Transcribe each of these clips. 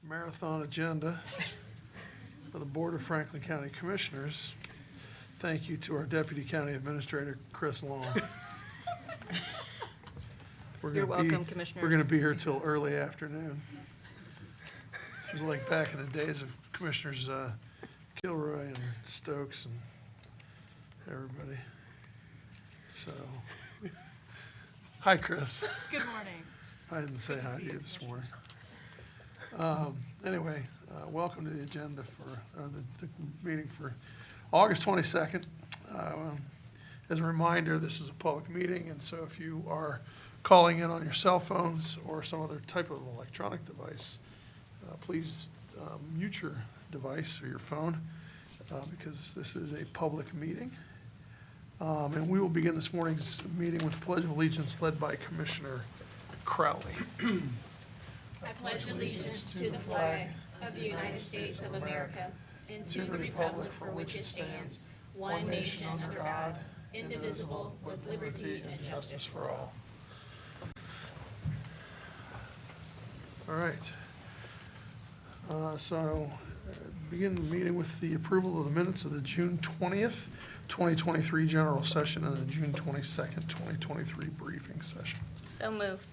marathon agenda for the Board of Franklin County Commissioners. Thank you to our Deputy County Administrator, Chris Long. You're welcome, Commissioners. We're going to be here till early afternoon. This is like back in the days of Commissioners Kilroy and Stokes and everybody. So, hi, Chris. Good morning. I didn't say hi to you this morning. Anyway, welcome to the agenda for the meeting for August 22nd. As a reminder, this is a public meeting, and so if you are calling in on your cell phones or some other type of electronic device, please mute your device or your phone because this is a public meeting. And we will begin this morning's meeting with the Pledge of Allegiance led by Commissioner Crowley. I pledge allegiance to the flag of the United States of America and to the republic for which it stands, one nation under God, indivisible, with liberty and justice for all. All right. Begin the meeting with the approval of the minutes of the June 20th, 2023 general session and the June 22nd, 2023 briefing session. So moved.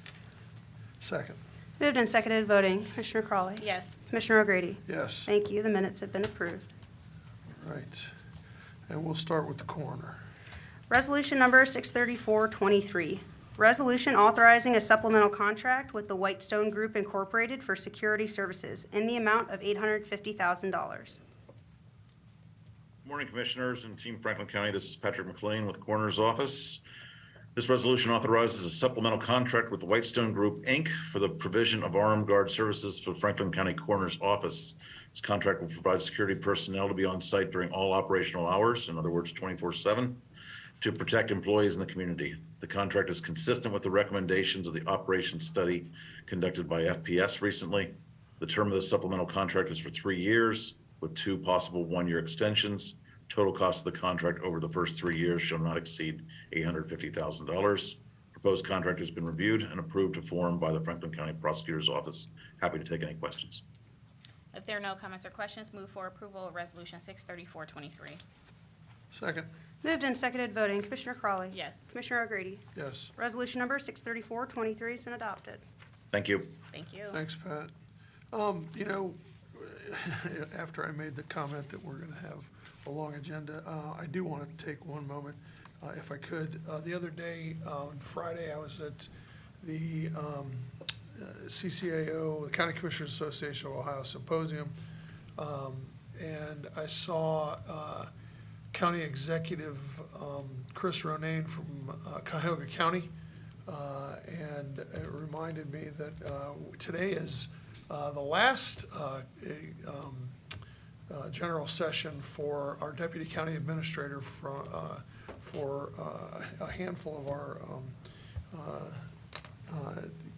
Second. Moved and seconded, voting. Commissioner Crawley? Yes. Commissioner O'Grady? Yes. Thank you. The minutes have been approved. All right. And we'll start with the coroner. Resolution number 63423. Resolution authorizing a supplemental contract with the Whitestone Group Incorporated for security services in the amount of $850,000. Morning, Commissioners and Team Franklin County. This is Patrick McLean with the Coroner's Office. This resolution authorizes a supplemental contract with the Whitestone Group, Inc. for the provision of armed guard services for Franklin County Coroner's Office. This contract will provide security personnel to be on site during all operational hours, in other words, 24/7, to protect employees in the community. The contract is consistent with the recommendations of the operations study conducted by FPS recently. The term of the supplemental contract is for 3 years with 2 possible 1-year extensions. Total cost of the contract over the first 3 years shall not exceed $850,000. Proposed contract has been reviewed and approved to form by the Franklin County Prosecutor's Office. Happy to take any questions. If there are no comments or questions, move for approval of Resolution 63423. Second. Moved and seconded, voting. Commissioner Crawley? Yes. Commissioner O'Grady? Yes. Resolution number 63423 has been adopted. Thank you. Thank you. Thanks, Pat. After I made the comment that we're going to have a long agenda, I do want to take one moment, if I could. The other day, on Friday, I was at the CCAO, the County Commissioners Association of Ohio Symposium, and I saw County Executive Chris Ronayne from Cuyahoga County, and it reminded me that today is the last general session for our Deputy County Administrator for a handful of our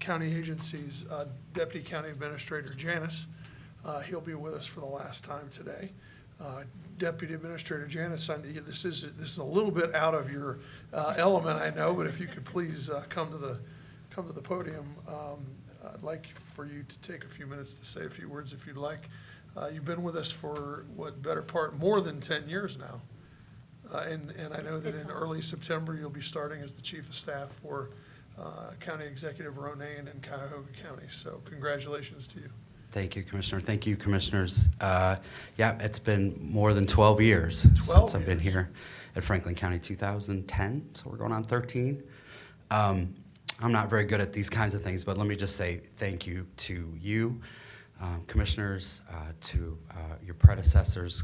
county agencies. Deputy County Administrator Janice, he'll be with us for the last time today. Deputy Administrator Janice, this is a little bit out of your element, I know, but if you could please come to the podium. I'd like for you to take a few minutes to say a few words if you'd like. You've been with us for more than 10 years now. And I know that in early September, you'll be starting as the Chief of Staff for County Executive Ronayne in Cuyahoga County. So congratulations to you. Thank you, Commissioner. Thank you, Commissioners. It's been more than 12 years since I've been here at Franklin County, 2010, so we're going on 13. I'm not very good at these kinds of things, but let me just say thank you to you, Commissioners, to your predecessors,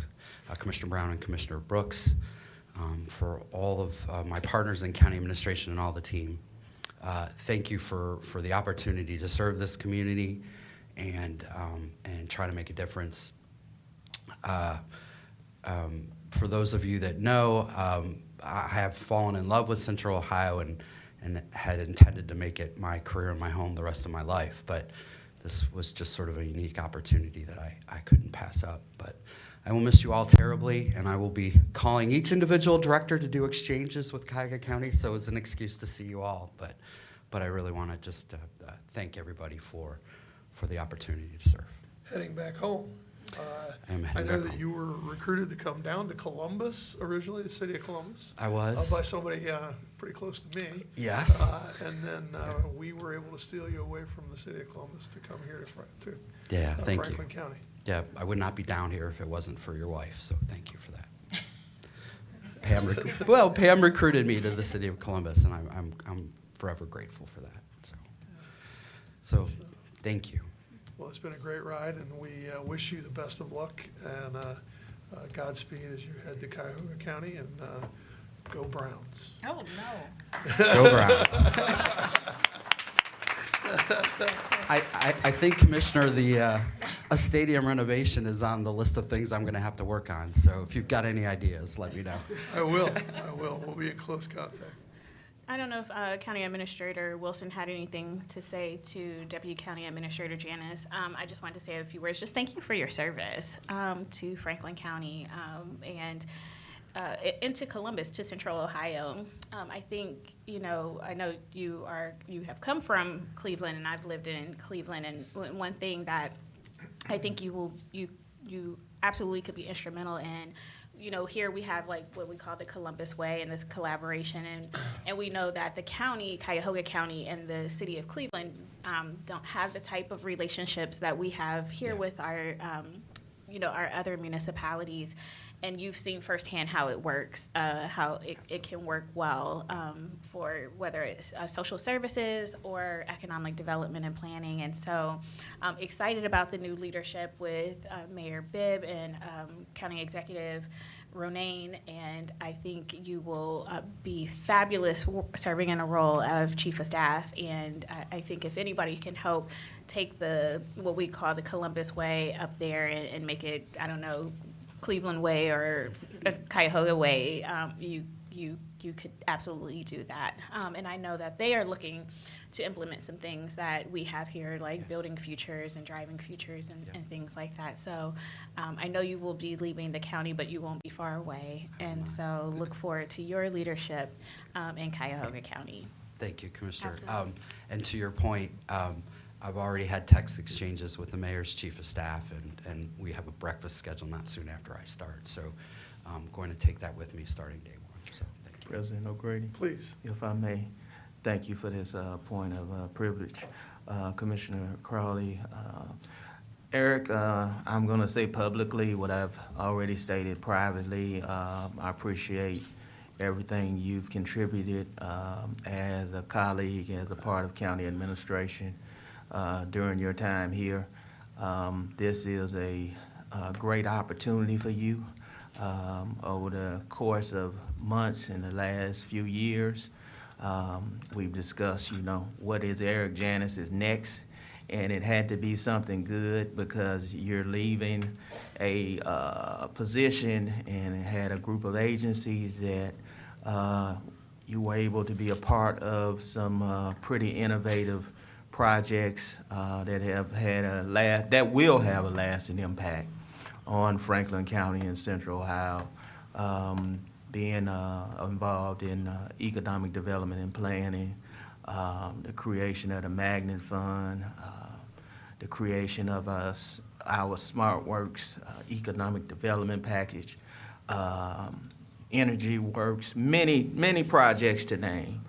Commissioner Brown and Commissioner Brooks, for all of my partners in county administration and all the team. Thank you for the opportunity to serve this community and try to make a difference. For those of you that know, I have fallen in love with Central Ohio and had intended to make it my career and my home the rest of my life, but this was just sort of a unique opportunity that I couldn't pass up. But I will miss you all terribly, and I will be calling each individual director to do exchanges with Cuyahoga County, so it's an excuse to see you all. But I really want to just thank everybody for the opportunity to serve. heading back home. I'm I heading know back that home. you were recruited to come down to Columbus, originally, the city of Columbus. I was. By somebody pretty close to me. Yes. And then we were able to steal you away from the city of Columbus to come here to Yeah, thank you. Franklin County. Yeah, I would not be down here if it wasn't for your wife, so thank you for that. Pam recruited me to the city of Columbus, and I'm forever grateful for that. So thank you. Well, it's been a great ride, and we wish you the best of luck and Godspeed as you head to Cuyahoga County, and go Browns. Oh, no. Go Browns. I think, Commissioner, a stadium renovation is on the list of things I'm going to have to work on. So if you've got any ideas, let me know. I will. We'll be in close contact. I don't know if County Administrator Wilson had anything to say to Deputy County Administrator Janice. I just wanted to say a few words. Just thank you for your service to Franklin County and into Columbus, to Central Ohio. I think, I know you have come from Cleveland, and I've lived in Cleveland, and one thing that I think you absolutely could be instrumental in. Here we have like what we call the Columbus Way and this collaboration, and we know that the county, Cuyahoga County, and the city of Cleveland don't have the type of relationships that we have here with our, our other municipalities. And you've seen firsthand how it works, how it can work well for whether it's social services or economic development and planning. And so I'm excited about the new leadership with Mayor Bibb and County Executive Ronayne, and I think you will be fabulous serving in a role of Chief of Staff. And I think if anybody can help take what we call the Columbus Way up there and make it, I don't know, Cleveland Way or Cuyahoga Way, you could absolutely do that. And I know that they are looking to implement some things that we have here, like building futures and driving futures and things like that. So I know you will be leaving the county, but you won't be far away. And so look forward to your leadership in Cuyahoga County. Thank you, Commissioner. Absolutely. And to your point, I've already had text exchanges with the mayor's chief of staff, and we have a breakfast scheduled not soon after I start. So I'm going to take that with me starting day one. So thank you. President O'Grady, Please. if I may, thank you for this point of privilege. Commissioner Crowley, Eric, I'm going to say publicly what I've already stated privately. I appreciate everything you've contributed as a colleague, as a part of county administration during your time here. This is a great opportunity for you. Over the course of months in the last few years, we've discussed, what is Eric Janice's next, and it had to be something good because you're leaving a position and had a group of agencies that you were able to be a part of some pretty innovative projects that have had that will have a lasting impact on Franklin County and Central Ohio, being involved in economic development and planning, the creation of the Magnet Fund, the creation of our SmartWorks economic development package, Energy Works, many projects to name.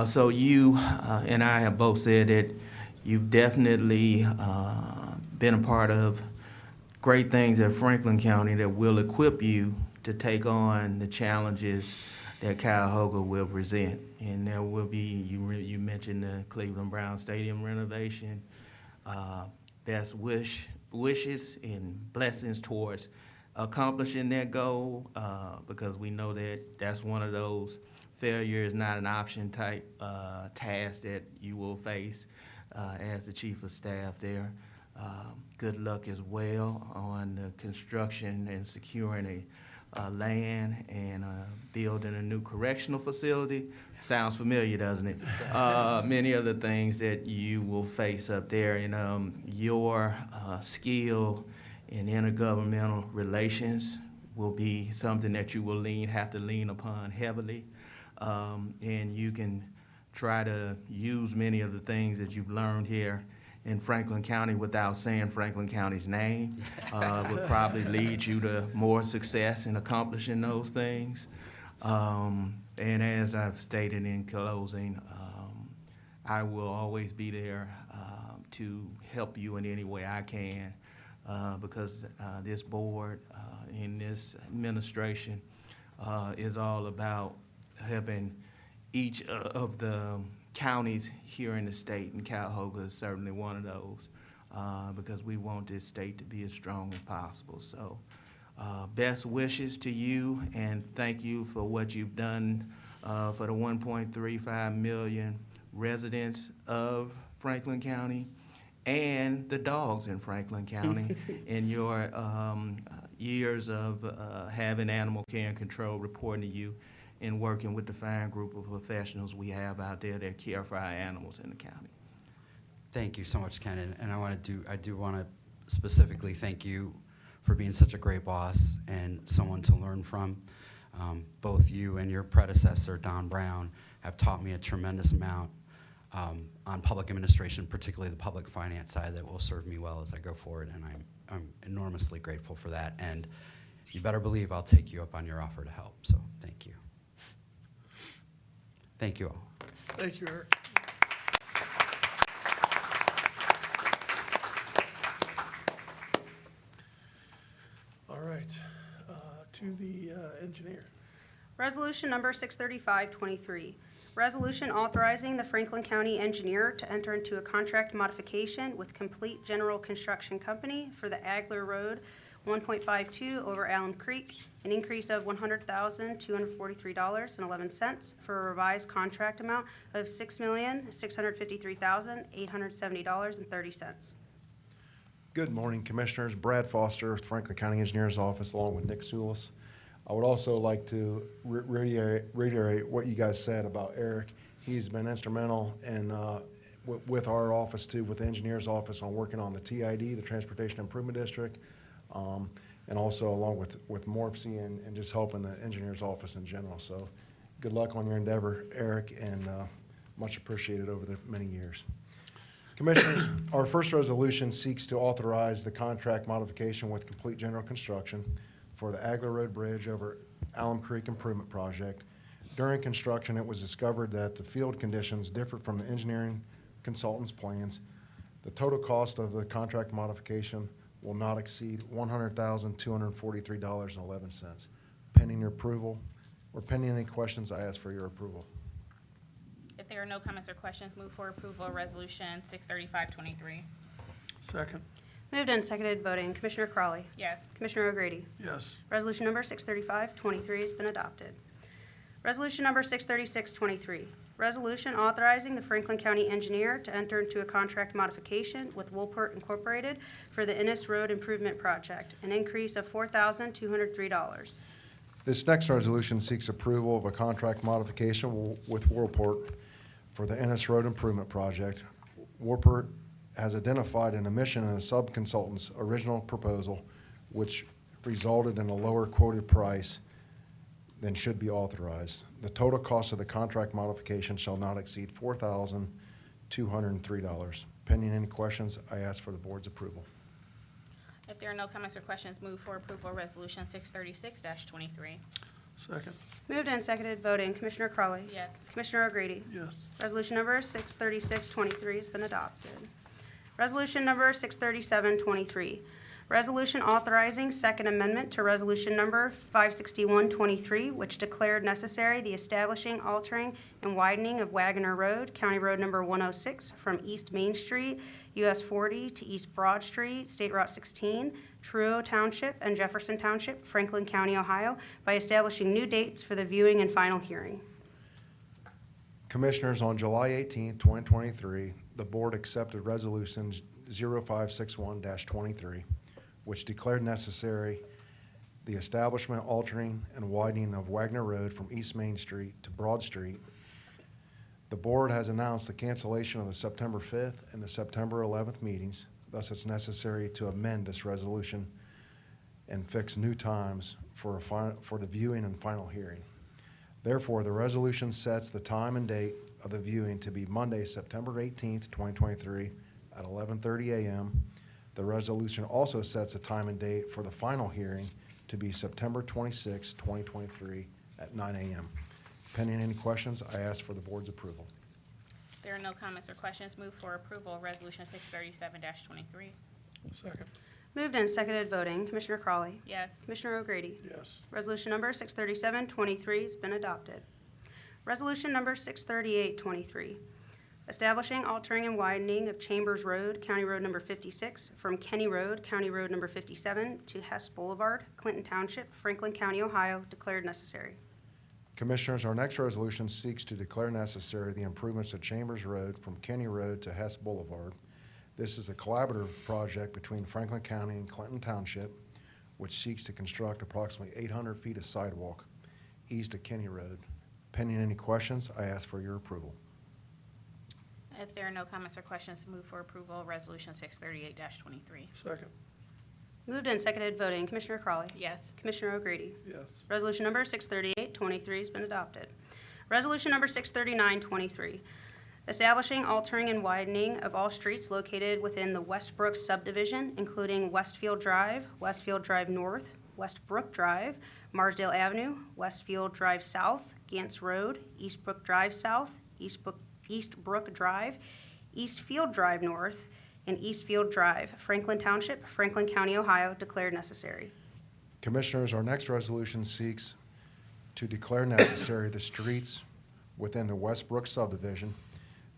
So you and I have both said that you've definitely been a part of great things at Franklin County that will equip you to take on the challenges that Cuyahoga will present. And there will be, you mentioned the Cleveland Brown Stadium renovation. Best wishes and blessings towards accomplishing that goal, because we know that that's one of those failure is not an option type task that you will face as the chief of staff there. Good luck as well on the construction and securing a land and building a new correctional facility. Sounds familiar, doesn't it? Many other things that you will face up there, and your skill in intergovernmental relations will be something that you will have to lean upon heavily. And you can try to use many of the things that you've learned here in Franklin County without saying Franklin County's name would probably lead you to more success in accomplishing those things. And as I've stated in closing, I will always be there to help you in any way I can because this board and this administration is all about helping each of the counties here in the state, and Cuyahoga is certainly one of those, because we want this state to be as strong as possible. So best wishes to you, and thank you for what you've done for the 1.35 million residents of Franklin County and the dogs in Franklin County in your years of having animal care and control reporting to you and working with the fine group of professionals we have out there that care for our animals in the county. Thank you so much, Ken, and I do want to specifically thank you for being such a great boss and someone to learn from. Both you and your predecessor, Don Brown, have taught me a tremendous amount on public administration, particularly the public finance side, that will serve me well as I go forward, and I'm enormously grateful for that. And you better believe I'll take you up on your offer to help, so thank you. Thank you all. Thank you, Eric. All right, to the engineer. Resolution number 63523, resolution authorizing the Franklin County engineer to enter into a contract modification with Complete General Construction Company for the Agler Road 1.52 over Alum Creek, an increase of $100,243.11 for a revised contract amount of $6,653,870.30. Good morning, Commissioners. Brad Foster with Franklin County Engineers Office, along with Nick Soulis. I would also like to reiterate what you guys said about Eric. He's been instrumental in, with our office too, with the Engineers Office, on working on the TID, the Transportation Improvement District, and also along with Morpsey and just helping the Engineers Office in general. So good luck on your endeavor, Eric, and much appreciated over the many years. Commissioners, our first resolution seeks to authorize the contract modification with Complete General Construction for the Agler Road Bridge over Alum Creek Improvement Project. During construction, it was discovered that the field conditions differed from the engineering consultant's plans. The total cost of the contract modification will not exceed $100,243.11. Pending your approval, or pending any questions, I ask for your approval. If there are no comments or questions, move for approval of Resolution 63523. Second, Moved and seconded, voting. Commissioner Crawley. Yes. Commissioner O'Grady. yes. Resolution number 63523 has been adopted. Resolution number 63623, resolution authorizing the Franklin County engineer to enter into a contract modification with Woolport Incorporated for the Innis Road Improvement Project, an increase of $4,203. This next resolution seeks approval of a contract modification with Woolport for the Innis Road Improvement Project. Woolport has identified an omission in a sub-consultant's original proposal, which resulted in a lower quoted price than should be authorized. The total cost of the contract modification shall not exceed $4,203. Pending any questions, I ask for the board's approval. If there are no comments or questions, move for approval of Resolution 636-23. Second, Moved and seconded, voting. Commissioner Crawley. Yes. Commissioner O'Grady. yes. Resolution number 63623 has been adopted. Resolution number 63723, resolution authorizing Second Amendment to Resolution number 56123, which declared necessary the establishing, altering, and widening of Wagoner Road, County Road number 106, from East Main Street, US 40 to East Broad Street, State Route 16, Truro Township and Jefferson Township, Franklin County, Ohio, by establishing new dates for the viewing and final hearing. Commissioners, on July 18th, 2023, the board accepted Resolution 0561-23, which declared necessary the establishment, altering, and widening of Wagner Road from East Main Street to Broad Street. The board has announced the cancellation of the September 5th and the September 11th meetings. Thus, it's necessary to amend this resolution and fix new times for the viewing and final hearing. Therefore, the resolution sets the time and date of the viewing to be Monday, September 18th, 2023, at 11:30 a.m. The resolution also sets a time and date for the final hearing to be September 26, 2023, at 9 a.m. Pending any questions, I ask for the board's approval. There are no comments or questions. Move for approval of Resolution 637-23. Second. Moved and seconded voting. Commissioner Crawley. Yes. Commissioner O'Grady. Yes. Resolution number 637-23 has been adopted. Resolution number 638-23, establishing, altering, and widening of Chambers Road, County Road number 56, from Kenny Road, County Road number 57, to Hess Boulevard, Clinton Township, Franklin County, Ohio, declared necessary. Commissioners, our next resolution seeks to declare necessary the improvements of Chambers Road from Kenny Road to Hess Boulevard. This is a collaborative project between Franklin County and Clinton Township, which seeks to construct approximately 800 feet of sidewalk east of Kenny Road. Pending any questions, I ask for your approval. If there are no comments or questions, move for approval of Resolution 638-23. Second. Moved and seconded voting. Commissioner Crawley. Yes. Commissioner O'Grady. Yes. Resolution number 638-23 has been adopted. Resolution number 639-23, establishing, altering, and widening of all streets located within the Westbrook subdivision, including Westfield Drive North, Westbrook Drive, Marsdale Avenue, Westfield Drive South, Gantz Road, Eastbrook Drive South, Eastbrook Drive, Eastfield Drive North, and Eastfield Drive, Franklin Township, Franklin County, Ohio, declared necessary. Commissioners, our next resolution seeks to declare necessary the streets within the Westbrook subdivision.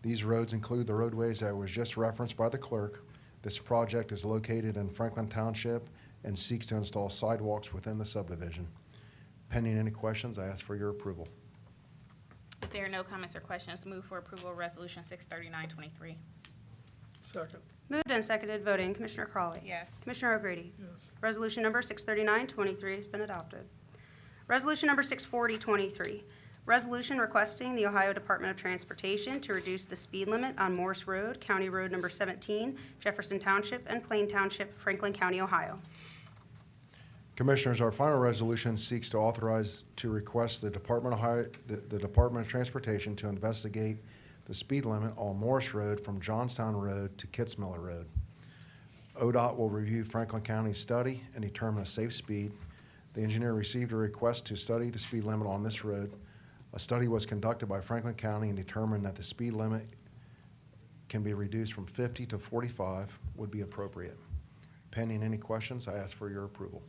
These roads include the roadways that was just referenced by the clerk. This project is located in Franklin Township and seeks to install sidewalks within the subdivision. Pending any questions, I ask for your approval. If there are no comments or questions, move for approval of Resolution 639-23. Second. Moved and seconded voting. Commissioner Crawley. Yes. Commissioner O'Grady. Yes. Resolution number 639-23 has been adopted. Resolution number 640-23, resolution requesting the Ohio Department of Transportation to reduce the speed limit on Morse Road, County Road number 17, Jefferson Township and Plain Township, Franklin County, Ohio. Commissioners, our final resolution seeks to authorize to request the Department of Transportation to investigate the speed limit on Morris Road from Johnstown Road to Kitzmiller Road. ODOT will review Franklin County's study and determine a safe speed. The engineer received a request to study the speed limit on this road. A study was conducted by Franklin County and determined that the speed limit can be reduced from 50 to 45 would be appropriate. Pending any questions, I ask for your approval.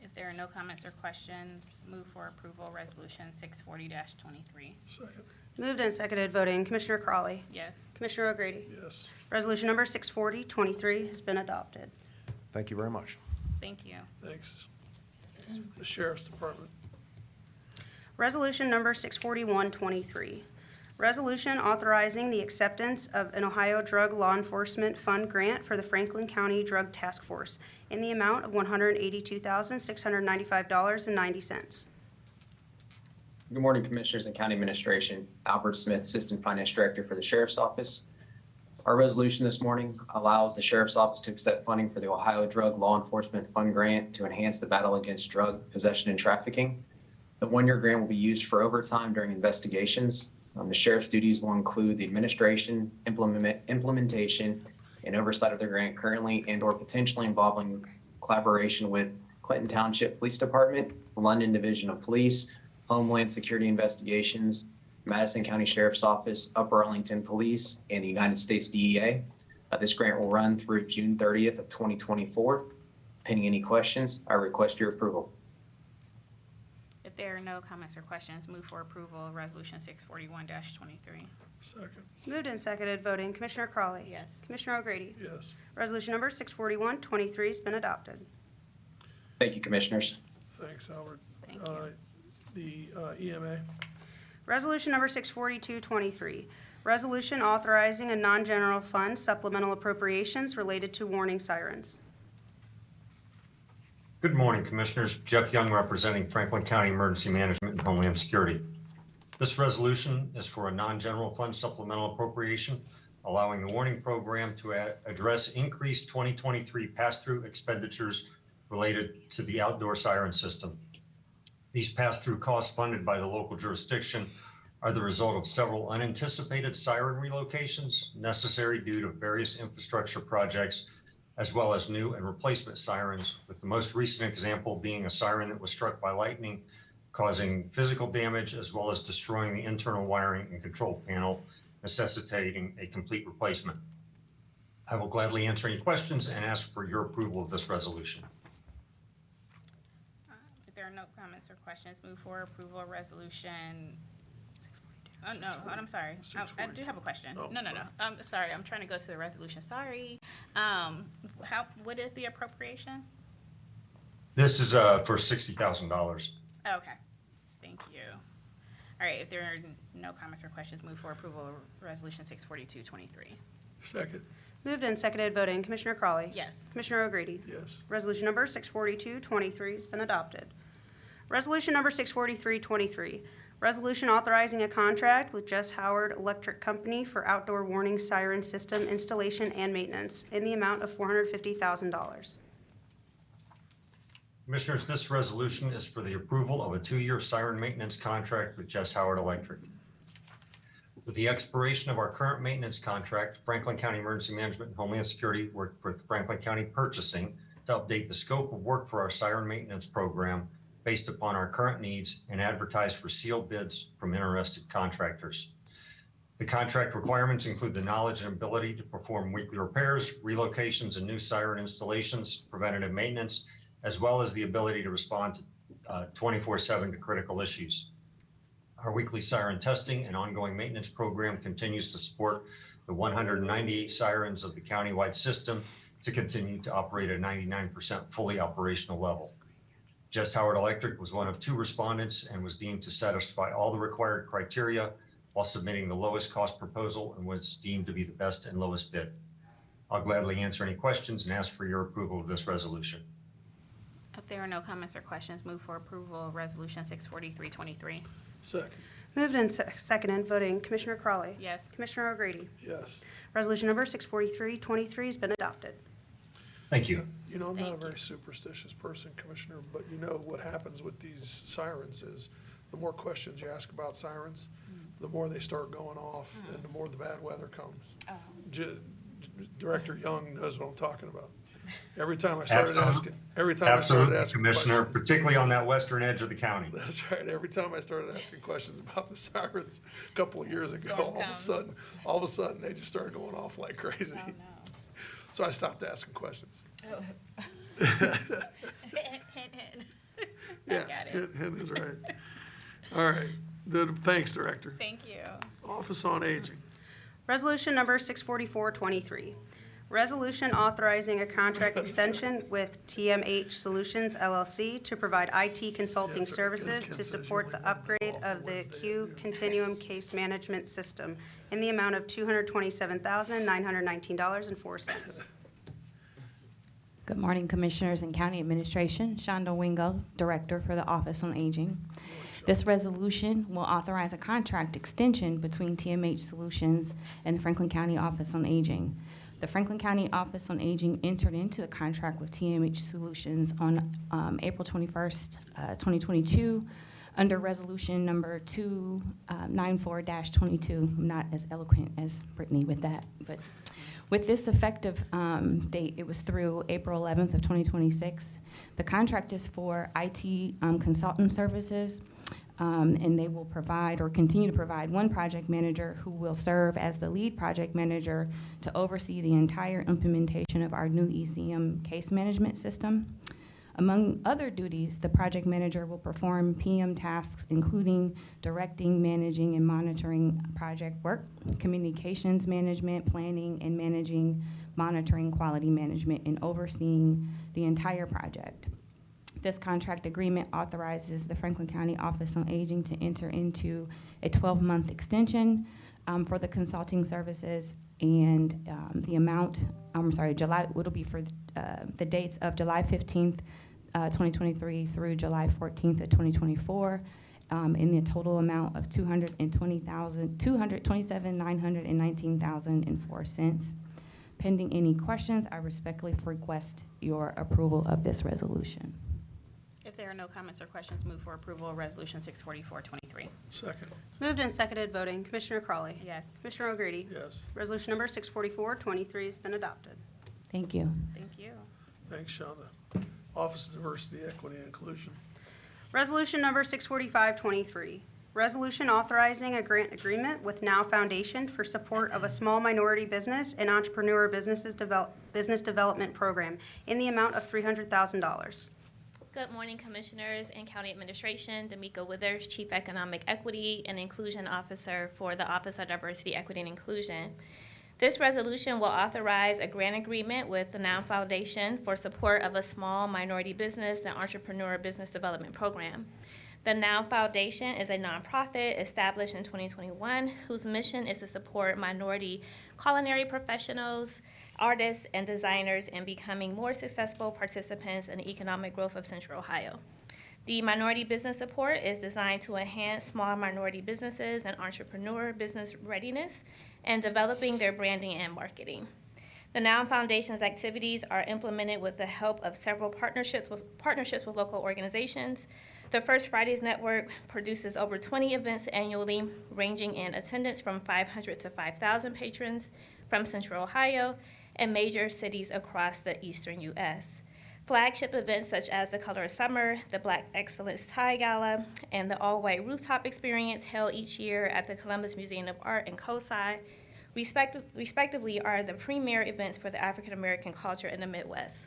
If there are no comments or questions, move for approval Resolution 640-23. Second. Moved and seconded voting. Commissioner Crawley. Yes. Commissioner O'Grady. Yes. Resolution number 640-23 has been adopted. Thank you very much. Thank you. Thanks. The Sheriff's Department. Resolution number 641-23, resolution authorizing the acceptance of an Ohio Drug Law Enforcement Fund grant for the Franklin County Drug Task Force in the amount of $182,695.90. Good morning, Commissioners and County Administration. Albert Smith, Assistant Finance Director for the Sheriff's Office. Our resolution this morning allows the Sheriff's Office to accept funding for the Ohio Drug Law Enforcement Fund grant to enhance the battle against drug possession and trafficking. The one-year grant will be used for overtime during investigations. The Sheriff's duties will include the administration, implementation, and oversight of the grant currently and/or potentially involving collaboration with Clinton Township Police Department, London Division of Police, Homeland Security Investigations, Madison County Sheriff's Office, Upper Arlington Police, and the United States DEA. This grant will run through June 30th of 2024. Pending any questions, I request your approval. If there are no comments or questions, move for approval of Resolution 641-23. Second. Moved and seconded voting. Commissioner Crawley. Yes. Commissioner O'Grady. Yes. Resolution number 641-23 has been adopted. Thank you, Commissioners. Thanks, Albert. Thank you. The EMA. Resolution number 642-23, resolution authorizing a non-general fund supplemental appropriations related to warning sirens. Good morning, Commissioners. Jeff Young representing Franklin County Emergency Management and Homeland Security. This resolution is for a non-general fund supplemental appropriation, allowing the warning program to address increased 2023 pass-through expenditures related to the outdoor siren system. These pass-through costs funded by the local jurisdiction are the result of several unanticipated siren relocations necessary due to various infrastructure projects, as well as new and replacement sirens, with the most recent example being a siren that was struck by lightning, causing physical damage as well as destroying the internal wiring and control panel, necessitating a complete replacement. I will gladly answer any questions and ask for your approval of this resolution. If there are no comments or questions, move for approval of resolution. Oh, no, I'm sorry. I do have a question. Oh, No. I'm sorry, I'm trying to go to the resolution. Sorry. What is the appropriation? This is for $60,000. Oh, okay, thank you. All right, if there are no comments or questions, move for approval of resolution 64223. Second. Moved and seconded, voting. Commissioner Crawley. Yes. Commissioner O'Grady. Yes. Resolution number 64223 has been adopted. Resolution number 64323, resolution authorizing a contract with Jess Howard Electric Company for outdoor warning siren system installation and maintenance in the amount of $450,000. Commissioners, this resolution is for the approval of a 2-year siren maintenance contract with Jess Howard Electric. With the expiration of our current maintenance contract, Franklin County Emergency Management and Homeland Security worked with Franklin County Purchasing to update the scope of work for our siren maintenance program based upon our current needs and advertise for sealed bids from interested contractors. The contract requirements include the knowledge and ability to perform weekly repairs, relocations, and new siren installations, preventative maintenance, as well as the ability to respond 24/7 to critical issues. Our weekly siren testing and ongoing maintenance program continues to support the 198 sirens of the countywide system to continue to operate at 99% fully operational level. Jess Howard Electric was one of 2 respondents and was deemed to satisfy all the required criteria while submitting the lowest cost proposal and was deemed to be the best and lowest bid. I'll gladly answer any questions and ask for your approval of this resolution. If there are no comments or questions, move for approval of resolution 64323. Second. Moved and seconded, voting. Commissioner Crawley. Yes. Commissioner O'Grady. Yes. Resolution number 64323 has been adopted. Thank you. You know, I'm not a Thank very superstitious person, Commissioner, but you know what happens with these sirens is the more questions you ask about sirens, the more they start going off and the more the bad weather comes. Director Young knows what I'm talking about. Every time I started asking Absolutely, questions. Commissioner, particularly on that western edge of the county. That's right. Every time I started asking questions about the sirens a couple of years ago, Storm comes. all of a sudden, they just started going off like crazy. Oh, no. So I stopped asking questions. Oh. Hint. Yeah, got it. hint is right. All right. Thanks, Director. Thank you. Office on Aging. Resolution number 64423, resolution authorizing a contract extension with TMH Solutions LLC to provide IT consulting Yes, sir. services Ken to says support you the only want to upgrade call of for the Wednesday Q afternoon. Continuum Case Management System in the amount of $227,919.04. Good morning, Commissioners and County Administration. Shonda Wingo, Director for the Office on Aging. This resolution will authorize a contract extension between TMH Solutions and the Franklin County Office on Aging. The Franklin County Office on Aging entered into a contract with TMH Solutions on April 21st, 2022, under Resolution Number 294-22. I'm not as eloquent as Brittany with that, but with this effective date, it was through April 11th of 2026. The contract is for IT consultant services, and they will provide or continue to provide one project manager who will serve as the lead project manager to oversee the entire implementation of our new ECM case management system. Among other duties, the project manager will perform PM tasks, including directing, managing, and monitoring project work, communications management, planning, and managing, monitoring quality management, and overseeing the entire project. This contract agreement authorizes the Franklin County Office on Aging to enter into a 12-month extension for the consulting services, and the amount, it'll be for the dates of July 15th, 2023 through July 14th of 2024, in the total amount of $227,919.04. Pending any questions, I respectfully request your approval of this resolution. If there are no comments or questions, move for approval of resolution 64423. 2022-23. Second. Moved and seconded, voting. Commissioner Crawley. Yes. Commissioner O'Grady. Yes. Resolution number 644-23 has been adopted. Thank you. Thank you. Thanks, Shonda. Office of Diversity, Equity, and Inclusion. Resolution number 645-23, resolution authorizing a grant agreement with Now Foundation for support of a small minority business and entrepreneur business development program in the amount of $300,000. Good morning, Commissioners and County Administration. D'Amico Withers, Chief Economic Equity and Inclusion Officer for the Office of Diversity, Equity, and Inclusion. This resolution will authorize a grant agreement with the Now Foundation for support of a small minority business and entrepreneur business development program. The Now Foundation is a nonprofit established in 2021 whose mission is to support minority culinary professionals, artists, and designers in becoming more successful participants in the economic growth of Central Ohio. The minority business support is designed to enhance small minority businesses and entrepreneur business readiness and developing their branding and marketing. The Now Foundation's activities are implemented with the help of several partnerships with local organizations. The First Fridays Network produces over 20 events annually, ranging in attendance from 500 to 5,000 patrons from Central Ohio and major cities across the eastern U.S. Flagship events such as the Color of Summer, the Black Excellence Tie Gala, and the All-White Rooftop Experience held each year at the Columbus Museum of Art and COSI, respectively, are the premier events for the African American culture in the Midwest.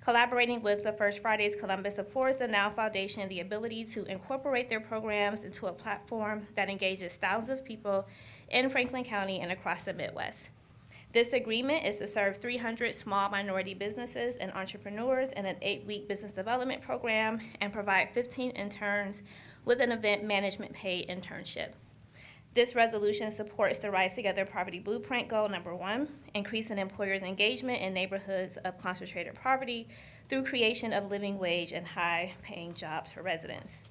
Collaborating with the First Fridays Columbus affords the Now Foundation the ability to incorporate their programs into a platform that engages thousands of people in Franklin County and across the Midwest. This agreement is to serve 300 small minority businesses and entrepreneurs in an 8-week business development program and provide 15 interns with an event management paid internship. This resolution supports the Rise Together Poverty Blueprint Goal number 1, increasing employers' engagement in neighborhoods of concentrated poverty through creation of living wage and high-paying jobs for residents.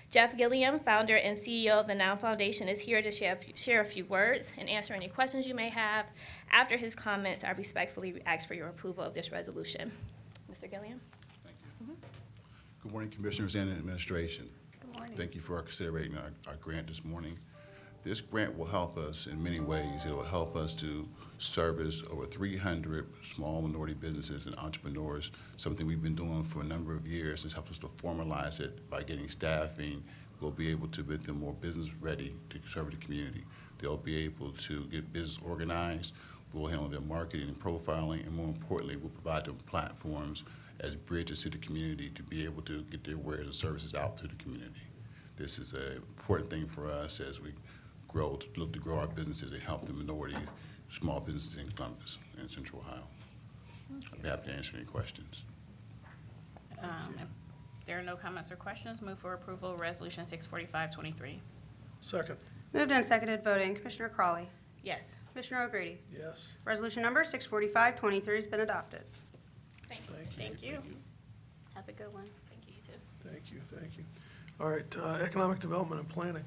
Jeff Gilliam, founder and CEO of the Now Foundation, is here to share a few words and answer any questions you may have. After his comments, I respectfully ask for your approval of this resolution. Mr. Gilliam? Thank you. Good morning, Commissioners and Administration. Good morning. Thank you for considering our grant this morning. This grant will help us in many ways. It will help us to service over 300 small minority businesses and entrepreneurs, something we've been doing for a number of years. This helps us to formalize it by getting staffing. We'll be able to make them more business ready to serve the community. They'll be able to get business organized. We'll handle their marketing and profiling, and more importantly, we'll provide them platforms as bridges to the community to be able to get their wares and services out to the community. This is an important thing for us as we look to grow our businesses and help the minority small businesses in Columbus and Central Ohio. I'd be happy to answer any questions. If there are no comments or questions, move for approval of Resolution 645-23. Second. Moved and seconded, voting. Commissioner Crawley. Yes. Commissioner O'Grady. Yes. Resolution number 645-23 has been adopted. Thank you. Thank you. Have a good one. Thank you, you too. Thank you, thank you. All right, Economic Development and Planning.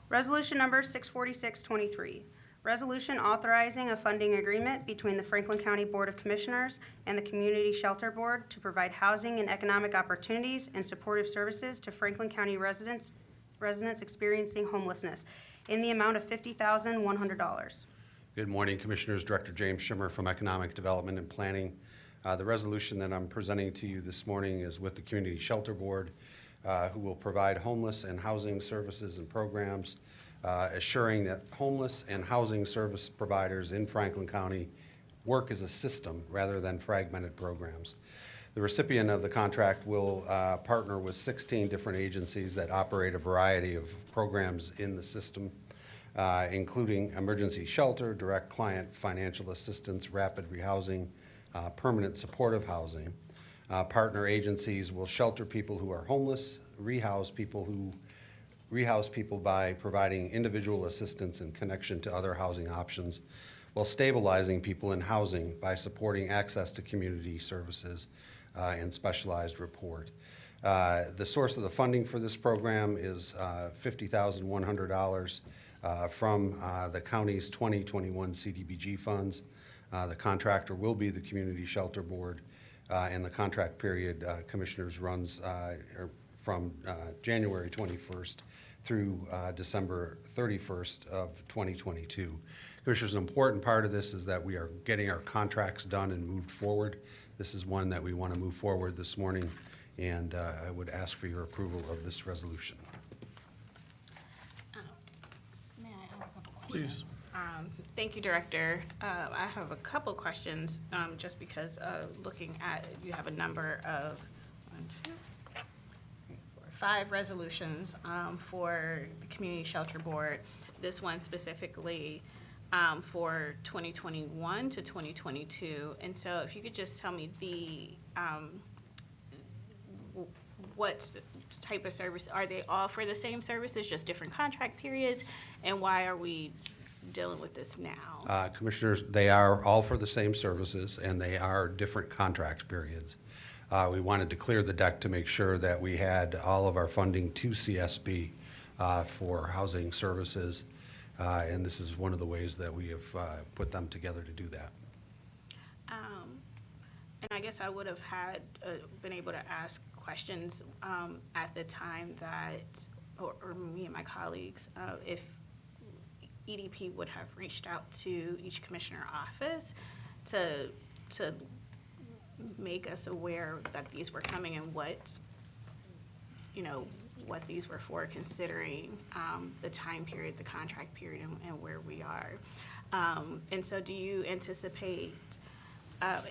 Resolution number 646-23, resolution authorizing a funding agreement between the Franklin County Board of Commissioners and the Community Shelter Board to provide housing and economic opportunities and supportive services to Franklin County residents experiencing homelessness in the amount of $50,100. Good morning, Commissioners. Director James Schimmer from Economic Development and Planning. The resolution that I'm presenting to you this morning is with the Community Shelter Board, who will provide homeless and housing services and programs, assuring that homeless and housing service providers in Franklin County work as a system rather than fragmented programs. The recipient of the contract will partner with 16 different agencies that operate a variety of programs in the system, including emergency shelter, direct client financial assistance, rapid rehousing, permanent supportive housing. Partner agencies will shelter people who are homeless, rehouse people by providing individual assistance and connection to other housing options, while stabilizing people in housing by supporting access to community services and specialized report. The source of the funding for this program is $50,100 from the county's 2021 CDBG funds. The contractor will be the Community Shelter Board. And the contract period, Commissioners, runs from January 21st through December 31st of 2022. Commissioners, an important part of this is that we are getting our contracts done and moved forward. This is one that we want to move forward this morning, and I would ask for your approval of this resolution. May I have a couple Please. questions? Thank you, Director. I have a couple questions, just because looking at, you have a number of, 5 resolutions for the Community Shelter Board. This one specifically for 2021 to 2022. And so if you could just tell me what type of service, are they all for the same services, just different contract periods? And why are we dealing with this now? Commissioners, they are all for the same services, and they are different contract periods. We wanted to clear the deck to make sure that we had all of our funding to CSB for housing services, and this is one of the ways that we have put them together to do that. And I guess I would have had, been able to ask questions at the time that, or me and my colleagues, if EDP would have reached out to each commissioner office to make us aware that these were coming and what these were for, considering the time period, the contract period, and where we are. And so do you anticipate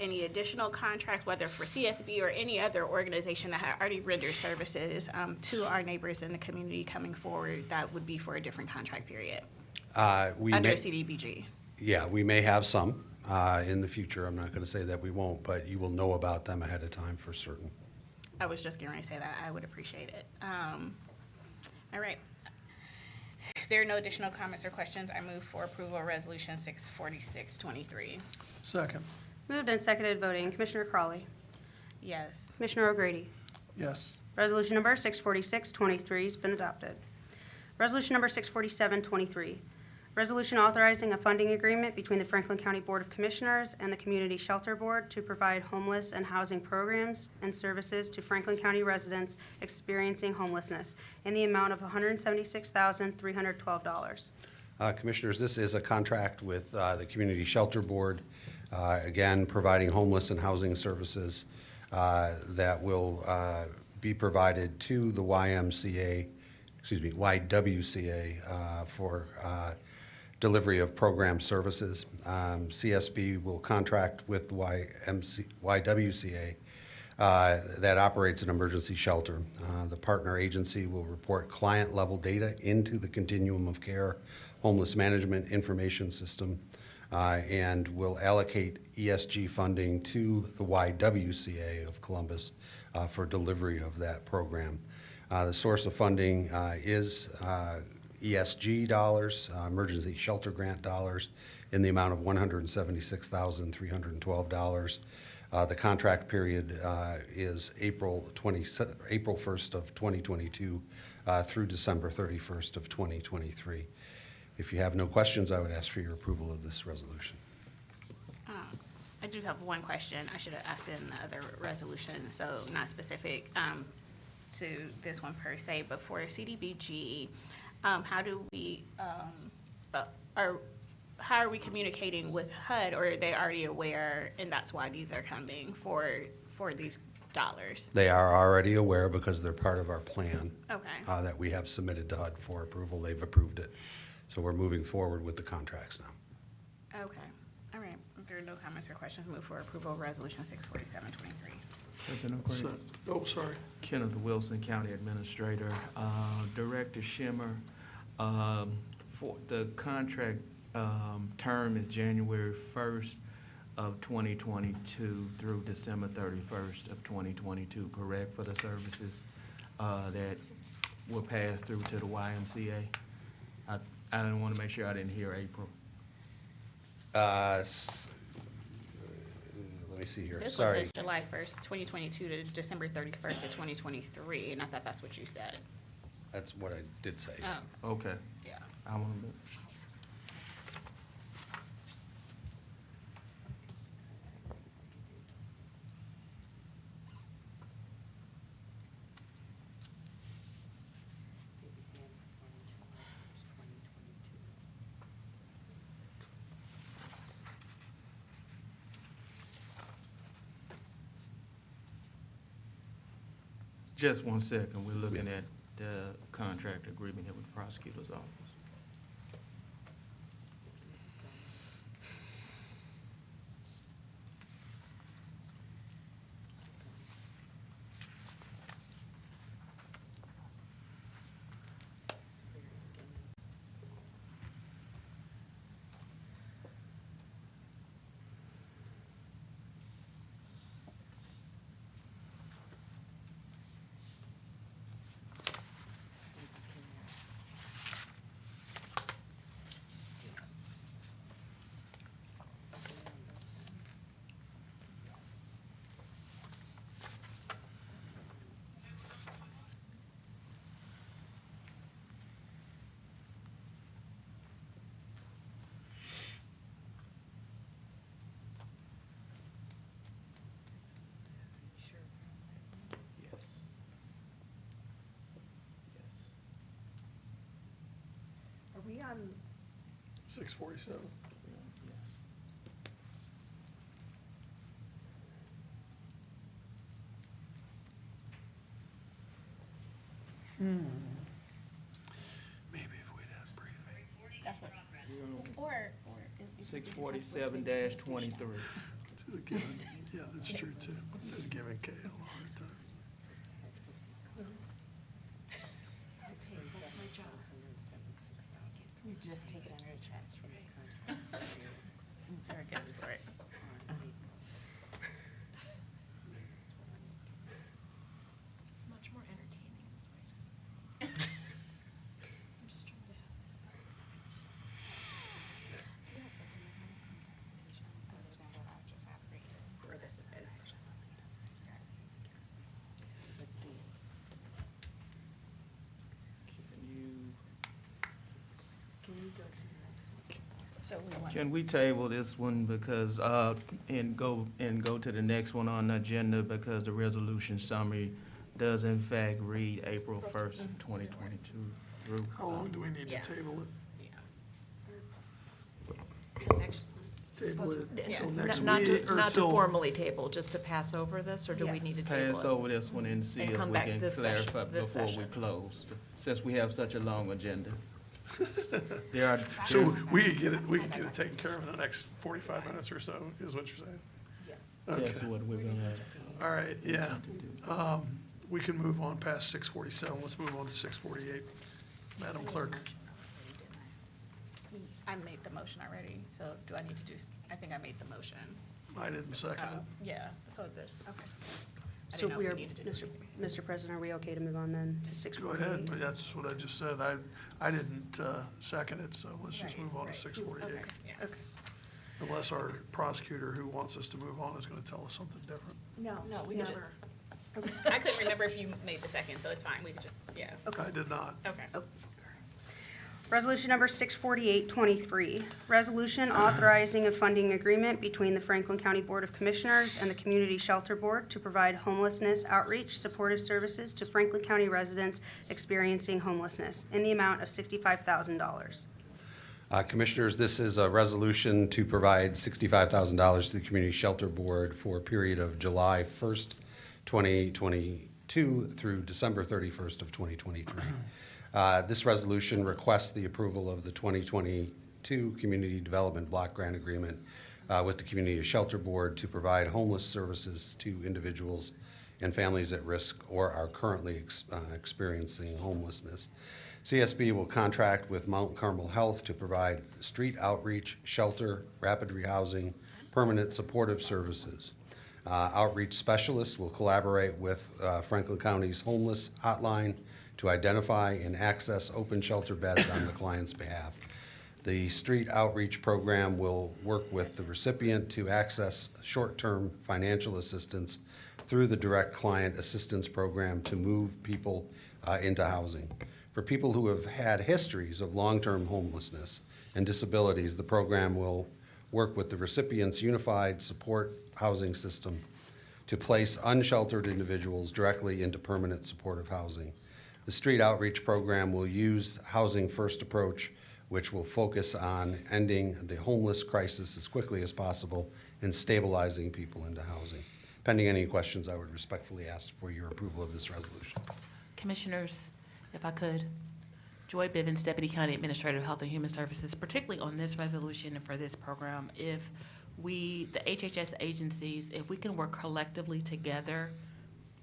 any additional contracts, whether for CSB or any other organization that had already rendered services to our neighbors in the community coming forward that would be for a different contract period under CDBG? Yeah, we may have some in the future. I'm not going to say that we won't, but you will know about them ahead of time for certain. I was just going to say that. I would appreciate it. All right. If there are no additional comments or questions, I move for approval of Resolution 64623. Second. Moved and seconded voting. Commissioner Crawley. Yes. Commissioner O'Grady. Yes. Resolution number 64623 has been adopted. Resolution number 64723, resolution authorizing a funding agreement between the Franklin County Board of Commissioners and the Community Shelter Board to provide homeless and housing programs and services to Franklin County residents experiencing homelessness in the amount of $176,312. Commissioners, this is a contract with the Community Shelter Board, again, providing homeless and housing services that will be provided to the YWCA for delivery of program services. CSB will contract with YWCA that operates an emergency shelter. The partner agency will report client-level data into the Continuum of Care Homeless Management Information System and will allocate ESG funding to the YWCA of Columbus for delivery of that program. The source of funding is ESG dollars, emergency shelter grant dollars, in the amount of $176,312. The contract period is April 1st of 2022 through December 31st of 2023. If you have no questions, I would ask for your approval of this resolution. I do have one question. I should have asked it in the other resolution, so not specific to this one per se, but for CDBG, how are we communicating with HUD, or are they already aware and that's why these are coming for these dollars? They are already aware because they're part of our plan. Okay. That we have submitted to HUD for approval. They've approved it. So we're moving forward with the contracts now. Okay. All right. If there are no comments or questions, move for approval of Resolution 64723. President O'Grady. Oh, sorry. Kenneth Wilson, County Administrator. Director Schimmer, for the contract term is January 1st of 2022 through December 31st of 2022, correct, for the services that will pass through to the YMCA? I didn't want to make sure I didn't hear April. Let me see here. This one Sorry. says July 1st, 2022 to December 31st of 2023, and I thought that's what you said. That's what I did say. Oh, Okay. yeah. I want to. Just one second, we're looking at the contract agreement here with the prosecutor's office. Yes. Yes. Are we on? 647. Yes. Maybe if we'd had briefing. That's what. Or. 647-23. Yeah, that's true too. Just giving Kay a hard time. That's my job. You just take it under your chest from the contract. Or a guess for it. It's much more entertaining this way. I'm just trying to. Or this is it. So we want. Can we table this one because, and go to the next one on the agenda because the resolution summary does in fact read April 1st, 2022 through. How long do we need Yeah. to table it? Next. Table it Yeah, until it's next not week to, or not to till? formally table, just to pass over this, or do we need to table it? Pass over this one and see And if come we back can this session- clarify this before we session. close, since we have such a long agenda. There are. So we could get it taken care of in the next 45 minutes or so, is what you're saying? Yes. That's what we're gonna. All right, yeah. We can move on past 647. Let's move on to 648. Madam Clerk. I made the motion already, so do I need to do, I think I made the motion. I didn't second it. Yeah, so the, okay. I So didn't know we if are, we needed to do anything. Mr. President, are we okay to move on then to Go 648? ahead, but that's what I just said. I didn't second it, so let's just Right, move on to right. 648. Okay, yeah. Okay. Unless our prosecutor who wants us to move on is going to tell us something different. No, we never. didn't. I couldn't remember if you made the second, so it's fine, we could just, yeah, I did not. okay. Resolution number 64823, resolution authorizing a funding agreement between the Franklin County Board of Commissioners and the Community Shelter Board to provide homelessness outreach supportive services to Franklin County residents experiencing homelessness in the amount of $65,000. Commissioners, this is a resolution to provide $65,000 to the Community Shelter Board for a period of July 1st, 2022 through December 31st of 2023. This resolution requests the approval of the 2022 Community Development Block Grant Agreement with the Community Shelter Board to provide homeless services to individuals and families at risk or are currently experiencing homelessness. CSB will contract with Mount Carmel Health to provide street outreach, shelter, rapid rehousing, permanent supportive services. Outreach specialists will collaborate with Franklin County's homeless hotline to identify and access open shelter beds on the client's behalf. The street outreach program will work with the recipient to access short-term financial assistance through the direct client assistance program to move people into housing. For people who have had histories of long-term homelessness and disabilities, the program will work with the recipient's unified support housing system to place unsheltered individuals directly into permanent supportive housing. The street outreach program will use Housing First approach, which will focus on ending the homeless crisis as quickly as possible and stabilizing people into housing. Pending any questions, I would respectfully ask for your approval of this resolution. Commissioners, if I could, Joy Bivens, Deputy County Administrator of Health and Human Services, particularly on this resolution and for this program, if we, the HHS agencies, if we can work collectively together,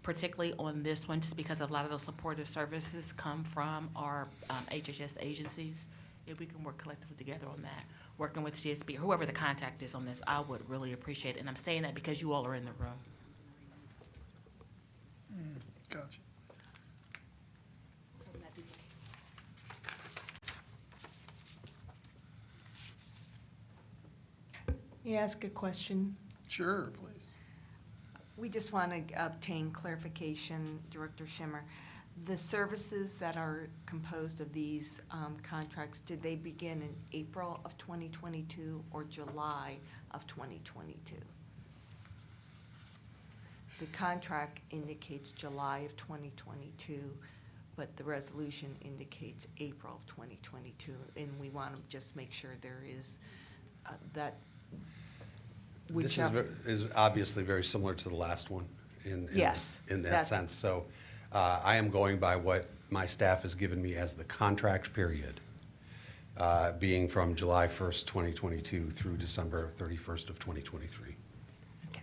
particularly on this one, just because a lot of those supportive services come from our HHS agencies, if we can work collectively together on that, working with CSB, or whoever the contact is on this, I would really appreciate it. And I'm saying that because you all are in the room. Gotcha. May I ask a question? Sure, please. We just want to obtain clarification, Director Schimmer. The services that are composed of these contracts, did they begin in April of 2022 or July of 2022? The contract indicates July of 2022, but the resolution indicates April of 2022. And we want to just make sure there is that This is obviously very similar to the last one Yes, in that that's- sense. So I am going by what my staff has given me as the contract period, being from July 1st, 2022 through December 31st of 2023. Okay.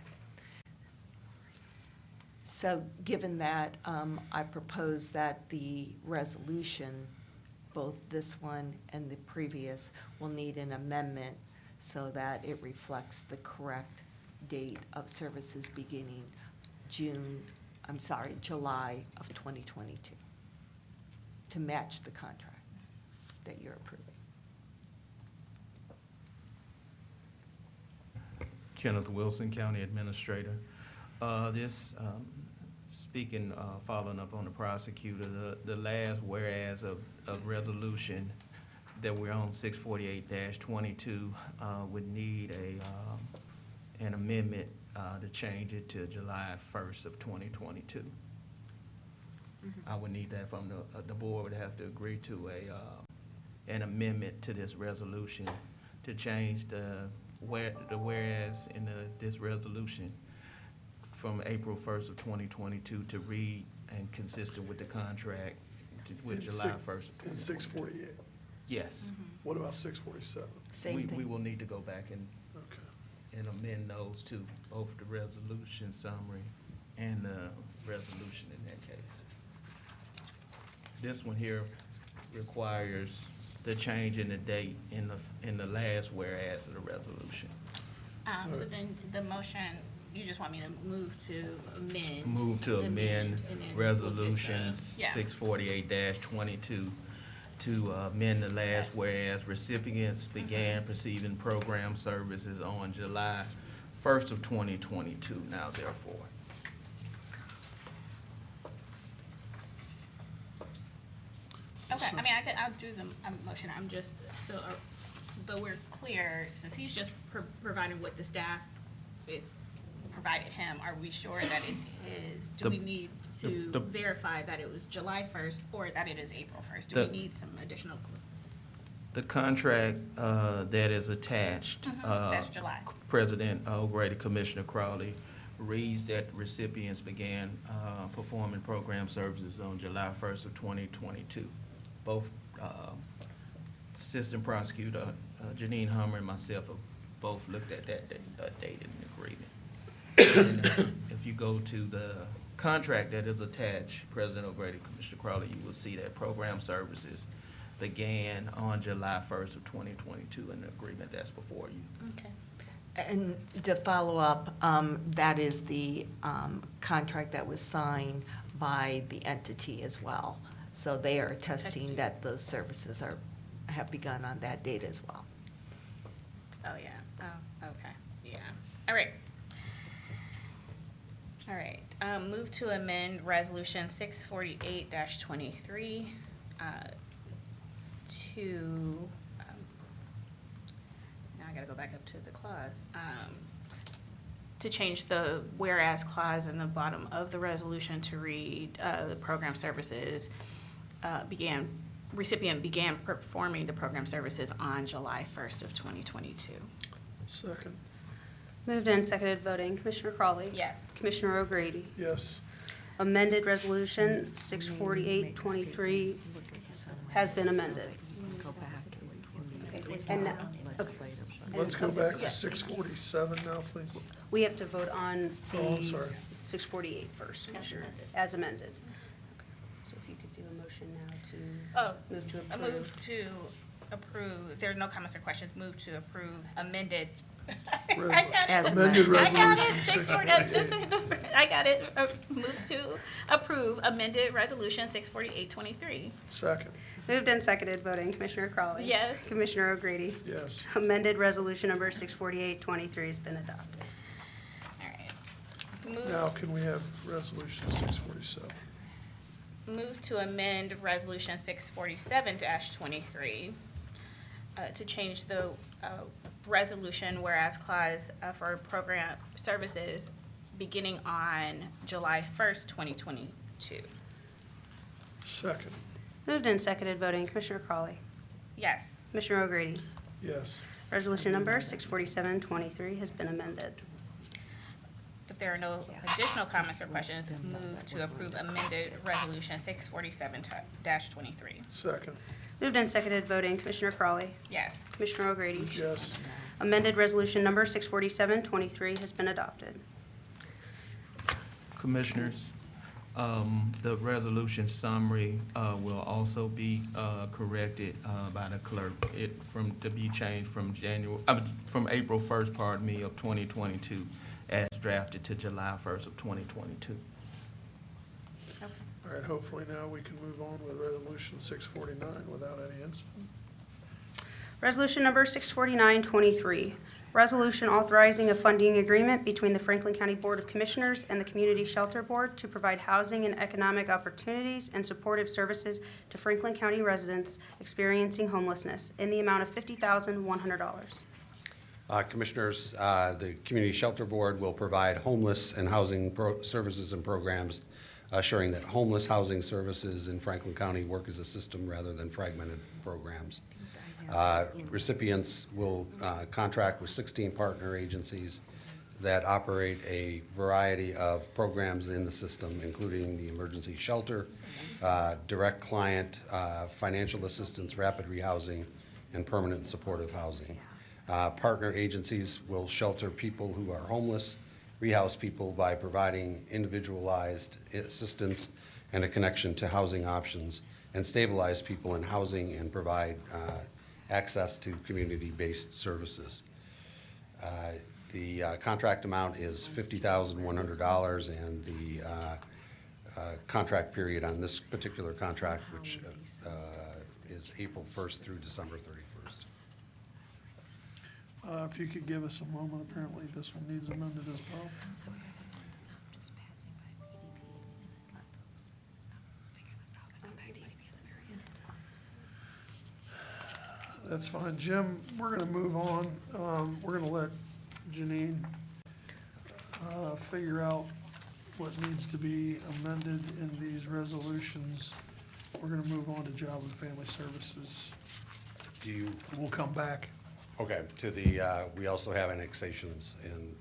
So given that, I propose that the resolution, both this one and the previous, will need an amendment so that it reflects the correct date of services beginning July of 2022, to match the contract that you're approving. Kenneth Wilson, County Administrator. Speaking, following up on the prosecutor, the last whereas of resolution that we're on, 648-22, would need an amendment to change it to July 1st of 2022. I would need that from the board would have to agree to an amendment to this resolution to change the whereas in this resolution from April 1st of 2022 to read and consistent with the contract with And July 1st of 2022. And 648. Yes. What about 647? Same thing. We will need to go back and amend those to both the resolution summary and the resolution in that case. This one here requires the change in the date in the last whereas of the resolution. So then the motion, you just want me to move to amend? Move to amend and then resolution we'll get the- 648-22 to amend the last whereas recipients began receiving program services on July 1st of 2022, now therefore. Okay, I mean, I'll do the motion, I'm just, but we're clear, since he's just providing what the staff is provided him, are we sure that it is, do we need to verify that it was July 1st or that it is April 1st? Do we need some additional? The contract that is attached. Says July. President O'Grady, Commissioner Crowley, reads that recipients began performing program services on July 1st of 2022. Both Assistant Prosecutor Janine Hummer and myself have both looked at that date in agreement. And if you go to the contract that is attached, President O'Grady, Commissioner Crowley, you will see that program services began on July 1st of 2022 in the agreement that's before you. Okay. And to follow up, that is the contract that was signed by the entity as well. So they are attesting that those services have begun on that date as well. Oh, yeah, oh, okay, yeah, all right. All right, move to amend resolution 648-23 to, now I gotta go back up to the clause, to change the whereas clause in the bottom of the resolution to read, the program services recipient began performing the program services on July 1st of 2022. Second. Moved and seconded voting. Commissioner Crawley? Yes. Commissioner O'Grady? Yes. Amended Resolution 648-23 has been amended. And now- okay. Let's go back to 647 now, please. We have to vote on Oh, I'm the sorry. 648 first, Commissioner, as amended. So if you could do a motion now to Oh, move to I move approve. to approve, if there are no comments or questions, move to approve amended. Res- I got it. As Amended I got resolution it, 648. I got it. Move to approve amended resolution 648-23. Second. Moved and seconded voting. Commissioner Crawley? Yes. Commissioner O'Grady? Yes. Amended Resolution Number 648-23 has been adopted. All right. Now, can we have resolution 647? Move to amend resolution 647-23 to change the resolution whereas clause for program services beginning on July 1st, 2022. Second. Moved and seconded voting. Commissioner Crawley? Yes. Commissioner O'Grady? Yes. Resolution Number 647-23 has been amended. If there are no additional comments or questions, move to approve amended resolution 647-23. Second. Moved and seconded voting. Commissioner Crawley? Yes. Commissioner O'Grady? Yes. Amended Resolution Number 647-23 has been adopted. Commissioners, the resolution summary will also be corrected by the clerk. To be changed from from April 1st, pardon me, of 2022, as drafted to July 1st of 2022. All right, hopefully now we can move on with resolution 649 without any incident. Resolution Number 649-23, resolution authorizing a funding agreement between the Franklin County Board of Commissioners and the Community Shelter Board to provide housing and economic opportunities and supportive services to Franklin County residents experiencing homelessness in the amount of $50,100. Commissioners, the Community Shelter Board will provide homeless and housing services and programs, assuring that homeless housing services in Franklin County work as a system rather than fragmented programs. Recipients will contract with 16 partner agencies that operate a variety of programs in the system, including the emergency shelter, direct client, financial assistance, rapid rehousing, and permanent supportive housing. Partner agencies will shelter people who are homeless, rehouse people by providing individualized assistance and a connection to housing options, and stabilize people in housing and provide access to community-based services. The contract amount is $50,100, and the contract period on this particular contract, which is April 1st through December 31st. If you could give us a moment, apparently this one needs amended as well. That's fine. Jim, we're going to move on. We're going to let Janine figure out what needs to be amended in these resolutions. We're going to move on to Job and Family Services. We'll come back. Okay, we also have annexations and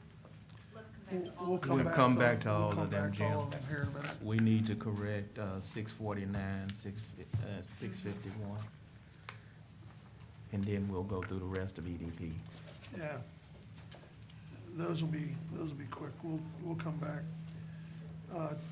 We'll We'll come back to all we'll of come them, back to Jim. all of them here in a minute. We need to correct 649, 651. And then we'll go through the rest of EDP. Yeah. Those will be quick. We'll come back.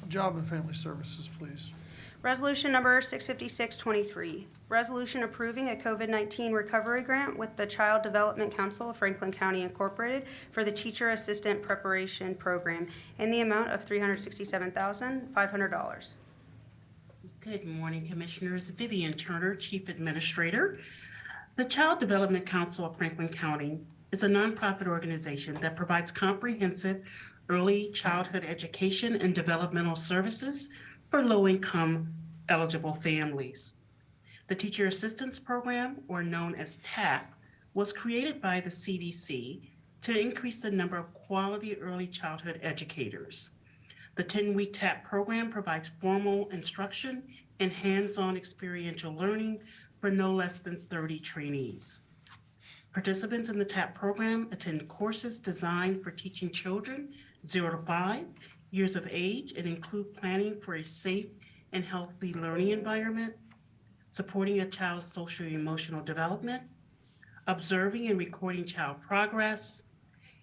Job and Family Services, please. Resolution Number 656-23, resolution approving a COVID-19 recovery grant with the Child Development Council of Franklin County Incorporated for the Teacher Assistant Preparation Program in the amount of $367,500. Good morning, Commissioners. Vivian Turner, Chief Administrator. The Child Development Council of Franklin County is a nonprofit organization that provides comprehensive early childhood education and developmental services for low-income eligible families. The Teacher Assistance Program, or known as TAP, was created by the CDC to increase the number of quality early childhood educators. The 10-week TAP program provides formal instruction and hands-on experiential learning for no less than 30 trainees. Participants in the TAP program attend courses designed for teaching children 0 to 5 years of age and include planning for a safe and healthy learning environment, supporting a child's social and emotional development, observing and recording child progress,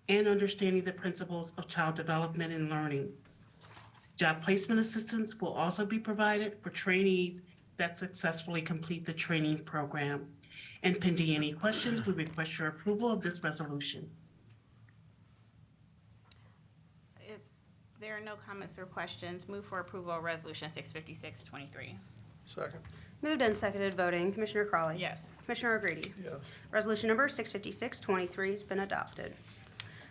and understanding the principles of child development and learning. Job placement assistance will also be provided for trainees that successfully complete the training program. And pending any questions, we request your approval of this resolution. If there are no comments or questions, move for approval of Resolution 656-23. Second. Moved and seconded voting. Commissioner Crawley. Yes. Commissioner O'Grady. Yes. Resolution number 656-23 has been adopted.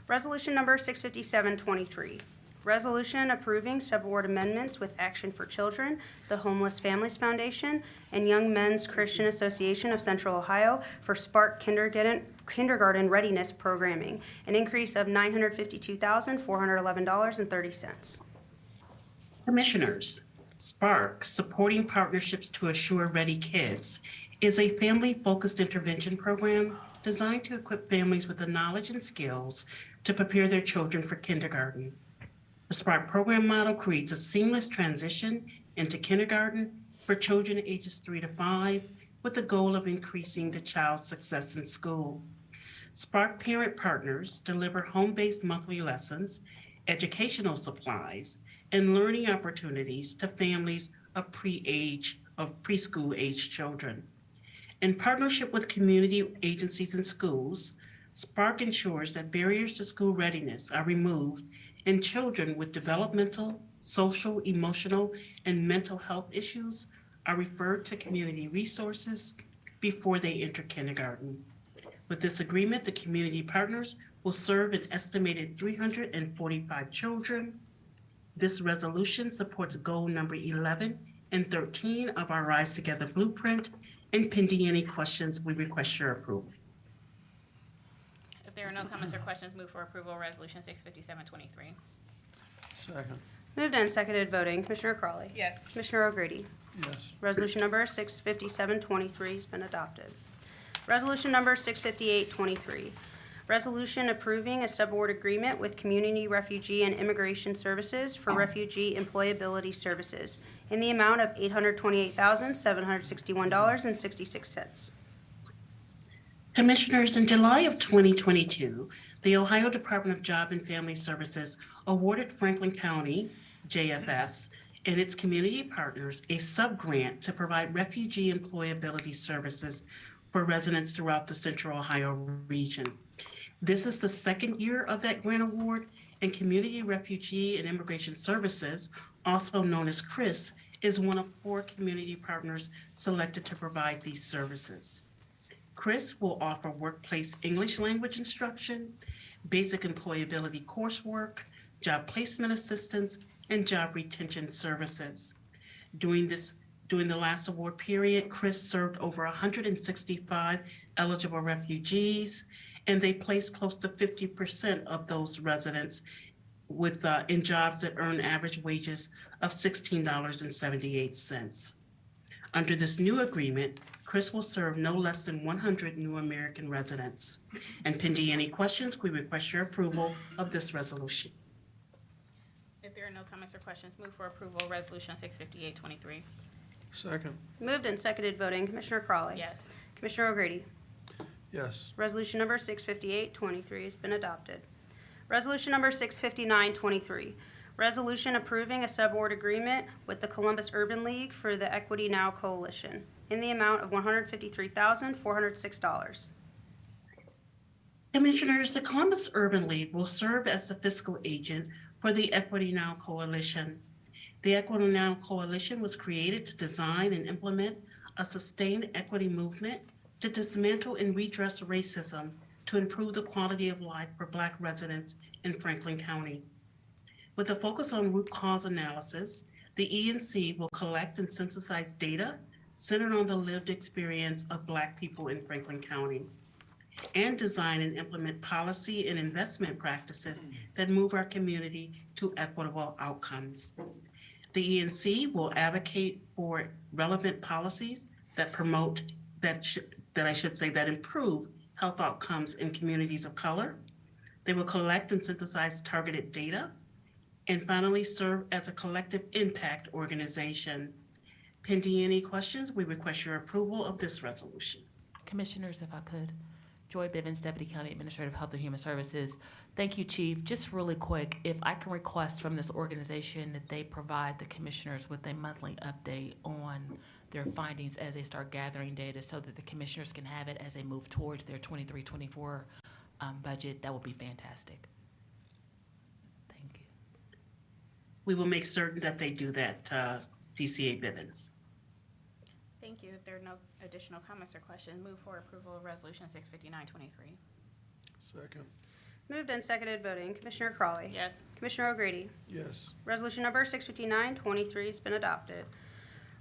Resolution number 657-23. Resolution approving subaward amendments with Action for Children, the Homeless Families Foundation, and Young Men's Christian Association of Central Ohio for Spark Kindergarten Readiness Programming, an increase of $952,411.30. Commissioners, Spark, Supporting Partnerships to Assure Ready Kids, is a family-focused intervention program designed to equip families with the knowledge and skills to prepare their children for kindergarten. The Spark program model creates a seamless transition into kindergarten for children ages 3 to 5 with the goal of increasing the child's success in school. Spark parent partners deliver home-based monthly lessons, educational supplies, and learning opportunities to families of preschool age children. In partnership with community agencies and schools, Spark ensures that barriers to school readiness are removed and children with developmental, social, emotional, and mental health issues are referred to community resources before they enter kindergarten. With this agreement, the community partners will serve an estimated 345 children. This resolution supports goal number 11 and 13 of our Rise Together blueprint, and pending any questions, we request your approval. If there are no comments or questions, move for approval of Resolution 657-23. Second. Moved and seconded voting. Commissioner Crawley. Yes. Commissioner O'Grady. Yes. Resolution number 657-23 has been adopted. Resolution number 658-23. Resolution approving a subaward agreement with Community Refugee and Immigration Services for refugee employability services in the amount of $828,761.66. Commissioners, in July of 2022, the Ohio Department of Job and Family Services awarded Franklin County, JFS, and its community partners a sub-grant to provide refugee employability services for residents throughout the Central Ohio region. This is the second year of that grant award, and Community Refugee and Immigration Services, also known as CRIS, is one of 4 community partners selected to provide these services. CRIS will offer workplace English language instruction, basic employability coursework, job placement assistance, and job retention services. During the last award period, CRIS served over 165 eligible refugees, and they placed close to 50% of those residents with in jobs that earn average wages of $16.78. Under this new agreement, CRIS will serve no less than 100 new American residents. And pending any questions, we request your approval of this resolution. If there are no comments or questions, move for approval of Resolution 658-23. Second. Moved and seconded voting. Commissioner Crawley. Yes. Commissioner O'Grady. Yes. Resolution number 658-23 has been adopted. Resolution number 659-23. Resolution approving a subaward agreement with the Columbus Urban League for the Equity Now Coalition in the amount of $153,406. Commissioners, the Columbus Urban League will serve as the fiscal agent for the Equity Now Coalition. The Equity Now Coalition was created to design and implement a sustained equity movement to dismantle and redress racism to improve the quality of life for Black residents in Franklin County. With a focus on root cause analysis, the ENC will collect and synthesize data centered on the lived experience of Black people in Franklin County, and design and implement policy and investment practices that move our community to equitable outcomes. The ENC will advocate for relevant policies that promote, that improve health outcomes in communities of color. They will collect and synthesize targeted data, and finally serve as a collective impact organization. Pending any questions, we request your approval of this resolution. Commissioners, if I could. Joy Bivens, Deputy County Administrator of Health and Human Services. Thank you, Chief. Just really quick, if I can request from this organization that they provide the commissioners with a monthly update on their findings as they start gathering data so that the commissioners can have it as they move towards their 23-24 budget, that would be fantastic. Thank you. We will make certain that they do that, DCA Bivens. Thank you. If there are no additional comments or questions, move for approval of Resolution 659-23. Second. Moved and seconded voting. Commissioner Crawley. Yes. Commissioner O'Grady. Yes. Resolution number 659-23 has been adopted.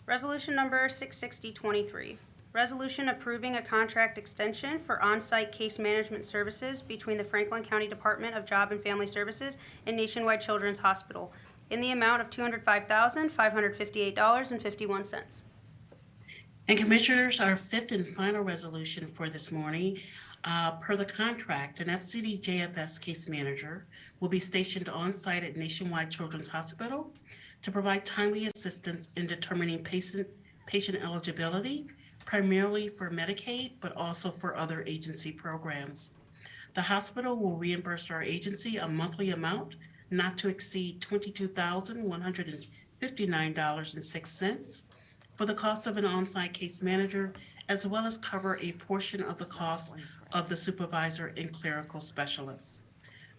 Resolution number 660-23. Resolution approving a contract extension for on-site case management services between the Franklin County Department of Job and Family Services and Nationwide Children's Hospital in the amount of $205,558.51. And Commissioners, our fifth and final resolution for this morning, per the contract, an FCD JFS case manager will be stationed on-site at Nationwide Children's Hospital to provide timely assistance in determining patient eligibility, primarily for Medicaid, but also for other agency programs. The hospital will reimburse our agency a monthly amount not to exceed $22,159.06 for the cost of an on-site case manager, as well as cover a portion of the cost of the supervisor and clerical specialists.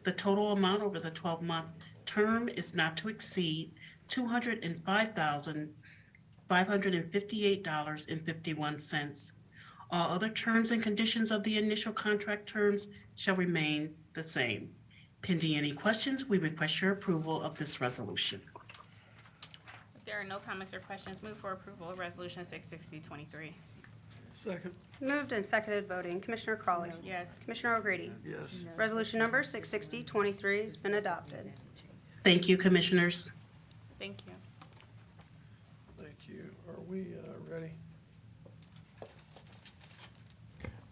The total amount over the 12-month term is not to exceed $205,558.51. All other terms and conditions of the initial contract terms shall remain the same. Pending any questions, we request your approval of this resolution. If there are no comments or questions, move for approval of Resolution 660-23. Second. Moved and seconded voting. Commissioner Crawley. Yes. Commissioner O'Grady. Yes. Resolution number 660-23 has been adopted. Thank you, Commissioners. Thank you. Thank you. Are we ready?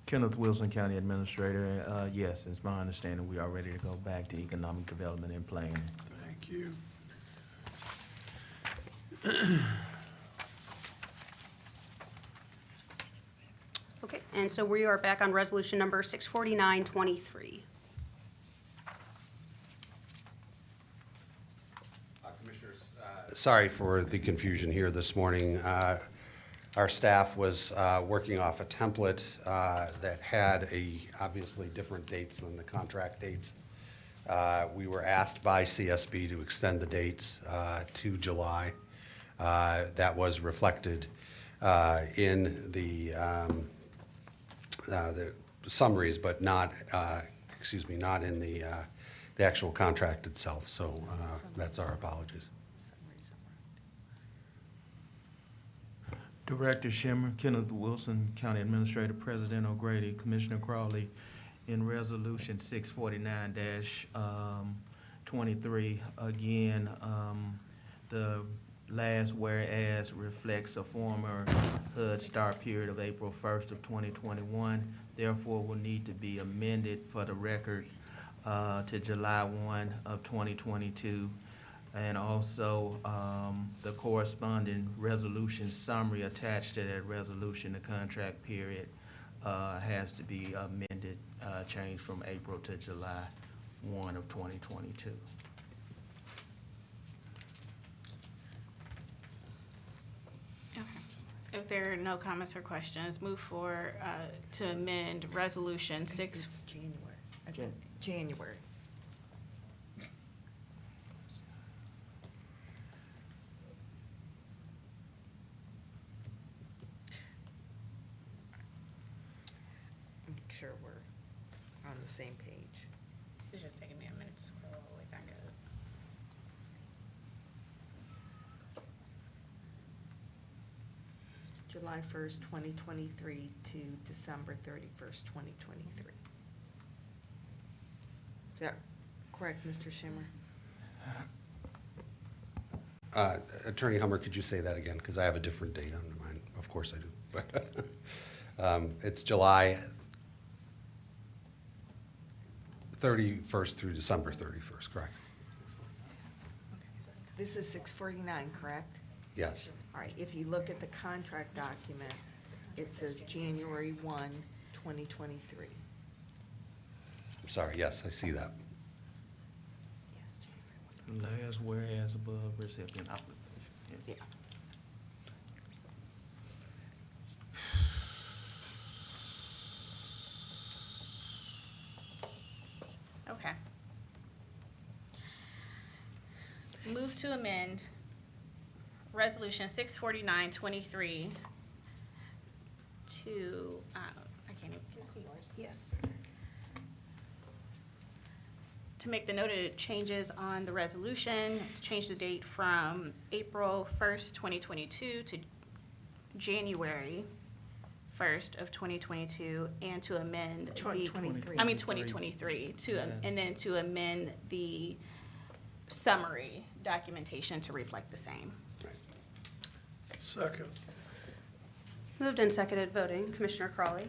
Kenneth Wilson, County Administrator. Yes, it's my understanding we are ready to go back to economic development and planning. Thank you. Okay, and so we are back on resolution number 649-23. Commissioners, sorry for the confusion here this morning. Our staff was working off a template that had obviously different dates than the contract dates. We were asked by CSB to extend the dates to July. That was reflected in the summaries, but not in the actual contract itself. So that's our apologies. Director Schimmer, Kenneth Wilson, County Administrator, President O'Grady, Commissioner Crawley, in Resolution 649-23, again, the last whereas reflects a former HUD start period of April 1st of 2021, therefore will need to be amended for the record to July 1 of 2022. And also, the corresponding resolution summary attached to that resolution, the contract period, has to be amended, changed from April to July 1 of 2022. Okay. If there are no comments or questions, move for, to amend Resolution 6. It's January. I'm sure we're on the same page. It's just taking me a minute to scroll all the way back up. July 1st, 2023 to December 31st, 2023. Is that correct, Mr. Schimmer? Attorney Hummer, could you say that again? Because I have a different date on mine. Of course I do. But it's July 31st through December 31st, correct? This is 649, correct? Yes. All right, if you look at the contract document, it says January 1, 2023. I'm sorry, yes, I see that. Last whereas above recipient application. Yeah. Okay. Move to amend Resolution 649-23 to, I can't even, can I see yours? Yes. To make the noted changes on the resolution, to change the date from April 1st, 2022 to January 1st of 2022, and to amend the. 2023. I mean, 2023, and then to amend the summary documentation to reflect the same. Second. Moved and seconded voting, Commissioner Crawley,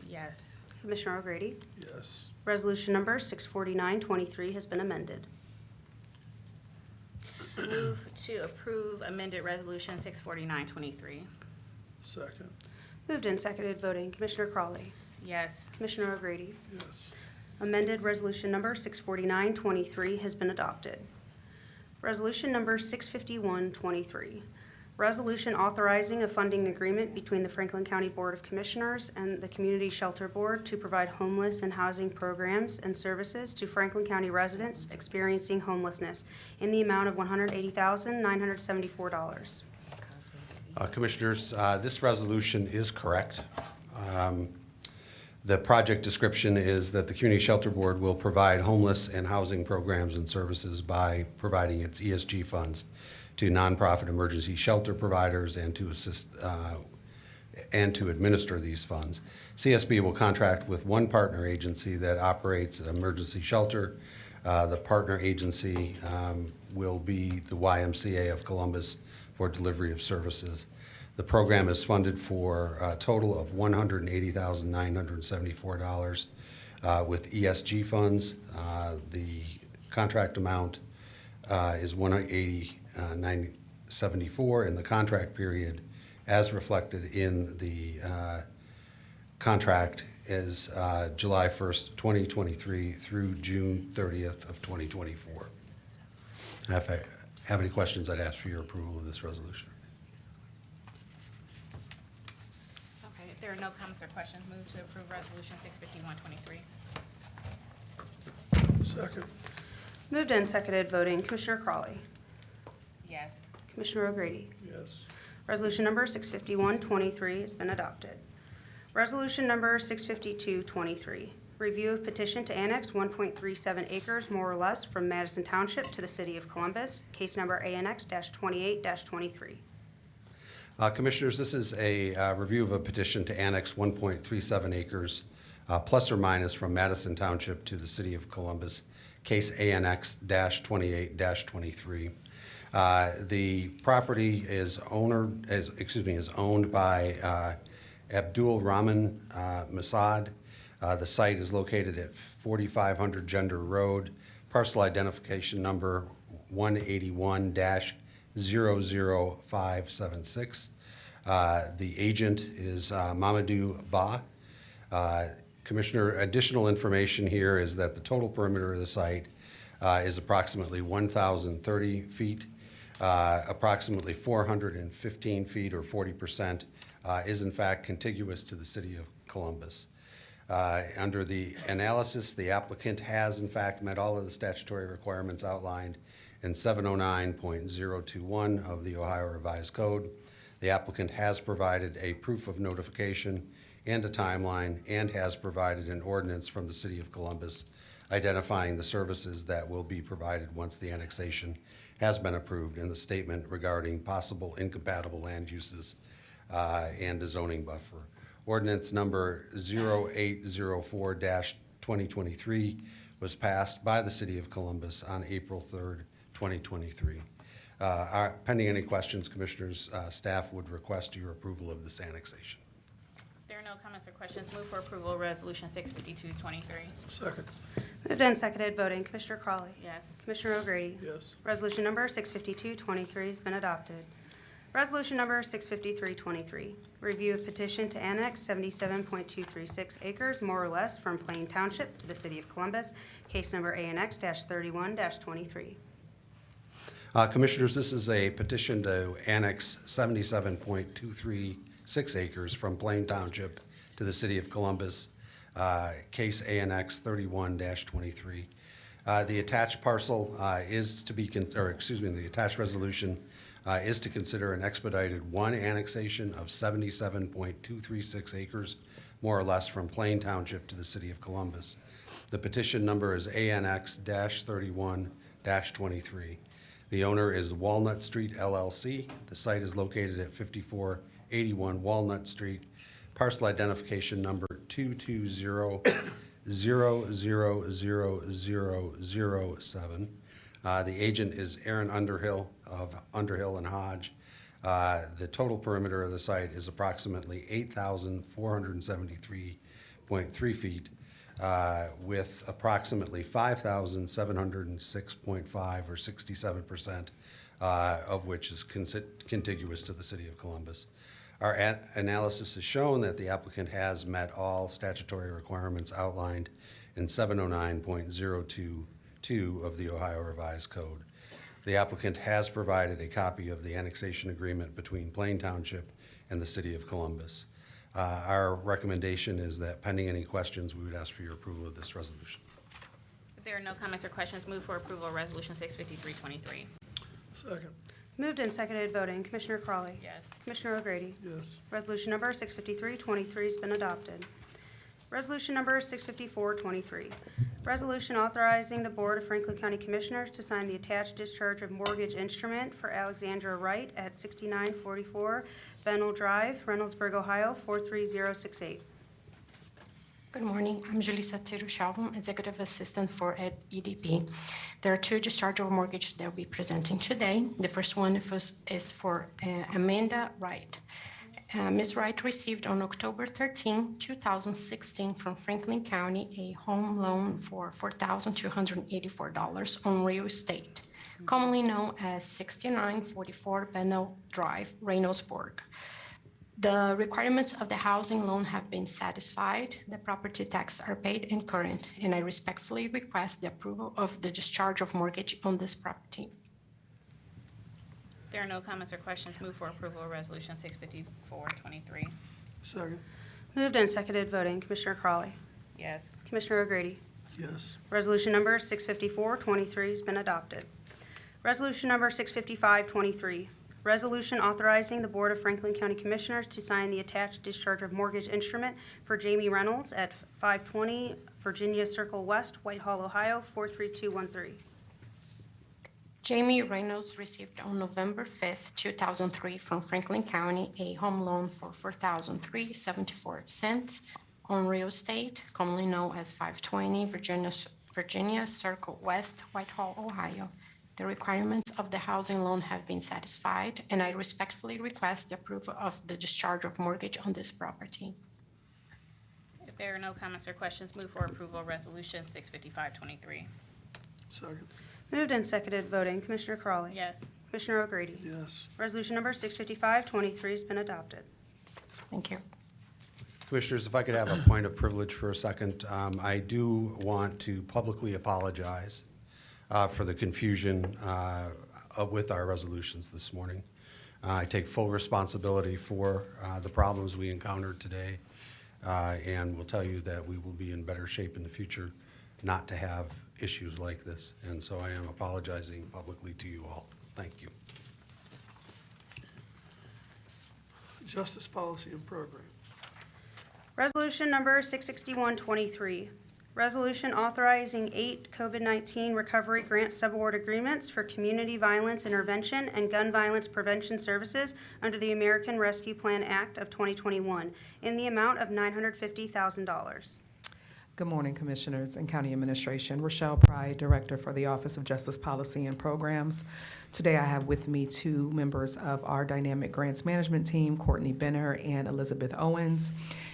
Yes. Commissioner O'Grady. Yes. Resolution number 649-23 has been amended. Move to approve amended resolution 649-23. Second. Moved and seconded voting, Commissioner Crawley, Yes. Commissioner O'Grady. Yes. Amended resolution number 649-23 has been adopted. Resolution number 651-23. Resolution authorizing a funding agreement between the Franklin County Board of Commissioners and the Community Shelter Board to provide homeless and housing programs and services to Franklin County residents experiencing homelessness in the amount of $180,974. Commissioners, this resolution is correct. The project description is that the Community Shelter Board will provide homeless and housing programs and services by providing its ESG funds to nonprofit emergency shelter providers and to assist and to administer these funds. CSB will contract with one partner agency that operates an emergency shelter. The partner agency will be the YMCA of Columbus for delivery of services. The program is funded for a total of $180,974 with ESG funds. The contract amount is $180,974, and the contract period, as reflected in the contract, is July 1st, 2023 through June 30th of 2024. If I have any questions, I'd ask for your approval of this resolution. Okay, if there are no comments or questions, move to approve resolution 651-23. Second. Moved and seconded voting, Commissioner Crawley, Yes. Commissioner O'Grady. Yes. Resolution number 651-23 has been adopted. Resolution number 652-23, review of petition to annex 1.37 acres more or less from Madison Township to the City of Columbus, case number ANX-28-23. Commissioners, this is a review of a petition to annex 1.37 acres plus or minus from Madison Township to the City of Columbus, case ANX-28-23. The property is owned by Abdul Rahman Masad. The site is located at 4500 Gender Road, parcel identification number 181-00576. The agent is Mamadou Ba. Commissioner, additional information here is that the total perimeter of the site is approximately 1,030 feet. Approximately 415 feet, or 40%, is in fact contiguous to the City of Columbus. Under the analysis, the applicant has in fact met all of the statutory requirements outlined in 709.021 of the Ohio Revised Code. The applicant has provided a proof of notification and a timeline, and has provided an ordinance from the City of Columbus identifying the services that will be provided once the annexation has been approved, in the statement regarding possible incompatible land uses and a zoning buffer. Ordinance number 0804-2023 was passed by the City of Columbus on April 3rd, 2023. Pending any questions, Commissioners, staff would request your approval of this annexation. If there are no comments or questions, move for approval of resolution 652-23. Second. Moved and seconded, voting. Commissioner Crawley. Yes. Commissioner O'Grady. Yes. Resolution number 65223 has been adopted. Resolution number 65323, review of petition to annex 77.236 acres, more or less, from Plain Township to the City of Columbus, case number ANX-31-23. Commissioners, this is a petition to annex 77.236 acres from Plain Township to the City of Columbus, case ANX 31-23. The attached parcel is to be, the attached resolution is to consider an expedited one annexation of 77.236 acres, more or less, from Plain Township to the City of Columbus. The petition number is ANX-31-23. The owner is Walnut Street LLC. The site is located at 5481 Walnut Street. Parcel identification number 220000007. The agent is Aaron Underhill of Underhill and Hodge. The total perimeter of the site is approximately 8,473.3 feet, with approximately 5,706.5 or 67%, of which is contiguous to the City of Columbus. Our analysis has shown that the applicant has met all statutory requirements outlined in 709.022 of the Ohio Revised Code. The applicant has provided a copy of the annexation agreement between Plain Township and the City of Columbus. Our recommendation is that pending any questions, we would ask for your approval of this resolution. If there are no comments or questions, move for approval of Resolution 65323. Second. Moved and seconded, voting. Commissioner Crawley. Yes. Commissioner O'Grady. Yes. Resolution number 65323 has been adopted. Resolution number 65423, resolution authorizing the Board of Franklin County Commissioners to sign the attached discharge of mortgage instrument for Alexandra Wright at 6944 Fennel Drive, Reynoldsburg, Ohio 43068. Good morning. I'm Julissa Tirushalvam, Executive Assistant for EDP. There are two dischargeable mortgages that we'll be presenting today. The first one is for Amanda Wright. Ms. Wright received on October 13, 2016 from Franklin County a home loan for $4,284 on real estate, commonly known as 6944 Fennel Drive, Reynoldsburg. The requirements of the housing loan have been satisfied, the property taxes are paid and current, and I respectfully request the approval of the discharge of mortgage on this property. If there are no comments or questions, move for approval of Resolution 65423. Second. Moved and seconded, voting. Commissioner Crawley. Yes. Commissioner O'Grady. Yes. Resolution number 65423 has been adopted. Resolution number 65523, resolution authorizing the Board of Franklin County Commissioners to sign the attached discharge of mortgage instrument for Jamie Reynolds at 520 Virginia Circle West, Whitehall, Ohio 43213. Jamie Reynolds received on November 5th, 2003 from Franklin County a home loan for $4,374 on real estate, commonly known as 520 Virginia Circle West, Whitehall, Ohio. The requirements of the housing loan have been satisfied, and I respectfully request the approval of the discharge of mortgage on this property. If there are no comments or questions, move for approval of Resolution 65523. Second. Moved and seconded, voting. Commissioner Crawley. Yes. Commissioner O'Grady. Yes. Resolution number 65523 has been adopted. Thank you. Commissioners, if I could have a point of privilege for a second. I do want to publicly apologize for the confusion with our resolutions this morning. I take full responsibility for the problems we encountered today, and will tell you that we will be in better shape in the future not to have issues like this. And so I am apologizing publicly to you all. Thank you. Justice Policy and Program. Resolution number 66123, resolution authorizing 8 COVID-19 recovery grant subaward agreements for community violence intervention and gun violence prevention services under the American Rescue Plan Act of 2021 in the amount of $950,000. Good morning, Commissioners and County Administration. Rochelle Pride, Director for the Office of Justice Policy and Programs. Today I have with me two members of our Dynamic Grants Management Team, Courtney Benner and Elizabeth Owens.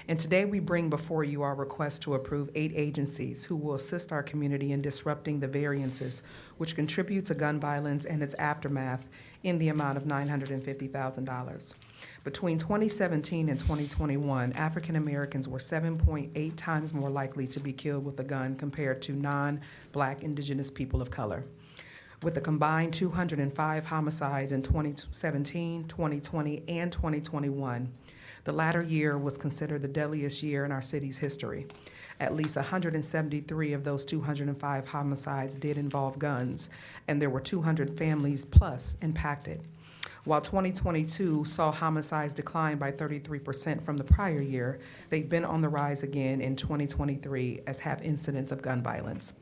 And today we bring before you our request to approve 8 agencies who will assist our community in disrupting the variances which contribute to gun violence and its aftermath in the amount of $950,000. Between 2017 and 2021, African Americans were 7.8 times more likely to be killed with a gun compared to non-Black Indigenous people of color. With a combined 205 homicides in 2017, 2020, and 2021, the latter year was considered the deadliest year in our city's history. At least 173 of those 205 homicides did involve guns, and there were 200 families plus impacted. While 2022 saw homicides decline by 33% from the prior year, they've been on the rise again in 2023, as have incidents of gun violence.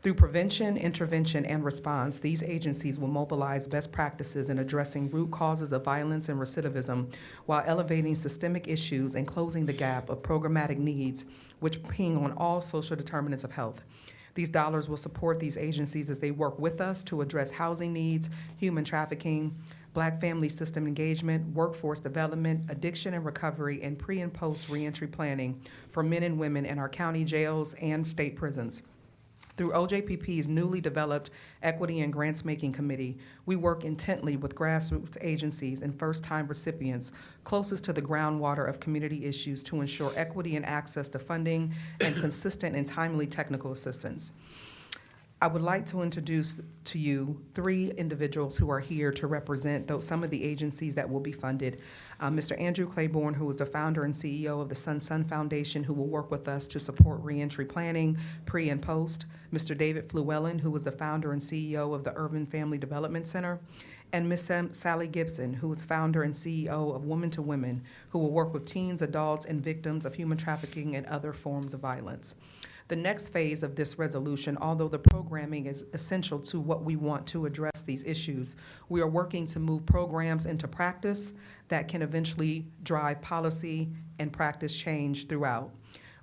Through prevention, intervention, and response, these agencies will mobilize best practices in addressing root causes of violence and recidivism while elevating systemic issues and closing the gap of programmatic needs which ping on all social determinants of health. These dollars will support these agencies as they work with us to address housing needs, human trafficking, Black family system engagement, workforce development, addiction and recovery, and pre- and post-reentry planning for men and women in our county jails and state prisons. Through OJPP's newly developed Equity and Grants Making Committee, we work intently with grassroots agencies and first-time recipients closest to the groundwater of community issues to ensure equity and access to funding and consistent and timely technical assistance. I would like to introduce to you 3 individuals who are here to represent some of the agencies that will be funded. Mr. Andrew Claiborne, who is the founder and CEO of the Sun Foundation, who will work with us to support reentry planning, pre and post. Mr. David Flewellen, who is the founder and CEO of the Urban Family Development Center. And Ms. Sally Gibson, who is founder and CEO of Women to Women, who will work with teens, adults, and victims of human trafficking and other forms of violence. The next phase of this resolution, although the programming is essential to what we want to address these issues, we are working to move programs into practice that can eventually drive policy and practice change throughout.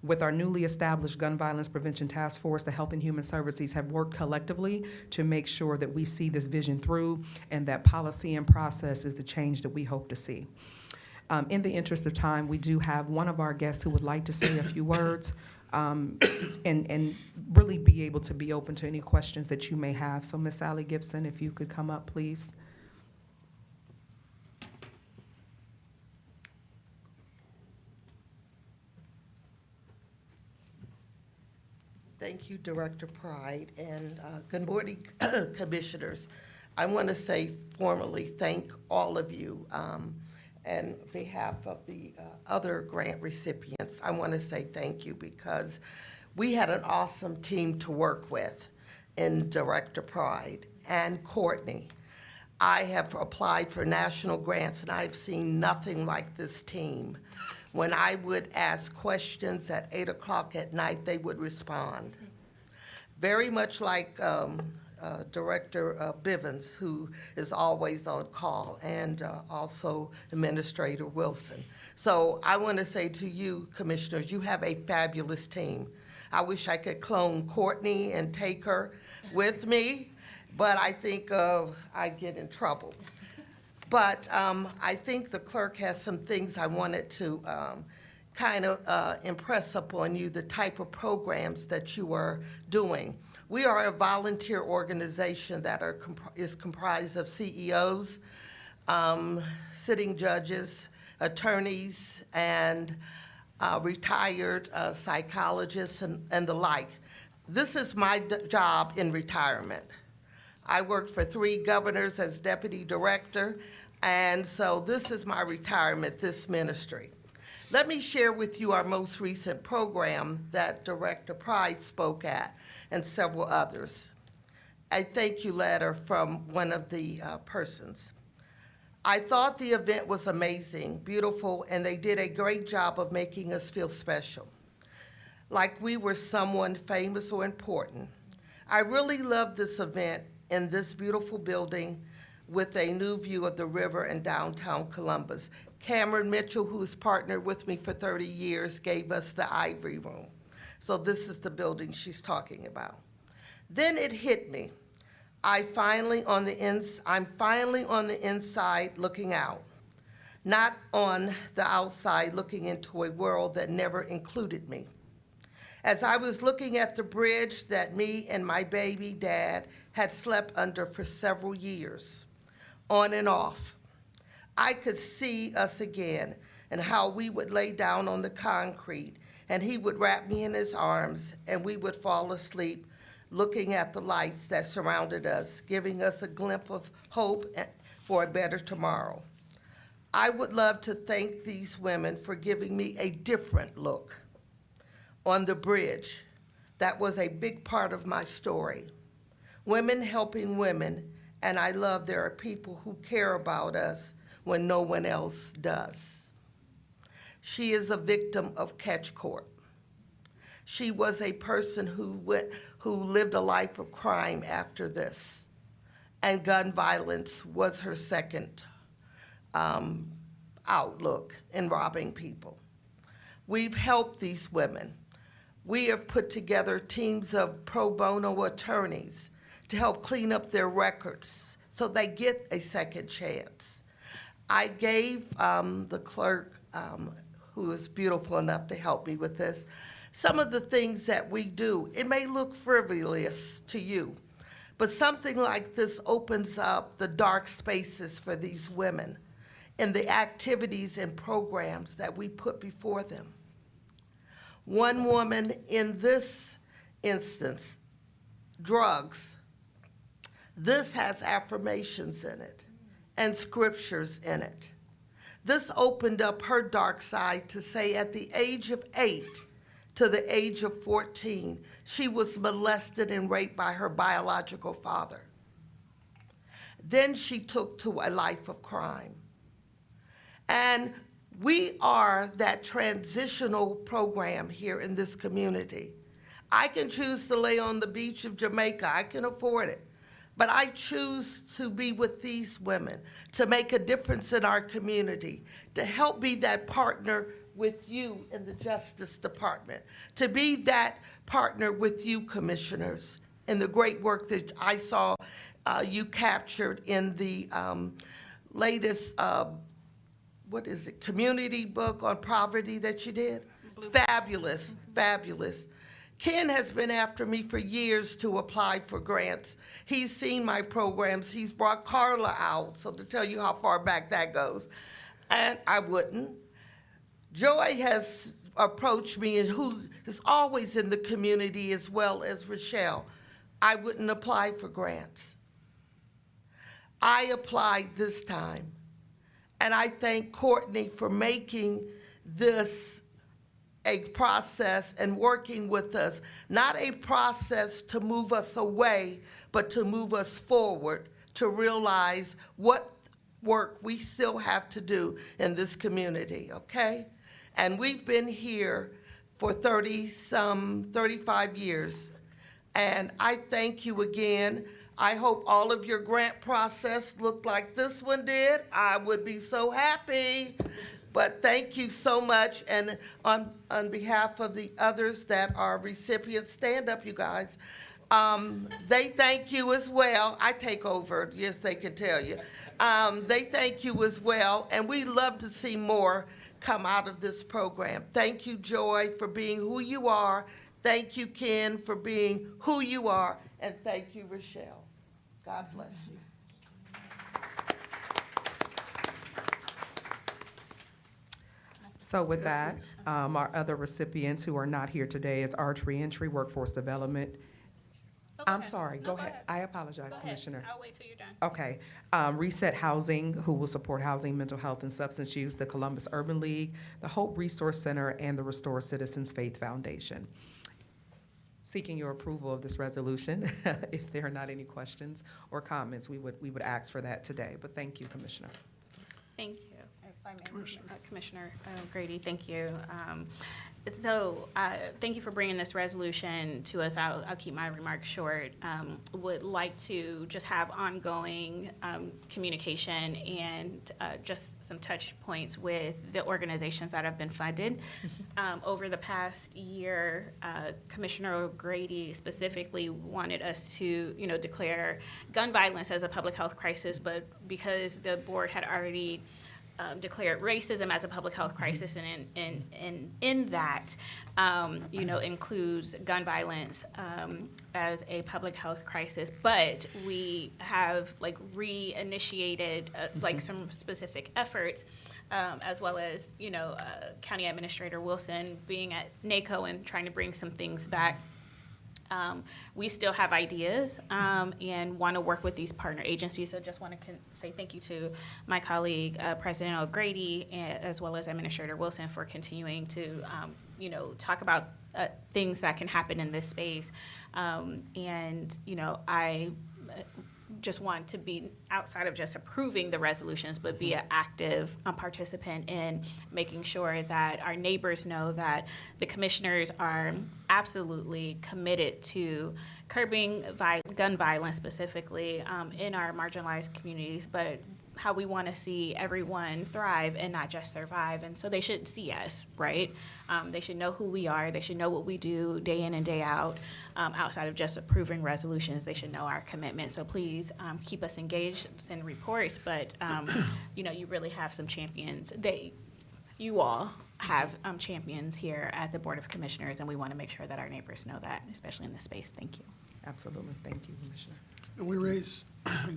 With our newly established Gun Violence Prevention Task Force, the Health and Human Services have worked collectively to make sure that we see this vision through and that policy and process is the change that we hope to see. In the interest of time, we do have one of our guests who would like to say a few words. And really be able to be open to any questions that you may have. So Ms. Sally Gibson, if you could come up, please. Thank you, Director Pride, and good morning, Commissioners. I want to say formally thank all of you. And on behalf of the other grant recipients, I want to say thank you because we had an awesome team to work with in Director Pride and Courtney. I have applied for national grants and I've seen nothing like this team. When I would ask questions at 8 o'clock at night, they would respond. Very much like Director Bivens, who is always on call, and also Administrator Wilson. So I want to say to you, Commissioners, you have a fabulous team. I wish I could clone Courtney and take her with me, but I think I'd get in trouble. But I think the clerk has some things I wanted to kind of impress upon you, the type of programs that you are doing. We are a volunteer organization that is comprised of CEOs, sitting judges, attorneys, and retired psychologists and the like. This is my job in retirement. I worked for 3 governors as deputy director, and so this is my retirement, this ministry. Let me share with you our most recent program that Director Pride spoke at, and several others. A thank you letter from one of the persons. I thought the event was amazing, beautiful, and they did a great job of making us feel special, like we were someone famous or important. I really loved this event in this beautiful building with a new view of the river in downtown Columbus. Cameron Mitchell, who's partnered with me for 30 years, gave us the Ivory Room. So this is the building she's talking about. Then it hit me. I'm finally on the inside looking out, not on the outside looking into a world that never included me. As I was looking at the bridge that me and my baby dad had slept under for several years, on and off, I could see us again and how we would lay down on the concrete and he would wrap me in his arms and we would fall asleep looking at the lights that surrounded us, giving us a glimpse of hope for a better tomorrow. I would love to thank these women for giving me a different look on the bridge. That was a big part of my story. Women helping women, and I love there are people who care about us when no one else does. She is a victim of catch court. She was a person who lived a life of crime after this, and gun violence was her second outlook in robbing people. We've helped these women. We have put together teams of pro bono attorneys to help clean up their records so they get a second chance. I gave the clerk, who is beautiful enough to help me with this, some of the things that we do. It may look frivolous to you, but something like this opens up the dark spaces for these women in the activities and programs that we put before them. One woman in this instance, drugs, this has affirmations in it and scriptures in it. This opened up her dark side to say at the age of 8 to the age of 14, she was molested and raped by her biological father. Then she took to a life of crime. And we are that transitional program here in this community. I can choose to lay on the beach of Jamaica. I can afford it. But I choose to be with these women, to make a difference in our community, to help be that partner with you in the Justice Department, to be that partner with you, commissioners, in the great work that I saw you captured in the latest community book on poverty that you did? Fabulous, fabulous. Ken has been after me for years to apply for grants. He's seen my programs. He's brought Carla out, so to tell you how far back that goes. And I wouldn't. Joy has approached me, and who is always in the community, as well as Rochelle. I wouldn't apply for grants. I applied this time. And I thank Courtney for making this a process and working with us, not a process to move us away, but to move us forward, to realize what work we still have to do in this community, okay? And we've been here for 35 years. And I thank you again. I hope all of your grant process looked like this one did. I would be so happy. But thank you so much. And on behalf of the others that are recipients, stand up, you guys. They thank you as well. I take over, yes, they can tell you. They thank you as well. And we love to see more come out of this program. Thank you, Joy, for being who you are. Thank you, Ken, for being who you are. And thank you, Rochelle. God bless you. So with that, our other recipients who are not here today is Arch Reentry, Workforce Development. I'm sorry, go ahead. I apologize, Commissioner. I'll wait till you're done. Okay. Reset Housing, who will support housing, mental health, and substance use, the Columbus Urban League, the Hope Resource Center, and the Restore Citizens Faith Foundation. Seeking your approval of this resolution. If there are not any questions or comments, we would ask for that today. But thank you, Commissioner. Thank you. Commissioner Grady, thank you. Thank you for bringing this resolution to us. I'll keep my remarks short. Would like to just have ongoing communication and just some touch points with the organizations that have been funded. Over the past year, Commissioner Grady specifically wanted us to, declare gun violence as a public health crisis, but because the board had already declared racism as a public health crisis, and in that, includes gun violence as a public health crisis. But we have reinitiated some specific efforts, as well as County Administrator Wilson being at NACO and trying to bring some things back. We still have ideas and want to work with these partner agencies. So just want to say thank you to my colleague, President O'Grady, as well as Administrator Wilson, for continuing to, talk about things that can happen in this space. I just want to be outside of just approving the resolutions, but be an active participant in making sure that our neighbors know that the commissioners are absolutely committed to curbing gun violence specifically in our marginalized communities, but how we want to see everyone thrive and not just survive. And so they should see us, right? They should know who we are. They should know what we do day in and day out. Outside of just approving resolutions, they should know our commitment. So please keep us engaged, send reports, but you really have some champions. You all have champions here at the Board of Commissioners, and we want to make sure that our neighbors know that, especially in this space. Thank you. Absolutely. Thank you, Commissioner. And we raise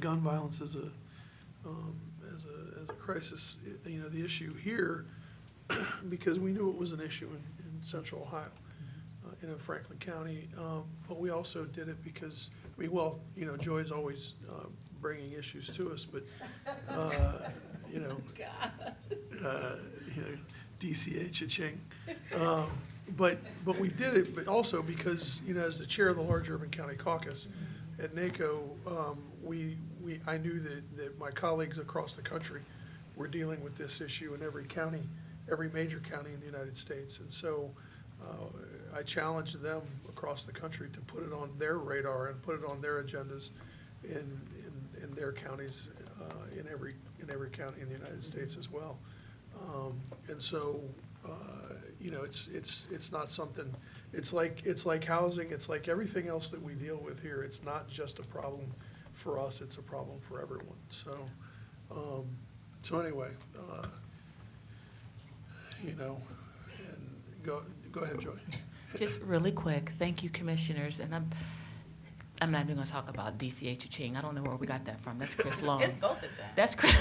gun violence as a crisis, the issue here, because we knew it was an issue in Central Ohio, in Franklin County, but we also did it because, Joy's always bringing issues to us, but, DCA cha-ching. But we did it, but also because, as the chair of the Large Urban County Caucus at NACO, I knew that my colleagues across the country were dealing with this issue in every county, every major county in the United States. And so I challenged them across the country to put it on their radar and put it on their agendas in their counties, in every county in the United States as well. And so, it's not something, it's like housing, it's like everything else that we deal with here. It's not just a problem for us, it's a problem for everyone. So anyway, and go ahead, Joy. Just really quick, thank you, commissioners, and I'm not even gonna talk about DCA cha-ching. I don't know where we got that from. That's Chris Long. It's both of them. That's Chris.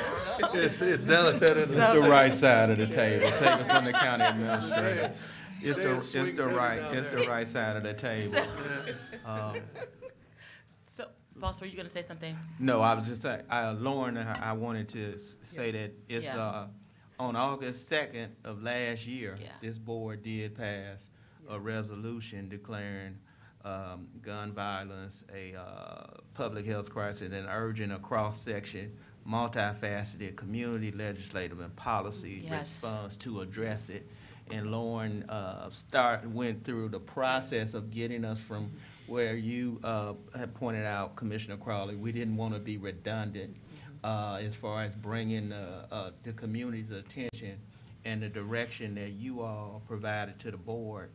It's delegated. It's the right side of the table, taken from the county administrator. It's the right side of the table. So, boss, were you gonna say something? No, I was just saying, Lauren, I wanted to say that it's, Yeah. on August 2nd of last year, Yeah. this board did pass a resolution declaring gun violence a public health crisis and urging a cross-section, multifaceted community, legislative, and policy Yes. response to address it. And Lauren went through the process of getting us from where you had pointed out, Commissioner Crowley, we didn't want to be redundant as far as bringing the community's attention and the direction that you all provided to the board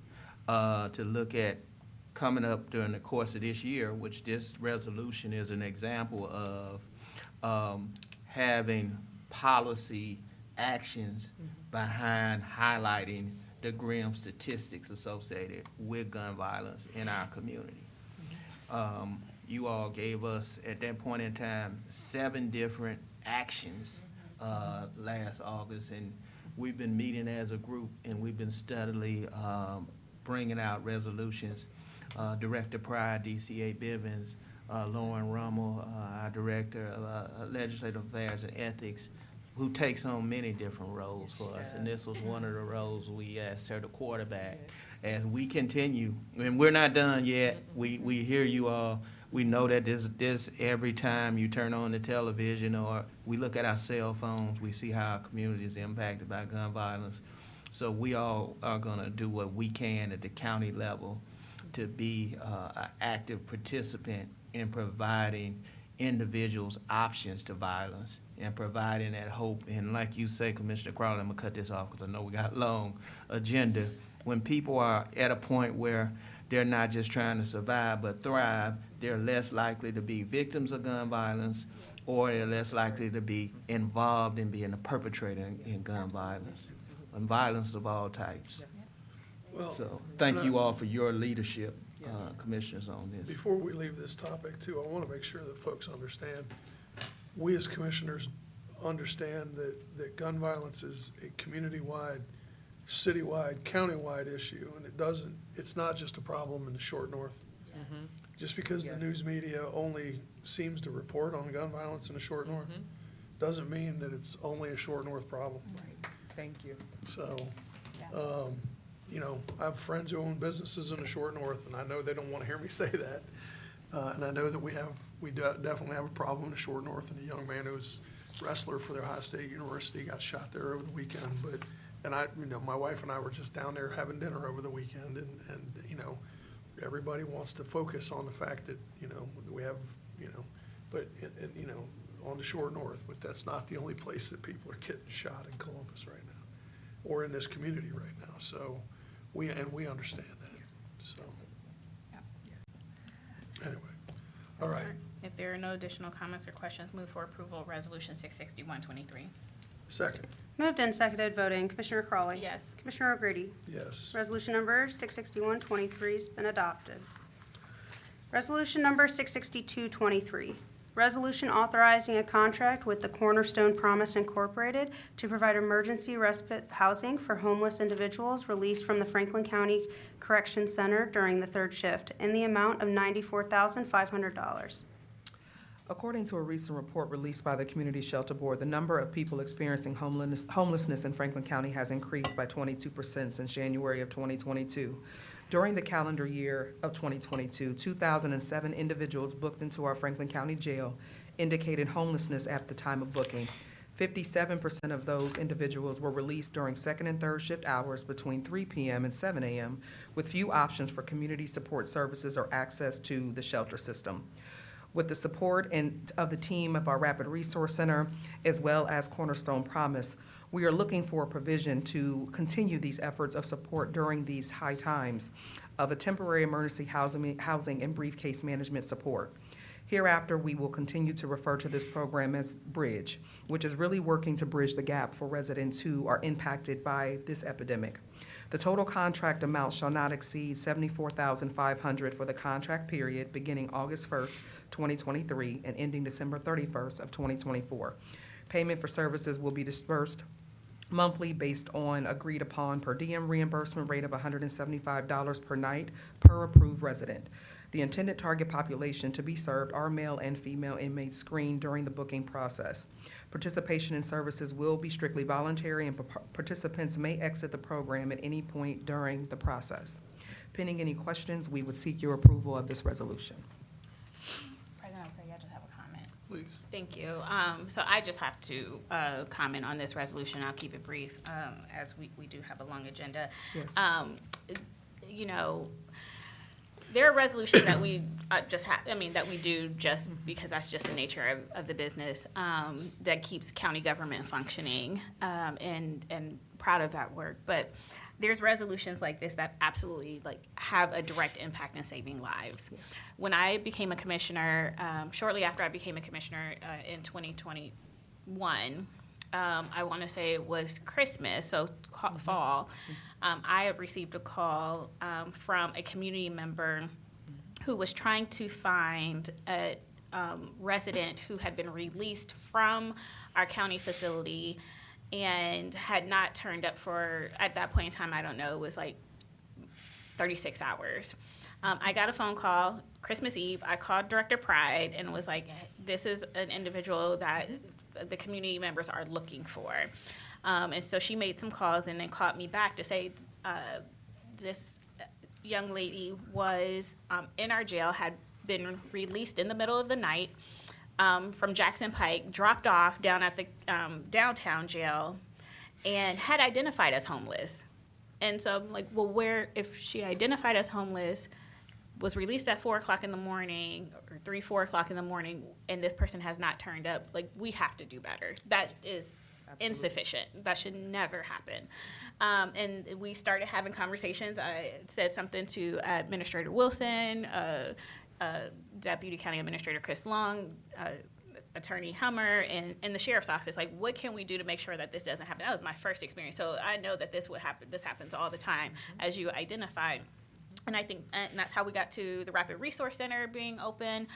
to look at coming up during the course of this year, which this resolution is an example of having policy actions behind highlighting the grim statistics associated with gun violence in our community. You all gave us, at that point in time, 7 different actions last August, and we've been meeting as a group, and we've been steadily bringing out resolutions. Director Pryor, DCA Bivens, Lauren Rummel, our Director of Legislative Affairs and Ethics, who takes on many different roles for us. And this was one of the roles we asked her to quarterback. As we continue, and we're not done yet, we hear you all, We know that this every time you turn on the television or we look at our cell phones, we see how our community is impacted by gun violence. So we all are gonna do what we can at the county level to be an active participant in providing individuals options to violence and providing that hope. And like you say, Commissioner Crowley, I'm gonna cut this off because I know we got a long agenda. When people are at a point where they're not just trying to survive but thrive, they're less likely to be victims of gun violence, or they're less likely to be involved in being a perpetrator in gun violence, and violence of all types. Well, So thank you all for your leadership, commissioners, on this. Before we leave this topic too, I want to make sure that folks understand, we as commissioners understand that gun violence is a community-wide, citywide, countywide issue, and it's not just a problem in the short north. Just because the news media only seems to report on gun violence in the short north, doesn't mean that it's only a short north problem. Right. Thank you. So, you know, I have friends who own businesses in the short north, and I know they don't want to hear me say that. And I know that we definitely have a problem in the short north, and a young man who's wrestler for the Ohio State University got shot there over the weekend. My wife and I were just down there having dinner over the weekend, and you know, everybody wants to focus on the fact that, you know, we have, you know, but, you know, on the short north, but that's not the only place that people are getting shot in Columbus right now, or in this community right now. So we understand that, so. Anyway, all right. If there are no additional comments or questions, move for approval of Resolution 661-23. Second, Moved and seconded, voting. Commissioner Crawley. Yes. Commissioner O'Grady. yes. Resolution number 661-23 has been adopted. Resolution number 662-23, resolution authorizing a contract with the Cornerstone Promise Incorporated to provide emergency respite housing for homeless individuals released from the Franklin County Correction Center during the third shift in the amount of $94,500. According to a recent report released by the Community Shelter Board, the number of people experiencing homelessness in Franklin County has increased by 22% since January of 2022. During the calendar year of 2022, 2,007 individuals booked into our Franklin County Jail indicated homelessness at the time of booking. 57% of those individuals were released during second and third shift hours between 3 p.m. and 7 a.m. with few options for community support services or access to the shelter system. With the support of the team of our Rapid Resource Center, as well as Cornerstone Promise, we are looking for a provision to continue these efforts of support during these high times of a temporary emergency housing and briefcase management support. Hereafter, we will continue to refer to this program as Bridge, which is really working to bridge the gap for residents who are impacted by this epidemic. The total contract amount shall not exceed $74,500 for the contract period beginning August 1st, 2023 and ending December 31st of 2024. Payment for services will be dispersed monthly based on agreed upon per diem reimbursement rate of $175 per night per approved resident. The intended target population to be served are male and female inmates screened during the booking process. Participation in services will be strictly voluntary, and participants may exit the program at any point during the process. Pending any questions, we would seek your approval of this resolution. President O'Grady, I just have a comment. Please. Thank you. So I just have to comment on this resolution. I'll keep it brief, as we do have a long agenda. Yes. You know, there are resolutions that we that we do just because that's just the nature of the business, that keeps county government functioning, and proud of that work. But there's resolutions like this that absolutely have a direct impact in saving lives. Yes. When I became a commissioner, shortly after I became a commissioner in 2021, I want to say it was Christmas, so fall, I had received a call from a community member who was trying to find a resident who had been released from our county facility and had not turned up for, at that point in time, I don't know, it was like 36 hours. I got a phone call Christmas Eve. I called Director Pride and was like, this is an individual that the community members are looking for. And so she made some calls and then called me back to say this young lady was in our jail, had been released in the middle of the night from Jackson Pike, dropped off down at the downtown jail, and had identified as homeless. And so I'm like, well, if she identified as homeless, was released at 4 o'clock in the morning, or 4 o'clock in the morning, and this person has not turned up, like, we have to do better. That is insufficient. That should never happen. And we started having conversations. I said something to Administrator Wilson, Deputy County Administrator Chris Long, Attorney Hummer, and the Sheriff's Office. Like, what can we do to make sure that this doesn't happen? That was my first experience. So I know that this would happen. This happens all the time, as you identified. And I think, and that's how we got to the Rapid Resource Center being open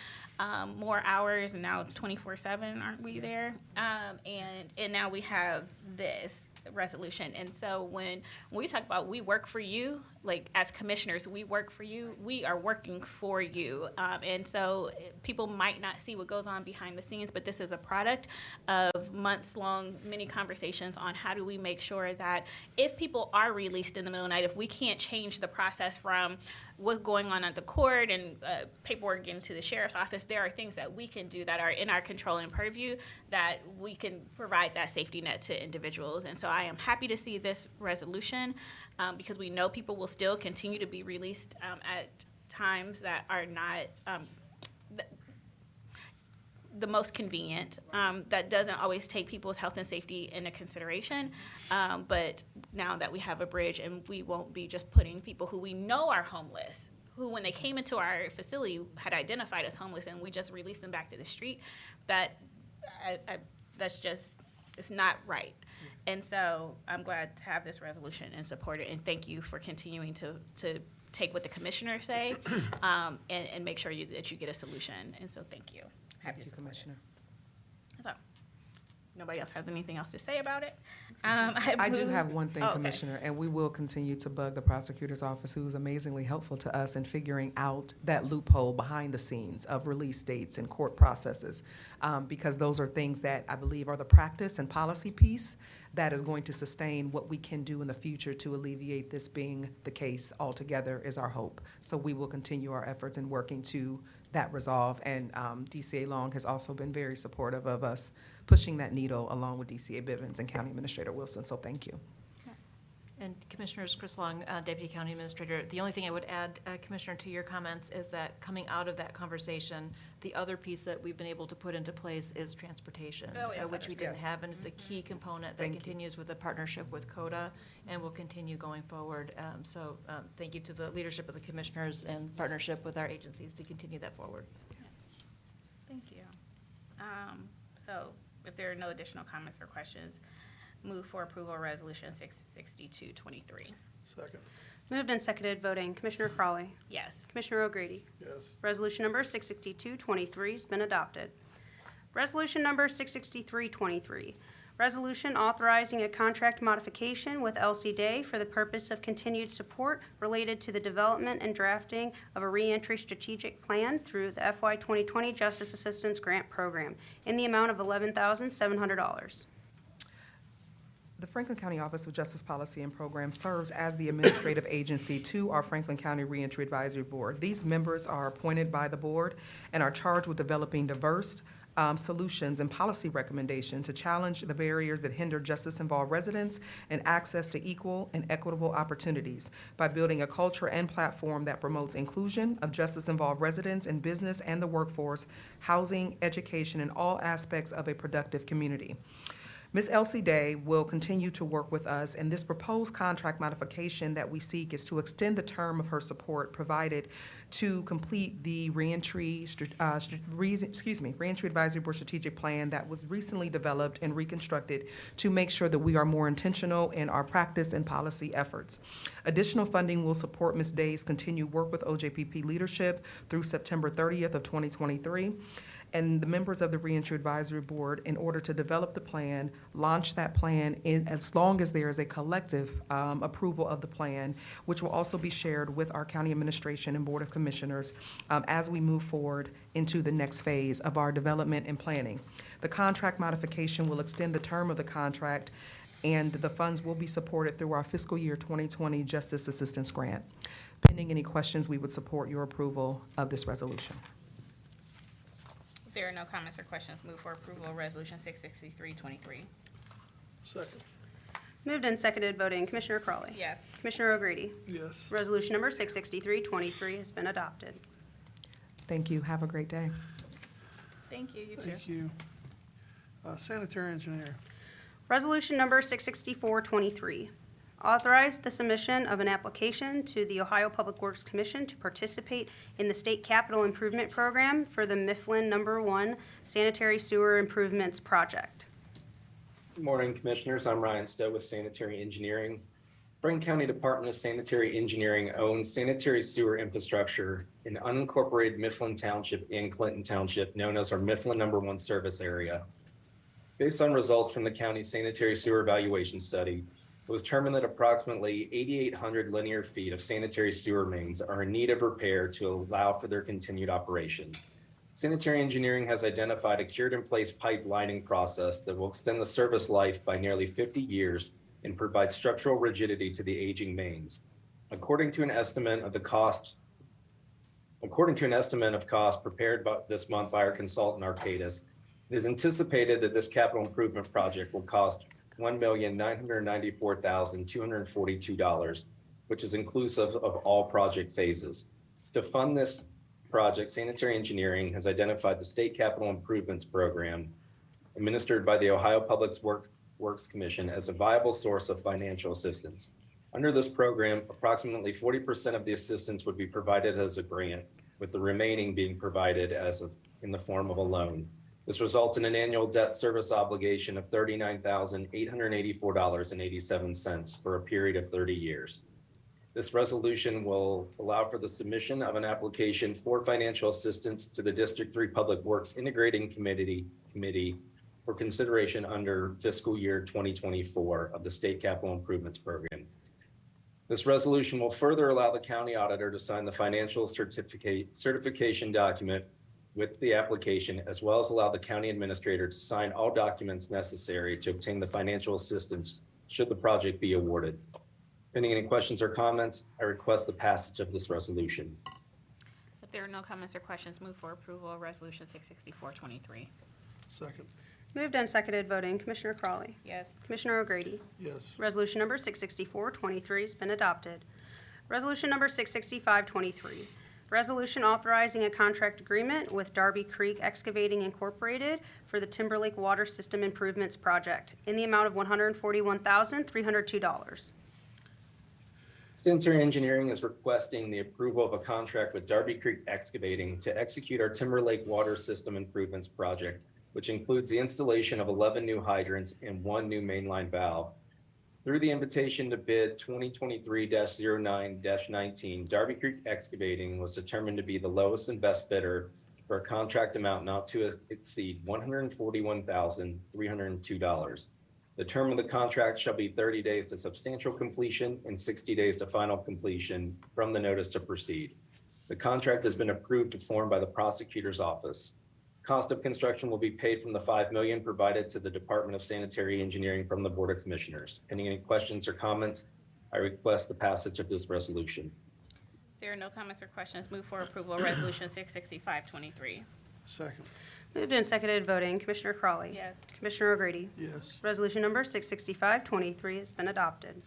more hours, and now 24/7, aren't we there? And now we have this resolution. And so when we talk about we work for you, like as commissioners, we work for you, we are working for you. And so people might not see what goes on behind the scenes, but this is a product of months-long many conversations on how do we make sure that if people are released in the middle of the night, if we can't change the process from what's going on at the court and paperwork getting to the sheriff's office, there are things that we can do that are in our control and purview that we can provide that safety net to individuals. And so I am happy to see this resolution because we know people will still continue to be released at times that are not the most convenient. That doesn't always take people's health and safety into consideration. But now that we have a bridge, and we won't be just putting people who we know are homeless, who when they came into our facility had identified as homeless, and we just released them back to the street, that's just, it's not right. And so I'm glad to have this resolution and support it, and thank you for continuing to take what the commissioners say and make sure that you get a solution. And so thank you. Thank you, Commissioner. So, nobody else has anything else to say about it? I do have one thing, Oh, okay. Commissioner, and we will continue to bug the prosecutor's office, who's amazingly helpful to us in figuring out that loophole behind the scenes of release dates and court processes, because those are things that I believe are the practice and policy piece that is going to sustain what we can do in the future to alleviate this being the case altogether, is our hope. So we will continue our efforts in working to that resolve, and DCA Long has also been very supportive of us pushing that needle along with DCA Bivens and County Administrator Wilson, so thank you. And Commissioners, Chris Long, Deputy County Administrator, the only thing I would add, Commissioner, to your comments is that coming out of that conversation, the other piece that we've been able to put into place is transportation, which we didn't have, and it's a key component that continues with the partnership with CODA and will continue going forward. So thank you to the leadership of the Commissioners and partnership with our agencies to continue that forward. Thank you. So if there are no additional comments or questions, move for approval of Resolution 66223. Second. Moved and seconded, voting. Commissioner Crawley. Yes. Commissioner O'Grady. Yes. Resolution number 66223 has been adopted. Resolution number 66323, resolution authorizing a contract modification with LC Day for the purpose of continued support related to the development and drafting of a reentry strategic plan through the FY 2020 Justice Assistance Grant Program in the amount of $11,700. The Franklin County Office of Justice Policy and Program serves as the administrative agency to our Franklin County Reentry Advisory Board. These members are appointed by the board and are charged with developing diverse solutions and policy recommendations to challenge the barriers that hinder justice-involved residents and access to equal and equitable opportunities by building a culture and platform that promotes inclusion of justice-involved residents in business and the workforce, housing, education, and all aspects of a productive community. Ms. Elsie Day will continue to work with us, and this proposed contract modification that we seek is to extend the term of her support provided to complete the Reentry Advisory Board Strategic Plan that was recently developed and reconstructed to make sure that we are more intentional in our practice and policy efforts. Additional funding will support Ms. Day's continued work with OJPP leadership through September 30th of 2023. And the members of the Reentry Advisory Board, in order to develop the plan, launch that plan as long as there is a collective approval of the plan, which will also be shared with our county administration and Board of Commissioners as we move forward into the next phase of our development and planning. The contract modification will extend the term of the contract, and the funds will be supported through our fiscal year 2020 Justice Assistance Grant. Pending any questions, we would support your approval of this resolution. If there are no comments or questions, move for approval of Resolution 663-23. Second. Moved and seconded, voting Commissioner Crawley. Yes. Commissioner O'Grady. Yes. Resolution number 663-23 has been adopted. Thank you. Have a great day. Thank you. You too. Thank you. Sanitary engineer. Resolution number 664-23. Authorize the submission of an application to the Ohio Public Works Commission to participate in the State Capital Improvement Program for the Mifflin Number 1 Sanitary Sewer Improvements Project. Good morning, Commissioners. I'm Ryan Stowe with Sanitary Engineering. Franklin County Department of Sanitary Engineering owns sanitary sewer infrastructure in unincorporated Mifflin Township and Clinton Township, known as our Mifflin Number 1 service area. Based on results from the county's sanitary sewer evaluation study, it was determined that approximately 8,800 linear feet of sanitary sewer mains are in need of repair to allow for their continued operation. Sanitary engineering has identified a cured-in-place pipe lining process that will extend the service life by nearly 50 years and provide structural rigidity to the aging mains. According to an estimate of cost prepared this month by our consultant Arcadis, it is anticipated that this capital improvement project will cost $1,994,242, which is inclusive of all project phases. To fund this project, Sanitary Engineering has identified the State Capital Improvements Program, administered by the Ohio Public Works Commission, as a viable source of financial assistance. Under this program, approximately 40% of the assistance would be provided as a grant, with the remaining being provided in the form of a loan. This results in an annual debt service obligation of $39,884.87 for a period of 30 years. This resolution will allow for the submission of an application for financial assistance to the District 3 Public Works Integrating Committee for consideration under fiscal year 2024 of the State Capital Improvements Program. This resolution will further allow the county auditor to sign the financial certification document with the application, as well as allow the county administrator to sign all documents necessary to obtain the financial assistance should the project be awarded. Pending any questions or comments, I request the passage of this resolution. If there are no comments or questions, move for approval of Resolution 664-23. Second. Moved and seconded, voting Commissioner Crawley. Yes. Commissioner O'Grady. Yes. Resolution number 664-23 has been adopted. Resolution number 665-23. Resolution authorizing a contract agreement with Darby Creek Excavating Incorporated for the Timberlake Water System Improvements Project in the amount of $141,302. Sanitary Engineering is requesting the approval of a contract with Darby Creek Excavating to execute our Timberlake Water System Improvements Project, which includes the installation of 11 new hydrants and 1 new mainline valve. Through the invitation to bid 2023-09-19, Darby Creek Excavating was determined to be the lowest and best bidder for a contract amount not to exceed $141,302. The term of the contract shall be 30 days to substantial completion and 60 days to final completion from the notice to proceed. The contract has been approved to form by the prosecutor's office. Cost of construction will be paid from the $5 million provided to the Department of Sanitary Engineering from the Board of Commissioners. Any questions or comments, I request the passage of this resolution. If there are no comments or questions, move for approval of Resolution 665-23. Second. Moved and seconded, voting Commissioner Crawley. Yes. Commissioner O'Grady. Yes. Resolution number 665-23 has been adopted.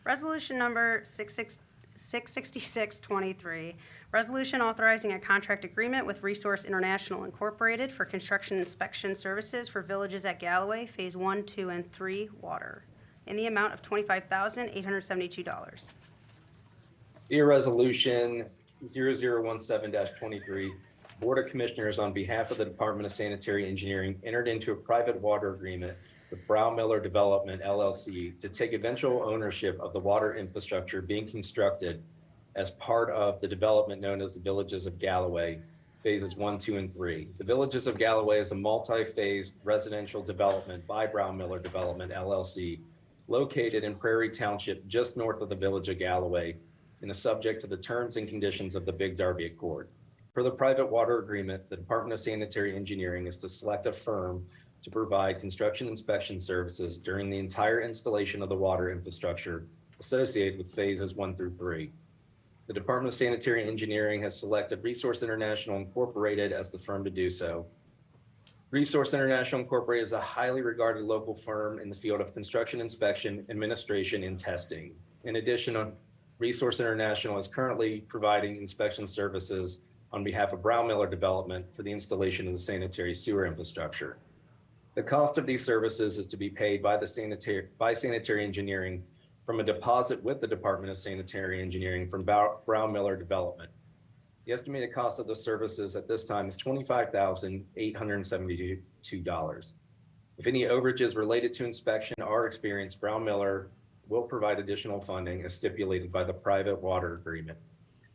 Resolution number 666-23, resolution authorizing a contract agreement with Resource International Incorporated for construction inspection services for villages at Galloway, Phase 1, 2, and 3 water, in the amount of $25,872. Dear Resolution 0017-23, Board of Commissioners, on behalf of the Department of Sanitary Engineering, entered into a private water agreement with Brow Miller Development LLC to take eventual ownership of the water infrastructure being constructed as part of the development known as the Villages of Galloway, Phases 1, 2, and 3. The Villages of Galloway is a multi-phase residential development by Brow Miller Development LLC, located in Prairie Township, just north of the Village of Galloway, and is subject to the terms and conditions of the Big Darby Accord. For the private water agreement, the Department of Sanitary Engineering is to select a firm to provide construction inspection services during the entire installation of the water infrastructure associated with phases 1 through 3. The Department of Sanitary Engineering has selected Resource International Incorporated as the firm to do so. Resource International Incorporated is a highly regarded local firm in the field of construction inspection, administration, and testing. In addition, Resource International is currently providing inspection services on behalf of Brown Miller Development for the installation of the sanitary sewer infrastructure. The cost of these services is to be paid by sanitary engineering from a deposit with the Department of Sanitary Engineering from Brown Miller Development. The estimated cost of the services at this time is $25,872. If any overages related to inspection are experienced, Brown Miller will provide additional funding as stipulated by the private water agreement.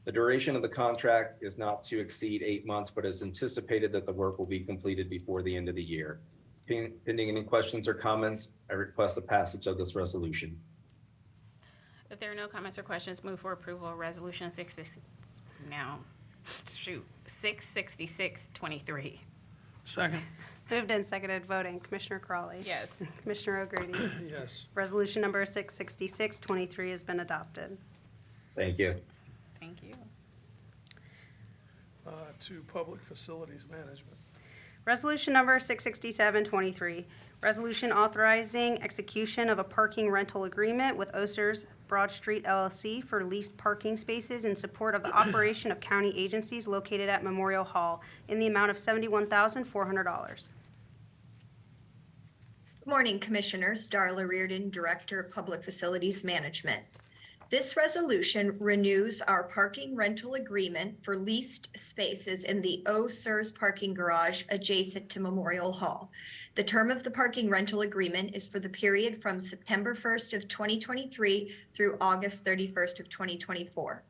The duration of the contract is not to exceed 8 months, but it's anticipated that the work will be completed before the end of the year. Pending any questions or comments, I request the passage of this resolution. If there are no comments or questions, move for approval of Resolution 666-23. Second. Moved and seconded, voting. Commissioner Crawley. Yes. Commissioner O'Grady. Yes. Resolution number 666-23 has been adopted. Thank you. Thank you. To Public Facilities Management. Resolution number 667-23, resolution authorizing execution of a parking rental agreement with Osers Broad Street LLC for leased parking spaces in support of the operation of county agencies located at Memorial Hall in the amount of $71,400. Good morning, Commissioners. Darla Reardon, Director of Public Facilities Management. This resolution renews our parking rental agreement for leased spaces in the Osers parking garage adjacent to Memorial Hall. The term of the parking rental agreement is for the period from September 1st of 2023 through August 31st of 2024.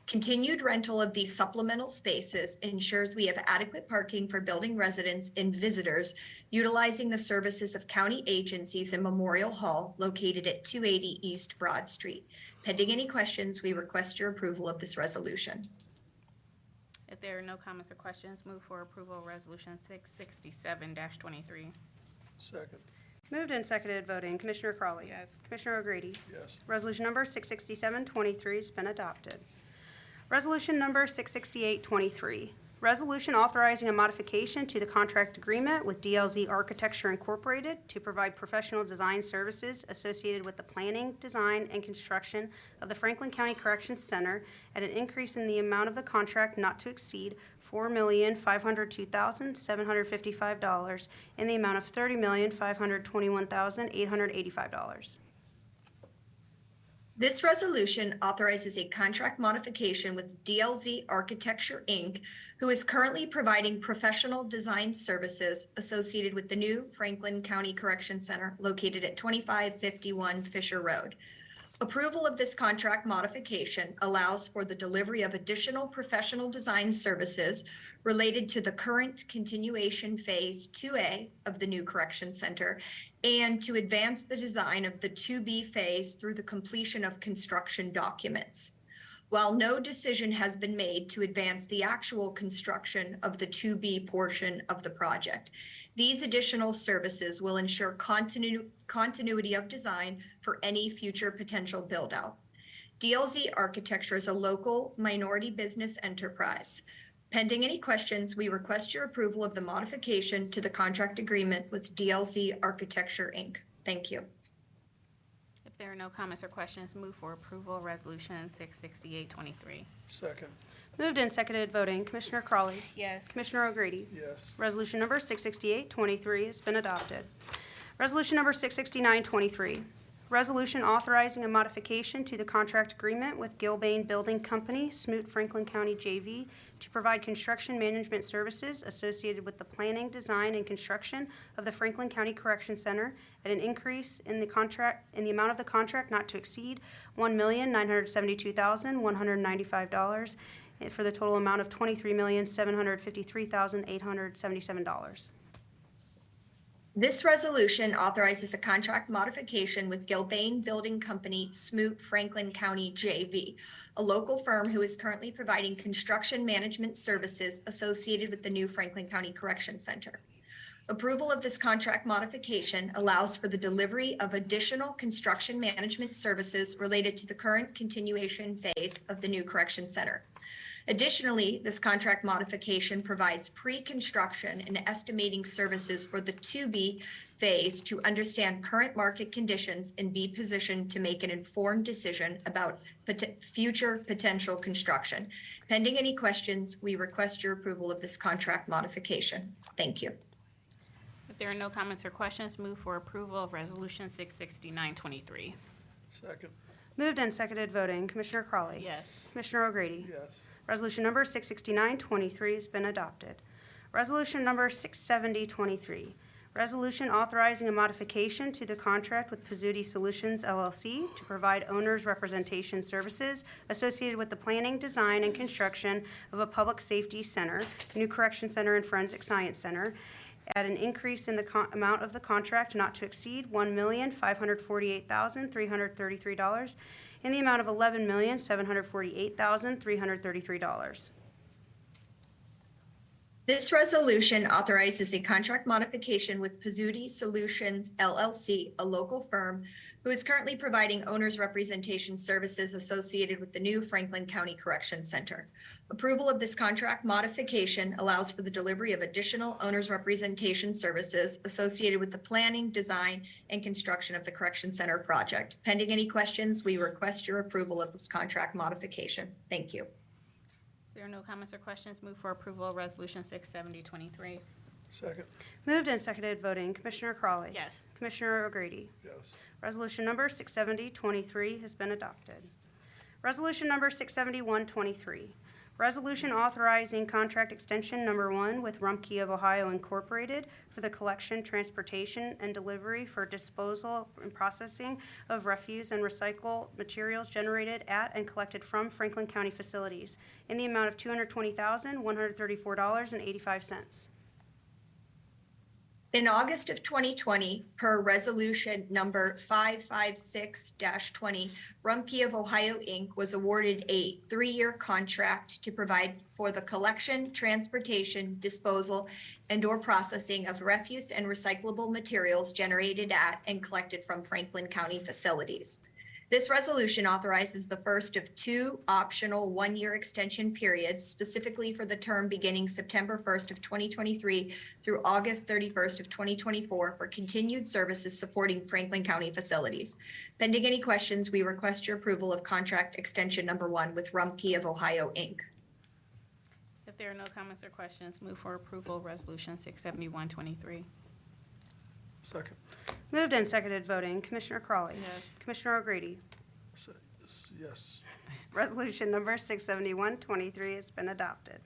Continued rental of these supplemental spaces ensures we have adequate parking for building residents and visitors utilizing the services of county agencies in Memorial Hall located at 280 East Broad Street. Pending any questions, we request your approval of this resolution. If there are no comments or questions, move for approval of Resolution 667-23. Second. Moved and seconded, voting. Commissioner Crawley. Yes. Commissioner O'Grady. Yes. Resolution number 667-23 has been adopted. Resolution number 668-23, resolution authorizing a modification to the contract agreement with DLZ Architecture Incorporated to provide professional design services associated with the planning, design, and construction of the Franklin County Corrections Center at an increase in the amount of the contract not to exceed $4,502,755 in the amount of $30,521,885. This resolution authorizes a contract modification with DLZ Architecture, Inc., who is currently providing professional design services associated with the new Franklin County Correction Center located at 2551 Fisher Road. Approval of this contract modification allows for the delivery of additional professional design services related to the current continuation phase 2A of the new correction center and to advance the design of the 2B phase through the completion of construction documents. While no decision has been made to advance the actual construction of the 2B portion of the project, these additional services will ensure continuity of design for any future potential build-out. DLZ Architecture is a local minority business enterprise. Pending any questions, we request your approval of the modification to the contract agreement with DLZ Architecture, Inc. Thank you. If there are no comments or questions, move for approval of Resolution 668-23. Second. Moved and seconded, voting. Commissioner Crawley. Yes. Commissioner O'Grady. Yes. Resolution number 668-23 has been adopted. Resolution number 669-23, resolution authorizing a modification to the contract agreement with Gilbane Building Company, Smoot, Franklin County JV, to provide construction management services associated with the planning, design, and construction of the Franklin County Correction Center at an increase in the amount of the contract not to exceed $1,972,195 for the total amount of $23,753,877. This resolution authorizes a contract modification with Gilbane Building Company, Smoot, Franklin County JV, a local firm who is currently providing construction management services associated with the new Franklin County Correction Center. Approval of this contract modification allows for the delivery of additional construction management services related to the current continuation phase of the new correction center. Additionally, this contract modification provides pre-construction and estimating services for the 2B phase to understand current market conditions and be positioned to make an informed decision about future potential construction. Pending any questions, we request your approval of this contract modification. Thank you. If there are no comments or questions, move for approval of Resolution 66923. Second. Moved and seconded voting. Commissioner Crawley. Yes. Commissioner O'Grady. Yes. Resolution number 66923 has been adopted. Resolution number 67023, resolution authorizing a modification to the contract with Pizzuti Solutions LLC to provide owner's representation services associated with the planning, design, and construction of a public safety center, new correction center and forensic science center, at an increase in the amount of the contract not to exceed $1,548,333 in the amount of $11,748,333. This resolution authorizes a contract modification with Pizzuti Solutions LLC, a local firm who is currently providing owner's representation services associated with the new Franklin County Correction Center. Approval of this contract modification allows for the delivery of additional owner's representation services associated with the planning, design, and construction of the Correction Center project. Pending any questions, we request your approval of this contract modification. Thank you. If there are no comments or questions, move for approval of Resolution 67023. Second. Moved and seconded voting. Commissioner Crawley. Yes. Commissioner O'Grady. Yes. Resolution number 67023 has been adopted. Resolution number 67123, resolution authorizing contract extension number 1 with Rumpke of Ohio Incorporated for the collection, transportation, and delivery for disposal and processing of refuse and recycled materials generated at and collected from Franklin County facilities in the amount of $220,134.85. In August of 2020, per resolution number 556-20, Rumpke of Ohio, Inc. was awarded a 3-year contract to provide for the collection, transportation, disposal, and/or processing of refuse and recyclable materials generated at and collected from Franklin County facilities. This resolution authorizes the first of 2 optional 1-year extension periods, specifically for the term beginning September 1st of 2023 through August 31st of 2024 for continued services supporting Franklin County facilities. Pending any questions, we request your approval of contract extension number 1 with Rumpke of Ohio, Inc. If there are no comments or questions, move for approval of Resolution 67123. Second. Moved and seconded voting. Commissioner Crawley. Yes. Commissioner O'Grady. Yes. Resolution number 67123 has been adopted.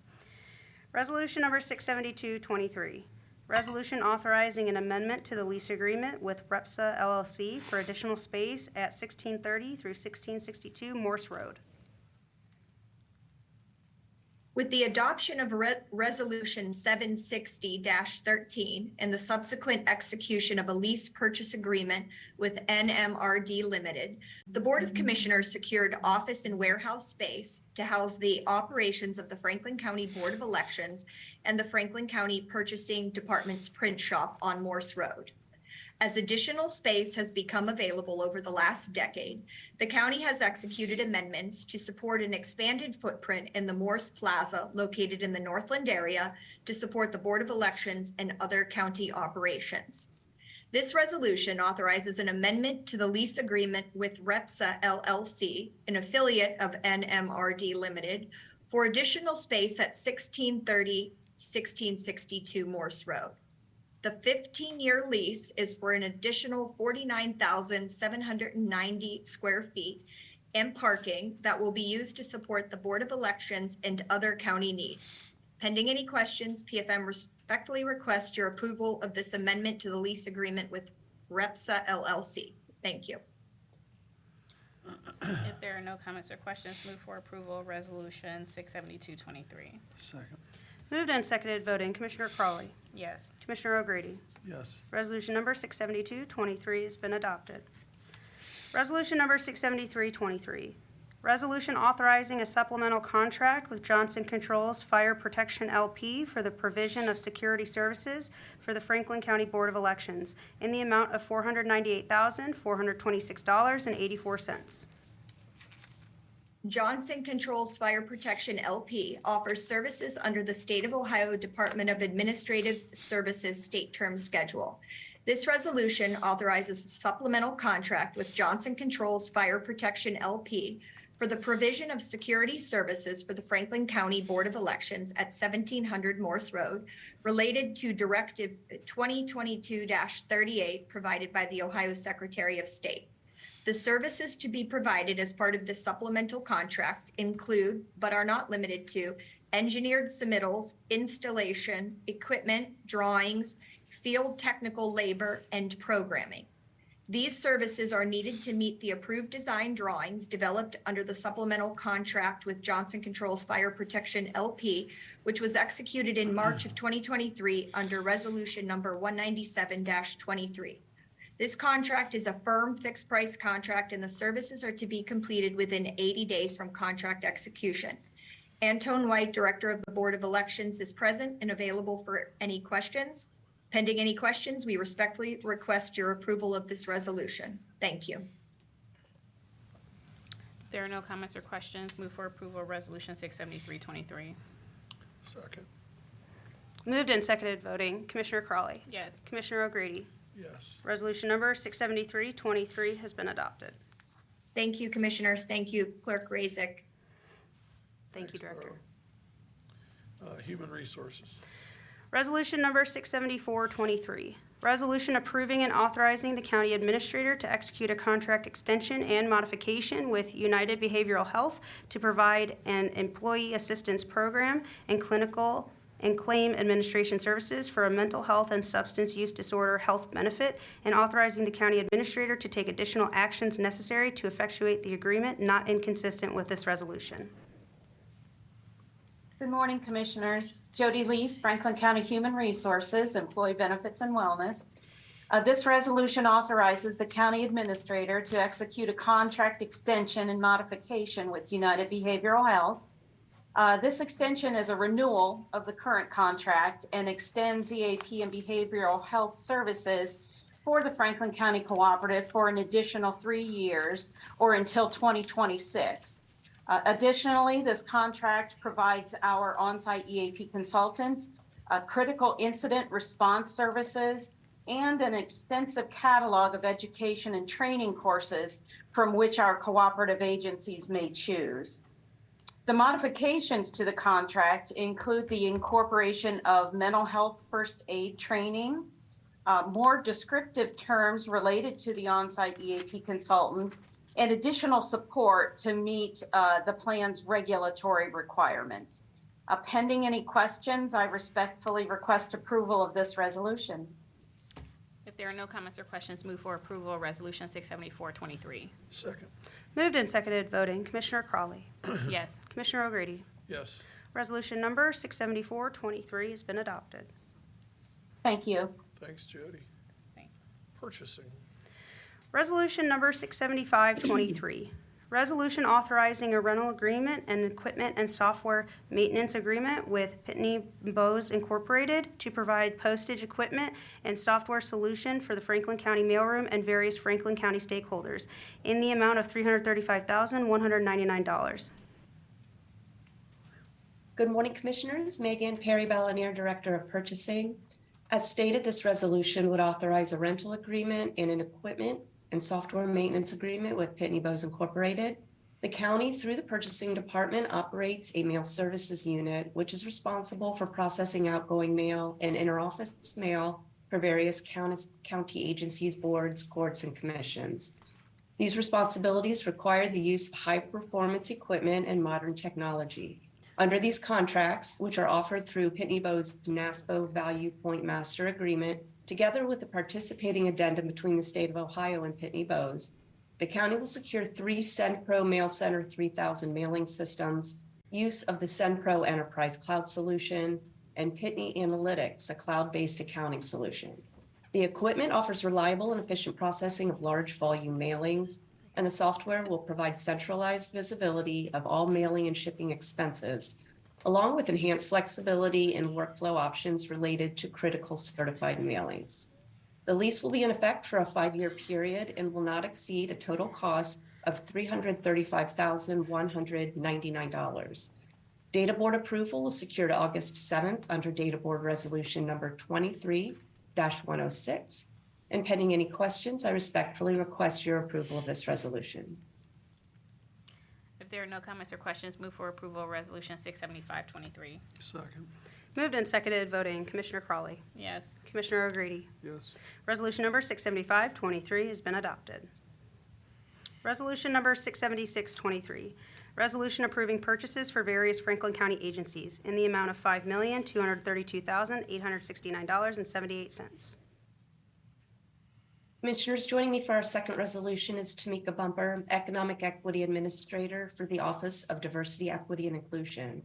Resolution number 67223, resolution authorizing an amendment to the lease agreement with Repsa LLC for additional space at 1630 through 1662 Morse Road. With the adoption of Resolution 760-13 and the subsequent execution of a lease purchase agreement with NMRD Limited, the Board of Commissioners secured office and warehouse space to house the operations of the Franklin County Board of Elections and the Franklin County Purchasing Department's print shop on Morse Road. As additional space has become available over the last decade, the county has executed amendments to support an expanded footprint in the Morse Plaza located in the Northland area to support the Board of Elections and other county operations. This resolution authorizes an amendment to the lease agreement with Repsa LLC, an affiliate of NMRD Limited, for additional space at 1660-1662 Morse Road. The 15-year lease is for an additional 49,790 square feet and parking that will be used to support the Board of Elections and other county needs. Pending any questions, PFM respectfully requests your approval of this amendment to the lease agreement with Repsa LLC. Thank you. If there are no comments or questions, move for approval of Resolution 67223. Second. Moved and seconded voting. Commissioner Crawley. Yes. Commissioner O'Grady. Yes. Resolution number 67223 has been adopted. Resolution number 67323, Resolution authorizing a supplemental contract with Johnson Controls Fire Protection LP for the provision of security services for the Franklin County Board of Elections in the amount of $498,426.84. Johnson Controls Fire Protection LP offers services under the State of Ohio Department of Administrative Services State Term Schedule. This resolution authorizes a supplemental contract with Johnson Controls Fire Protection LP for the provision of security services for the Franklin County Board of Elections at 1700 Morse Road related to Directive 2022-38 provided by the Ohio Secretary of State. The services to be provided as part of this supplemental contract include, but are not limited to, engineered submittals, installation, equipment, drawings, field technical labor, and programming. These services are needed to meet the approved design drawings developed under the supplemental contract with Johnson Controls Fire Protection LP, which was executed in March of 2023 under Resolution Number 197-23. This contract is a firm fixed price contract, and the services are to be completed within 80 days from contract execution. Antone White, Director of the Board of Elections, is present and available for any questions. Pending any questions, we respectfully request your approval of this resolution. Thank you. If there are no comments or questions, move for approval of Resolution 673-23. Second. Moved and seconded voting. Commissioner Crawley. Yes. Commissioner O'Grady. Yes. Resolution number 673-23 has been adopted. Thank you, Commissioners. Thank you, Clerk Razik. Thank you, Director. Human Resources. Resolution number 674-23. Resolution approving and authorizing the county administrator to execute a contract extension and modification with United Behavioral Health to provide an employee assistance program and clinical and claim administration services for a mental health and substance use disorder health benefit, and authorizing the county administrator to take additional actions necessary to effectuate the agreement not inconsistent with this resolution. Good morning, Commissioners. Jody Lees, Franklin County Human Resources, Employee Benefits and Wellness. This resolution authorizes the county administrator to execute a contract extension and modification with United Behavioral Health. This extension is a renewal of the current contract and extends EAP and behavioral health services for the Franklin County Cooperative for an additional 3 years or until 2026. Additionally, this contract provides our on-site EAP consultants, critical incident response services, and an extensive catalog of education and training courses from which our cooperative agencies may choose. The modifications to the contract include the incorporation of mental health first aid training, more descriptive terms related to the on-site EAP consultant, and additional support to meet the plan's regulatory requirements. Pending any questions, I respectfully request approval of this resolution. If there are no comments or questions, move for approval of Resolution 674-23. Second. Moved and seconded voting. Commissioner Crawley. Yes. Commissioner O'Grady. Yes. Resolution number 674-23 has been adopted. Thank you. Thanks, Jody. Purchasing. Resolution number 675-23. Resolution authorizing a rental agreement and equipment and software maintenance agreement with Pitney Bowes Incorporated to provide postage equipment and software solution for the Franklin County mailroom and various Franklin County stakeholders in the amount of $335,199. Good morning, Commissioners. Megan Perry-Ballinier, Director of Purchasing. As stated, this resolution would authorize a rental agreement and an equipment and software maintenance agreement with Pitney Bowes Incorporated. The county, through the purchasing department, operates a mail services unit, which is responsible for processing outgoing mail and interoffice mail for various county agencies, boards, courts, and commissions. These responsibilities require the use of high-performance equipment and modern technology. Under these contracts, which are offered through Pitney Bowes NASPO Value Point Master Agreement, together with the participating addendum between the state of Ohio and Pitney Bowes, the county will secure 3 SendPro Mail Center 3000 mailing systems, use of the SendPro Enterprise Cloud Solution, and Pitney Analytics, a cloud-based accounting solution. The equipment offers reliable and efficient processing of large volume mailings, and the software will provide centralized visibility of all mailing and shipping expenses, along with enhanced flexibility and workflow options related to critical certified mailings. The lease will be in effect for a 5-year period and will not exceed a total cost of $335,199. Data board approval was secured August 7th under Data Board Resolution number 23-106. And pending any questions, I respectfully request your approval of this resolution. If there are no comments or questions, move for approval of Resolution 675-23. Second. Moved and seconded, voting. Commissioner Crawley. Yes. Commissioner O'Grady. Yes. Resolution number 675-23 has been adopted. Resolution number 676-23, resolution approving purchases for various Franklin County agencies in the amount of $5,232,869.78. Commissioners, joining me for our second resolution is Tamika Bumper, Economic Equity Administrator for the Office of Diversity, Equity, and Inclusion.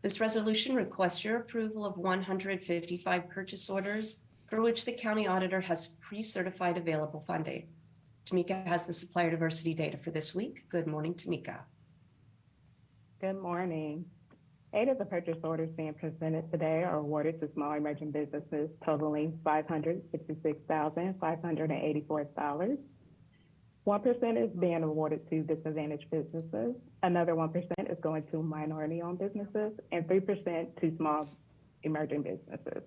This resolution requests your approval of 155 purchase orders for which the county auditor has pre-certified available funding. Tamika has the supplier diversity data for this week. Good morning, Tamika. Good morning. 8 of the purchase orders being presented today are awarded to small emerging businesses totaling $566,584. 1% is being awarded to disadvantaged businesses. Another 1% is going to minority-owned businesses, and 3% to small emerging businesses.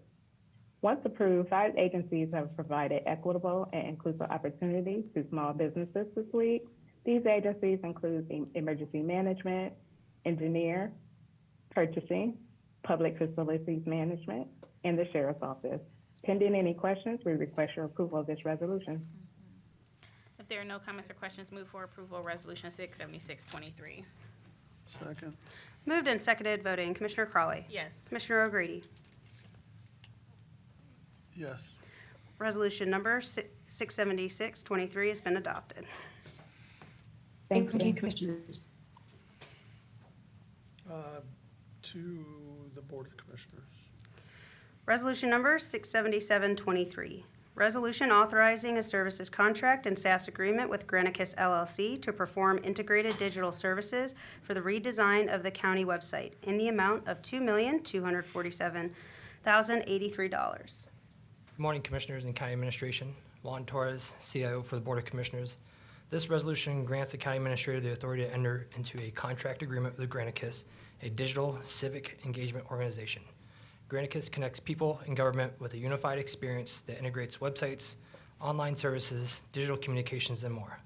Once approved, 5 agencies have provided equitable and inclusive opportunities to small businesses this week. These agencies include emergency management, engineer, purchasing, public facilities management, and the sheriff's office. Pending any questions, we request your approval of this resolution. If there are no comments or questions, move for approval of Resolution 676-23. Second. Moved and seconded, voting. Commissioner Crawley. Yes. Commissioner O'Grady. Yes. Resolution number 676-23 has been adopted. Thank you, Commissioners. To the Board of Commissioners. Resolution number 677-23, resolution authorizing a services contract and SaaS agreement with Granicus LLC to perform integrated digital services for the redesign of the county website in the amount of $2,247,083. Good morning, Commissioners and County Administration. Juan Torres, CIO for the Board of Commissioners. This resolution grants the County Administrator the authority to enter into a contract agreement with Granicus, a digital civic engagement organization. Granicus connects people and government with a unified experience that integrates websites, online services, digital communications, and more.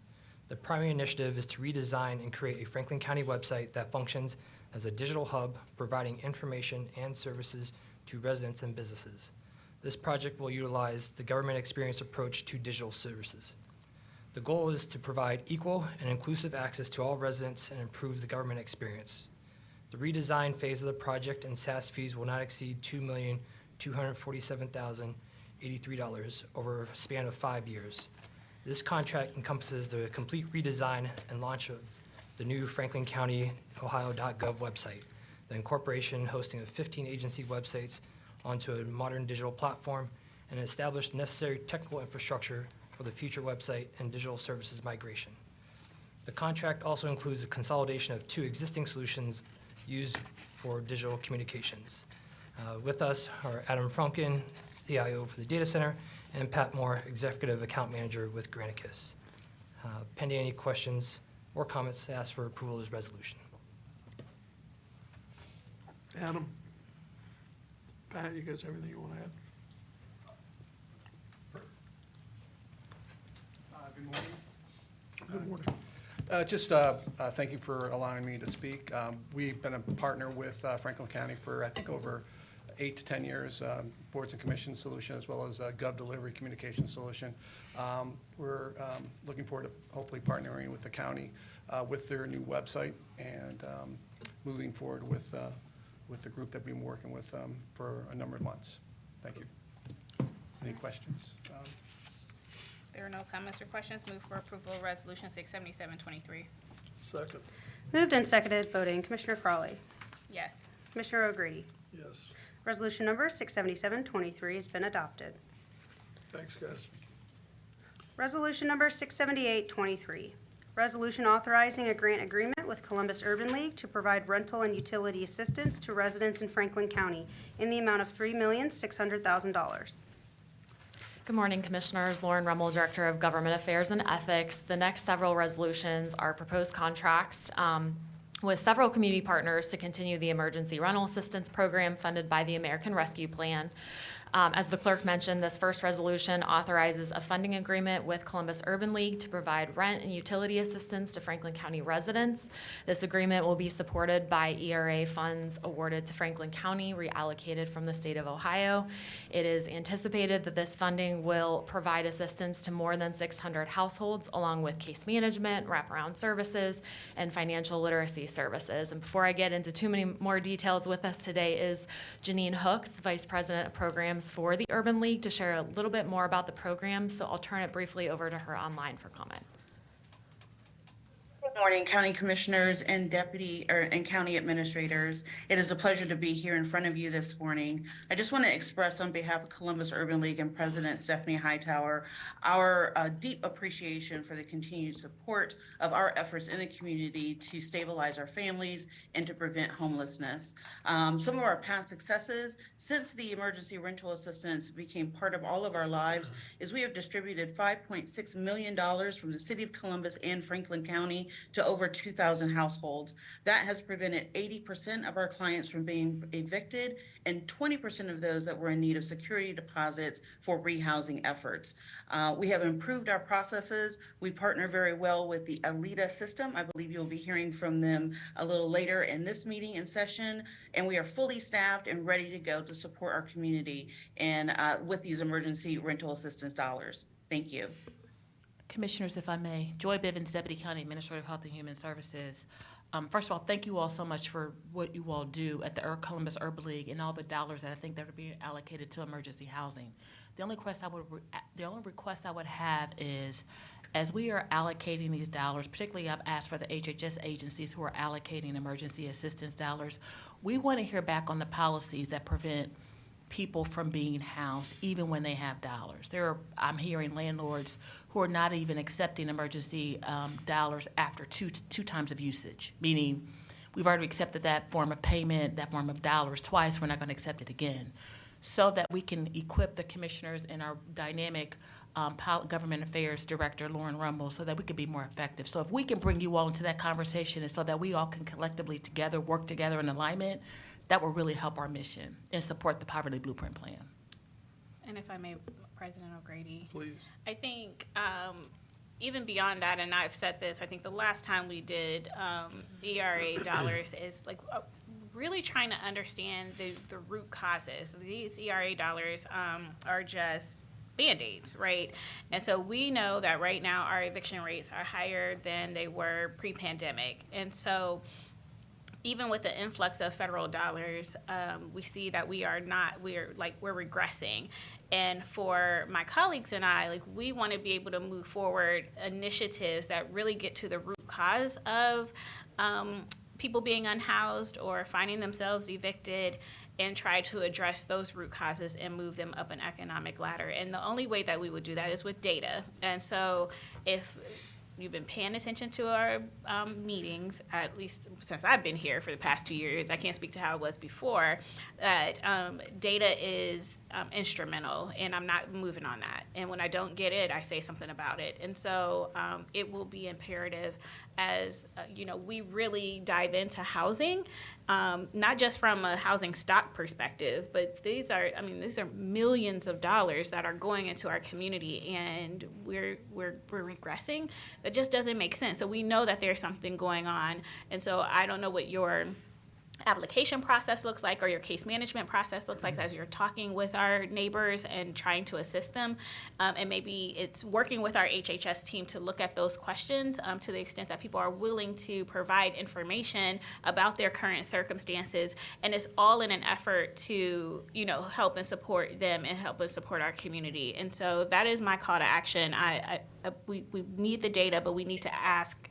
The primary initiative is to redesign and create a Franklin County website that functions as a digital hub, providing information and services to residents and businesses. This project will utilize the government experience approach to digital services. The goal is to provide equal and inclusive access to all residents and improve the government experience. The redesign phase of the project and SaaS fees will not exceed $2,247,083 over a span of 5 years. This contract encompasses the complete redesign and launch of the new Franklin County, Ohio.gov website, the incorporation hosting of 15 agency websites onto a modern digital platform, and establish necessary technical infrastructure for the future website and digital services migration. The contract also includes a consolidation of 2 existing solutions used for digital communications. With us are Adam Frunkin, CIO for the data center, and Pat Moore, Executive Account Manager with Granicus. Pending any questions or comments, ask for approval of this resolution. Adam? Pat, you guys have anything you want to add? Good morning. Good morning. Thank you for allowing me to speak. We've been a partner with Franklin County for, I think, over 8 to 10 years, boards and commissions solution, as well as a Gov delivery communication solution. We're looking forward to hopefully partnering with the county with their new website and moving forward with the group that we've been working with for a number of months. Thank you. Any questions? There are no comments or questions. Move for approval of Resolution 677-23. Second. Moved and seconded, voting. Commissioner Crawley. Yes. Commissioner O'Grady. Yes. Resolution number 677-23 has been adopted. Thanks, guys. Resolution number 678-23, Resolution authorizing a grant agreement with Columbus Urban League to provide rental and utility assistance to residents in Franklin County in the amount of $3,600,000. Good morning, Commissioners. Lauren Rummel, Director of Government Affairs and Ethics. The next several resolutions are proposed contracts with several community partners to continue the emergency rental assistance program funded by the American Rescue Plan. As the clerk mentioned, this first resolution authorizes a funding agreement with Columbus Urban League to provide rent and utility assistance to Franklin County residents. This agreement will be supported by ERA funds awarded to Franklin County, reallocated from the state of Ohio. It is anticipated that this funding will provide assistance to more than 600 households, along with case management, wraparound services, and financial literacy services. And before I get into too many more details, with us today is Janine Hooks, Vice President of Programs for the Urban League, to share a little bit more about the program. So I'll turn it briefly over to her online for comment. Good morning, County Commissioners and and County Administrators. It is a pleasure to be here in front of you this morning. I just want to express on behalf of Columbus Urban League and President Stephanie Hightower our deep appreciation for the continued support of our efforts in the community to stabilize our families and to prevent homelessness. Some of our past successes since the emergency rental assistance became part of all of our lives is we have distributed $5.6 million from the City of Columbus and Franklin County to over 2,000 households. That has prevented 80% of our clients from being evicted and 20% of those that were in need of security deposits for rehousing efforts. We have improved our processes. We partner very well with the Alita system. I believe you'll be hearing from them a little later in this meeting and session. And we are fully staffed and ready to go to support our community and with these emergency rental assistance dollars. Thank you. Commissioners, if I may, Joy Bivens, Deputy County Administrator of Health and Human Services. First of all, thank you all so much for what you all do at the Columbus Urban League and all the dollars that I think that are being allocated to emergency housing. The only request I would have is, as we are allocating these dollars, particularly I've asked for the HHS agencies who are allocating emergency assistance dollars, we want to hear back on the policies that prevent people from being housed even when they have dollars. I'm hearing landlords who are not even accepting emergency dollars after two times of usage, meaning we've already accepted that form of payment, that form of dollars twice, we're not going to accept it again. So that we can equip the commissioners and our dynamic government affairs director, Lauren Rummel, so that we can be more effective. So if we can bring you all into that conversation and so that we all can collectively together work together in alignment, that will really help our mission and support the Poverty Blueprint Plan. And if I may, President O'Grady. Please. I think even beyond that, and I've said this, I think the last time we did ERA dollars is like really trying to understand the root causes. These ERA dollars are just Band-Aids, right? And so we know that right now our eviction rates are higher than they were pre-pandemic. And so even with the influx of federal dollars, we see that we're regressing. And for my colleagues and I, we want to be able to move forward initiatives that really get to the root cause of people being unhoused or finding themselves evicted, and try to address those root causes and move them up an economic ladder. And the only way that we would do that is with data. And so if you've been paying attention to our meetings, at least since I've been here for the past 2 years, I can't speak to how it was before, that data is instrumental, and I'm not moving on that. And when I don't get it, I say something about it. And so it will be imperative as we really dive into housing, not just from a housing stock perspective, but these are millions of dollars that are going into our community, and we're regressing. That just doesn't make sense. So we know that there's something going on, and so I don't know what your application process looks like or your case management process looks like as you're talking with our neighbors and trying to assist them. And maybe it's working with our HHS team to look at those questions to the extent that people are willing to provide information about their current circumstances. And it's all in an effort to, help and support them and help and support our community. And so that is my call to action. We need the data, but we need to ask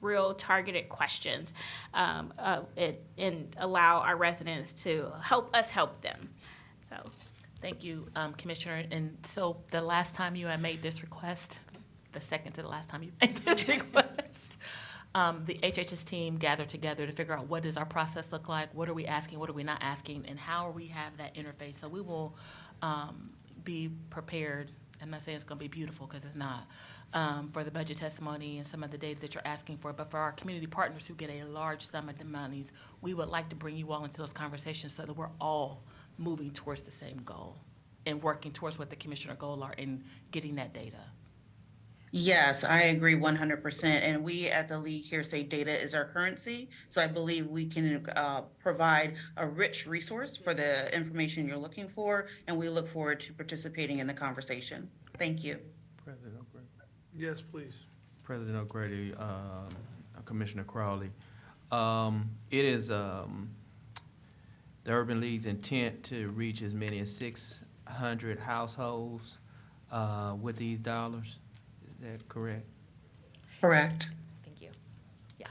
real targeted questions and allow our residents to help us help them. So, thank you, Commissioner. And so the last time you had made this request, the second to the last time you made this request, the HHS team gather together to figure out what does our process look like, what are we asking, what are we not asking, and how we have that interface. So we will be prepared. I'm not saying it's going to be beautiful because it's not, for the budget testimony and some of the data that you're asking for. But for our community partners who get a large sum of the monies, we would like to bring you all into those conversations so that we're all moving towards the same goal and working towards what the commissioner goals are and getting that data. Yes, I agree 100%. And we at the League here say data is our currency. So I believe we can provide a rich resource for the information you're looking for. And we look forward to participating in the conversation. Thank you. President O'Grady. Yes, please. President O'Grady, Commissioner Crowley. It is the Urban League's intent to reach as many as 600 households with these dollars. Is that correct? Correct. Thank you. Yes.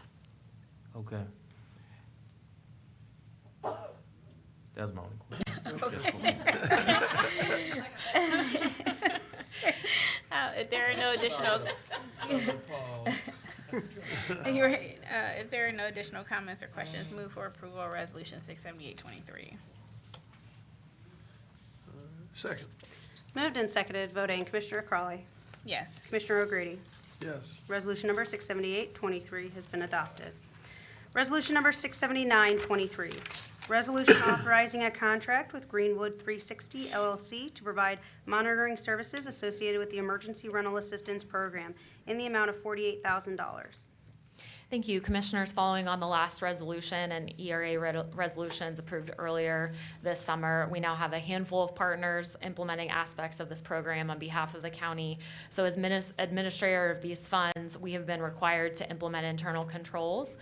Okay. That's my only question. If there are no additional, if there are no additional comments or questions, move for approval of Resolution 67823. Second. Moved and seconded, voting, Commissioner Crawley. Yes. Commissioner O'Grady. Yes. Resolution number 67823 has been adopted. Resolution number 67923, resolution authorizing a contract with Greenwood 360 LLC to provide monitoring services associated with the Emergency Rental Assistance Program in the amount of $48,000. Thank you, Commissioners. Following on the last resolution and ERA resolutions approved earlier this summer, we now have a handful of partners implementing aspects of this program on behalf of the county. So as administrator of these funds, we have been required to implement internal controls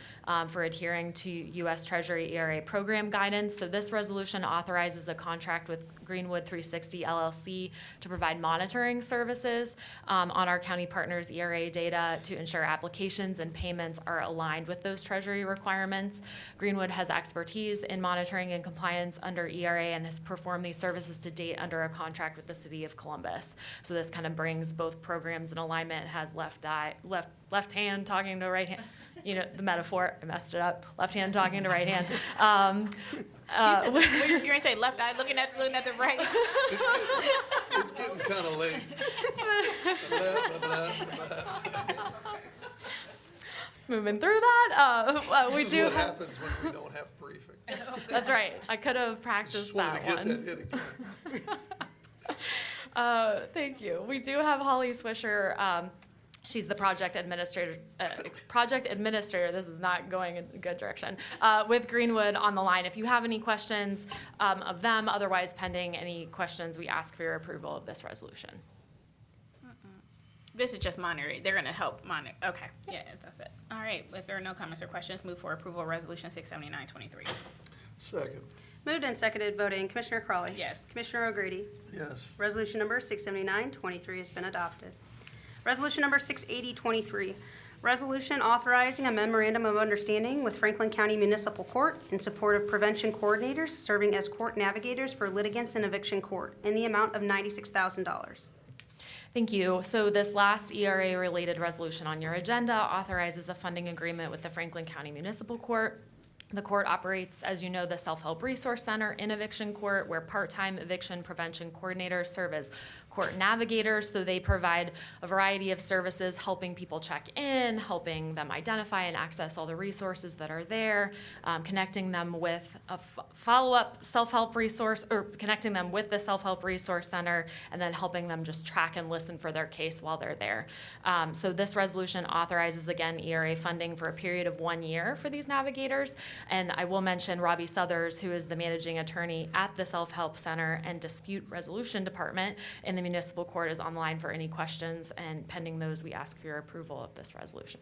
for adhering to U.S. Treasury ERA program guidance. So this resolution authorizes a contract with Greenwood 360 LLC to provide monitoring services on our county partners' ERA data to ensure applications and payments are aligned with those Treasury requirements. Greenwood has expertise in monitoring and compliance under ERA and has performed these services to date under a contract with the City of Columbus. So this kind of brings both programs in alignment. It has left hand talking to right hand. You know, the metaphor, I messed it up. Left hand talking to right hand. You're going to say left eye looking at the right. It's getting kind of late. Moving through that, we This is do what have. happens when we don't have briefing. That's right. I could have practiced Just wanted that to get one. that hit again. Thank you. We do have Holly Swisher. She's the project administrator. This is not going in a good direction. With Greenwood on the line. If you have any questions of them, otherwise pending any questions, we ask for your approval of this resolution. This is just monitoring. They're going to help monitor. Okay. Yeah, that's it. All right. If there are no comments or questions, move for approval of Resolution 67923. Second. Moved and seconded, voting, Commissioner Crawley. Yes. Commissioner O'Grady. Yes. Resolution number 67923 has been adopted. Resolution number 68023, resolution authorizing a memorandum of understanding with Franklin County Municipal Court in support of prevention coordinators serving as court navigators for litigants in eviction court in the amount of $96,000. Thank you. So this last ERA-related resolution on your agenda authorizes a funding agreement with the Franklin County Municipal Court. The court operates, as you know, the Self-Help Resource Center in eviction court, where part-time eviction prevention coordinators serve as court navigators. So they provide a variety of services, helping people check in, helping them identify and access all the resources that are there, connecting them with a follow-up self-help resource, or connecting them with the Self-Help Resource Center, and then helping them just track and listen for their case while they're there. So this resolution authorizes, again, ERA funding for a period of 1 year for these navigators. And I will mention Robbie Southers, who is the managing attorney at the Self-Help Center and Dispute Resolution Department in the Municipal Court, is online for any questions, and pending those, we ask for your approval of this resolution.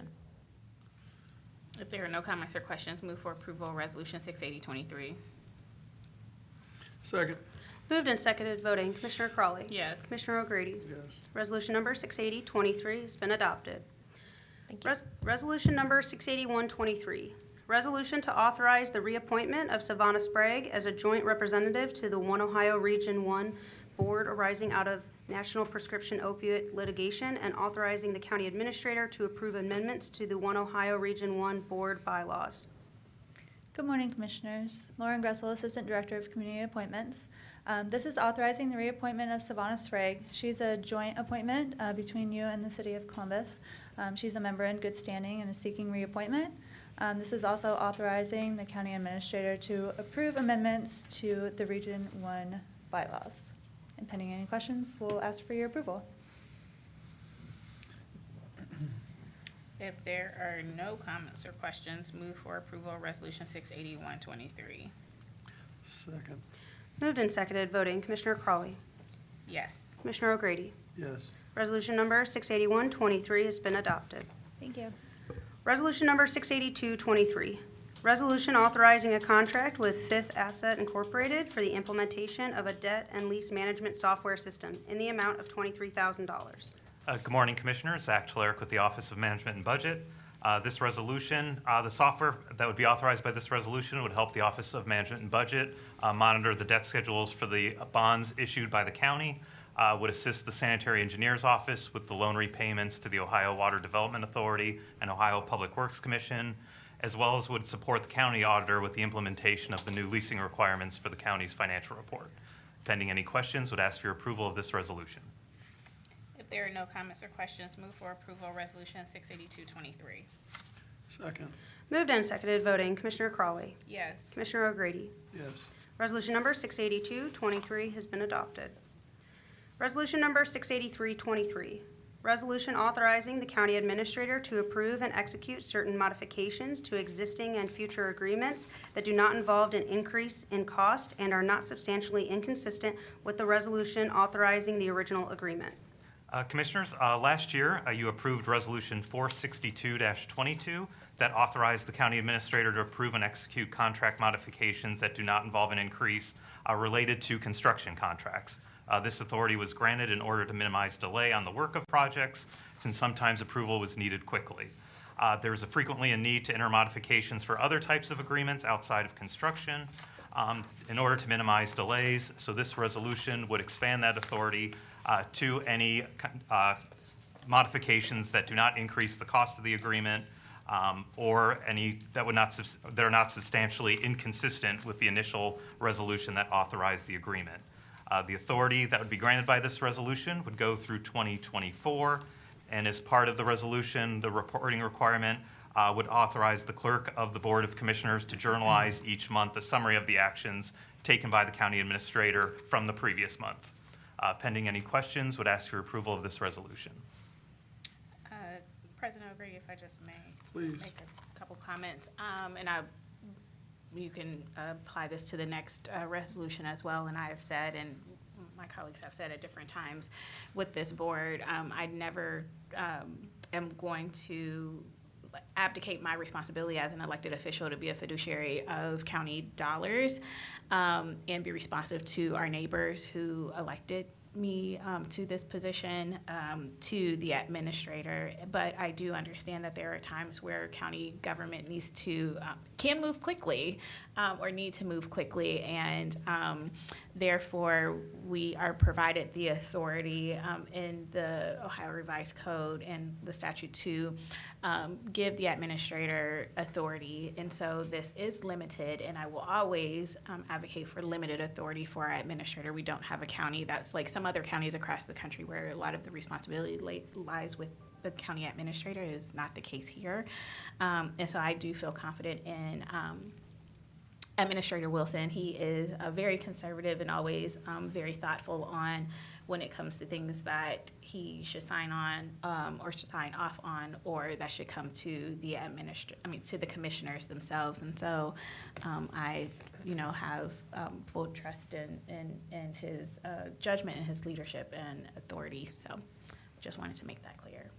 If there are no comments or questions, move for approval of Resolution 68023. Second. Moved and seconded, voting, Commissioner Crawley. Yes. Commissioner O'Grady. Yes. Resolution number 68023 has been adopted. Thank you. Resolution number 68123, resolution to authorize the reappointment of Savannah Sprague as a joint representative to the One Ohio Region 1 Board arising out of national prescription opiate litigation, and authorizing the county administrator to approve amendments to the One Ohio Region 1 Board bylaws. Good morning, Commissioners. Lauren Gressel, Assistant Director of Community Appointments. This is authorizing the reappointment of Savannah Sprague. She's a joint appointment between you and the City of Columbus. She's a member in good standing and is seeking reappointment. This is also authorizing the County Administrator to approve amendments to the Region 1 bylaws. And pending any questions, we'll ask for your approval. If there are no comments or questions, move for approval of Resolution 681-23. Second. Moved and seconded, voting. Commissioner Crawley. Yes. Commissioner O'Grady. Yes. Resolution number 681-23 has been adopted. Thank you. Resolution number 682-23. Resolution authorizing a contract with Fifth Asset Incorporated for the implementation of a debt and lease management software system in the amount of $23,000. Good morning, Commissioners. Zach Tlarik with the Office of Management and Budget. This resolution, the software that would be authorized by this resolution would help the Office of Management and Budget monitor the debt schedules for the bonds issued by the county, would assist the Sanitary Engineer's Office with the loan repayments to the Ohio Water Development Authority and Ohio Public Works Commission, as well as would support the county auditor with the implementation of the new leasing requirements for the county's financial report. Pending any questions, would ask for your approval of this resolution. If there are no comments or questions, move for approval of Resolution 682-23. Second. Moved and seconded, voting. Commissioner Crawley. Yes. Commissioner O'Grady. Yes. Resolution number 682-23 has been adopted. Resolution number 683-23. Resolution authorizing the county administrator to approve and execute certain modifications to existing and future agreements that do not involve an increase in cost and are not substantially inconsistent with the resolution authorizing the original agreement. Commissioners, last year you approved Resolution 462-22 that authorized the county administrator to approve and execute contract modifications that do not involve an increase related to construction contracts. This authority was granted in order to minimize delay on the work of projects, since sometimes approval was needed quickly. There's frequently a need to enter modifications for other types of agreements outside of construction in order to minimize delays. So this resolution would expand that authority to any modifications that do not increase the cost of the agreement or any that are not substantially inconsistent with the initial resolution that authorized the agreement. The authority that would be granted by this resolution would go through 2024, and as part of the resolution, the reporting requirement would authorize the clerk of the Board of Commissioners to journalize each month a summary of the actions taken by the county administrator from the previous month. Pending any questions, would ask for approval of this resolution. President O'Grady, if I just may. Please. Make a couple comments. You can apply this to the next resolution as well, and I have said, and my colleagues have said at different times with this board, I never am going to abdicate my responsibility as an elected official to be a fiduciary of county dollars and be responsive to our neighbors who elected me to this position, to the administrator. But I do understand that there are times where county government needs to, can move quickly or need to move quickly, and therefore we are provided the authority in the Ohio Revised Code and the statute to give the administrator authority. And so this is limited, and I will always advocate for limited authority for our administrator. We don't have a county that's like some other counties across the country where a lot of the responsibility lies with the county administrator. It is not the case here. And so I do feel confident in Administrator Wilson. He is very conservative and always very thoughtful on when it comes to things that he should sign on or should sign off on, or that should come to the to the commissioners themselves. And so I, have full trust in his judgment and his leadership and authority. So just wanted to make that clear.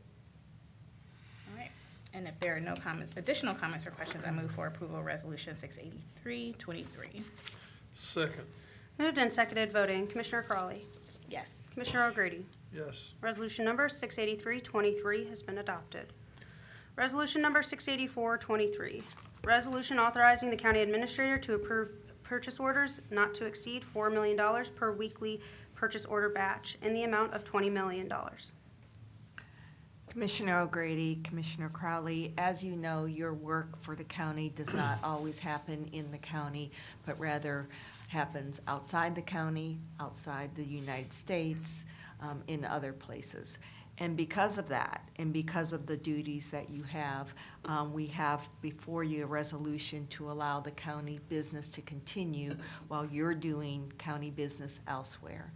All right. And if there are no additional comments or questions, I move for approval of Resolution 683-23. Second. Moved and seconded, voting. Commissioner Crawley. Yes. Commissioner O'Grady. Yes. Resolution number 683-23 has been adopted. Resolution number 684-23. Resolution authorizing the county administrator to approve purchase orders not to exceed $4 million per weekly purchase order batch in the amount of $20 million. Commissioner O'Grady, Commissioner Crowley, as you know, your work for the county does not always happen in the county, but rather happens outside the county, outside the United States, in other places. And because of that, and because of the duties that you have, we have before you a resolution to allow the county business to continue while you're doing county business elsewhere.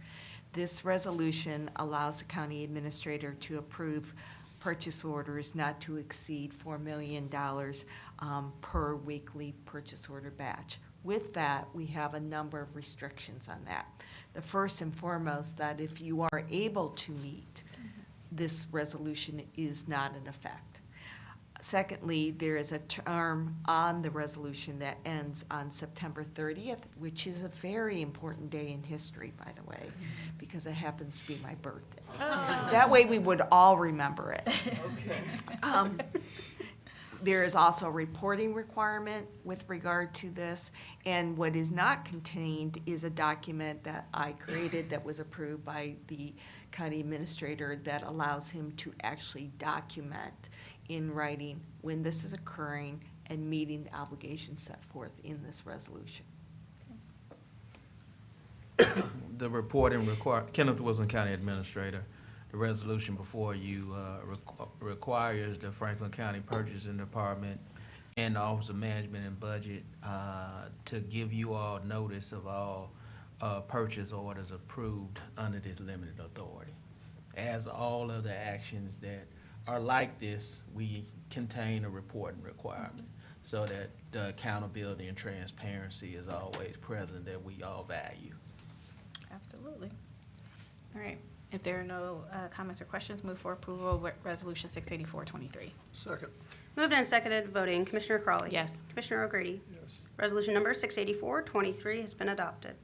This resolution allows the county administrator to approve purchase orders not to exceed $4 million per weekly purchase order batch. With that, we have a number of restrictions on that. The first and foremost, that if you are able to meet, this resolution is not in effect. Secondly, there is a term on the resolution that ends on September 30th, which is a very important day in history, by the way, because it happens to be my birthday. That way we would all remember it. There is also a reporting requirement with regard to this, and what is not contained is a document that I created that was approved by the county administrator that allows him to actually document in writing when this is occurring and meeting the obligations set forth in this resolution. The reporting Kenneth Wilson, County Administrator. The resolution before you requires the Franklin County Purchasing Department and the Office of Management and Budget to give you all notice of all purchase orders approved under this limited authority. As all of the actions that are like this, we contain a reporting requirement so that the accountability and transparency is always present that we all value. Absolutely. All right. If there are no comments or questions, move for approval of Resolution 684-23. Second. Moved and seconded, voting. Commissioner Crawley. Yes. Commissioner O'Grady. Yes. Resolution number 684-23 has been adopted.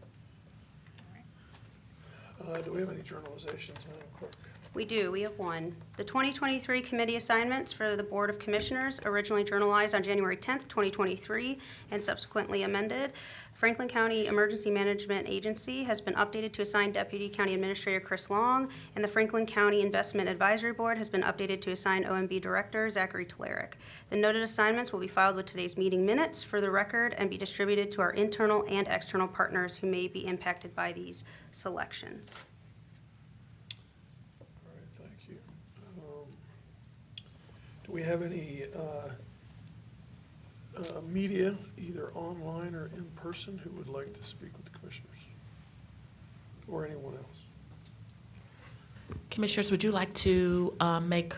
Do we have any journalizations, Madam Clerk? We do. We have one. The 2023 committee assignments for the Board of Commissioners, originally journalized on January 10th, 2023, and subsequently amended. Franklin County Emergency Management Agency has been updated to assign Deputy County Administrator Chris Long, and the Franklin County Investment Advisory Board has been updated to assign OMB Director Zachary Telerik. The noted assignments will be filed with today's meeting minutes for the record and be distributed to our internal and external partners who may be impacted by these selections. All right, thank you. Do we have any media, either online or in person, who would like to speak with the commissioners? Or anyone else? Commissioners, would you like to make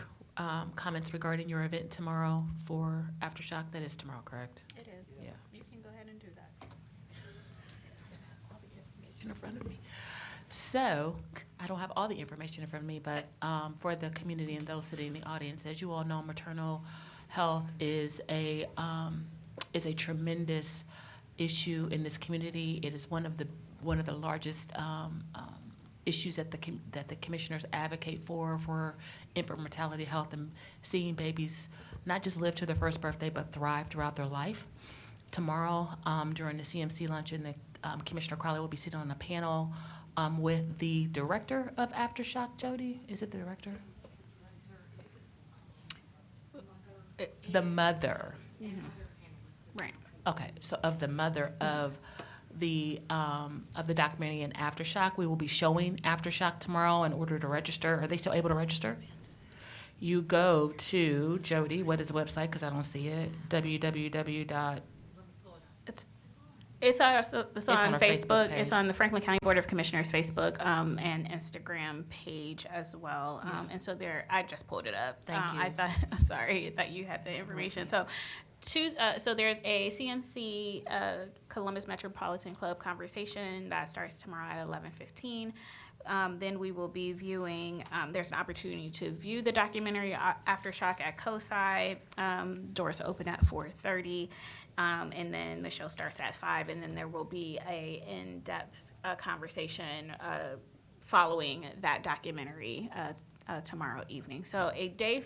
comments regarding your event tomorrow for Aftershock? That is tomorrow, correct? It is. Yeah. You can go ahead and do that. All the information in front of me. So, I don't have all the information in front of me, but for the community and those sitting in the audience, as you all know, maternal health is a tremendous issue in this community. It is one of the largest issues that the commissioners advocate for infant mortality health and seeing babies not just live to their first birthday but thrive throughout their life. Tomorrow, during the CMC luncheon, Commissioner Crowley will be sitting on a panel with the director of Aftershock. Jody, is it the director? The mother. Mm-hmm. Right. Okay, so of the mother of the documentary in Aftershock. We will be showing Aftershock tomorrow. In order to register, are they still able to register? You go to, Jody, what is the website? Because I don't see it. www. It's on our Facebook. Facebook It's page. on the Franklin County Board of Commissioners Facebook and Instagram page as well. And so there, I just pulled it up. Thank you. I'm sorry that you had the information. So so there's a CMC Columbus Metropolitan Club conversation that starts tomorrow at 11:15. Then we will be viewing, there's an opportunity to view the documentary Aftershock at COSI. Doors open at 4:30. And then the show starts at 5, and then there will be a in-depth conversation following that documentary tomorrow evening. So a day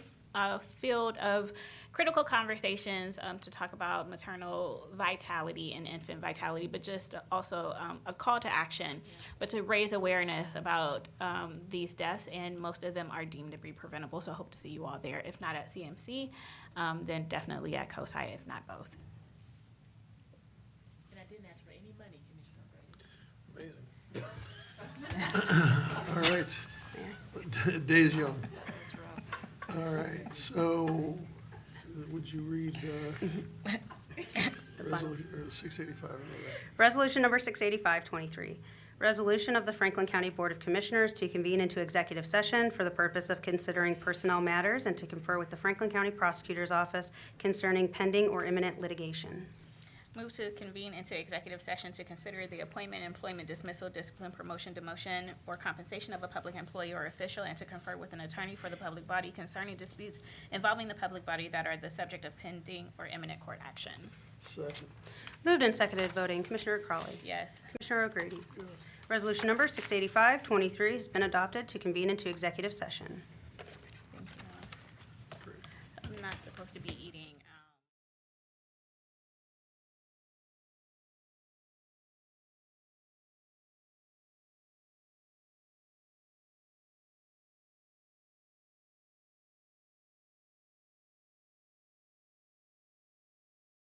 field of critical conversations to talk about maternal vitality and infant vitality, but just also a call to action, but to raise awareness about these deaths, and most of them are deemed to be preventable. So I hope to see you all there. If not at CMC, then definitely at COSI, if not both. And I didn't ask for any money, Commissioner Brady. Amazing. All right. Days young. All right, so would you read resolution 685? Resolution number 685-23, resolution of the Franklin County Board of Commissioners to convene into executive session for the purpose of considering personnel matters and to confer with the Franklin County Prosecutor's Office concerning pending or imminent litigation. Move to convene into executive session to consider the appointment, employment, dismissal, discipline, promotion, demotion, or compensation of a public employee or official, and to confer with an attorney for the public body concerning disputes involving the public body that are the subject of pending or imminent court action. Second. Moved and seconded, voting, Commissioner Crowley. Yes. Commissioner O'Grady. Resolution number 685-23 has been adopted to convene into executive session. Thank you. I'm not supposed to be eating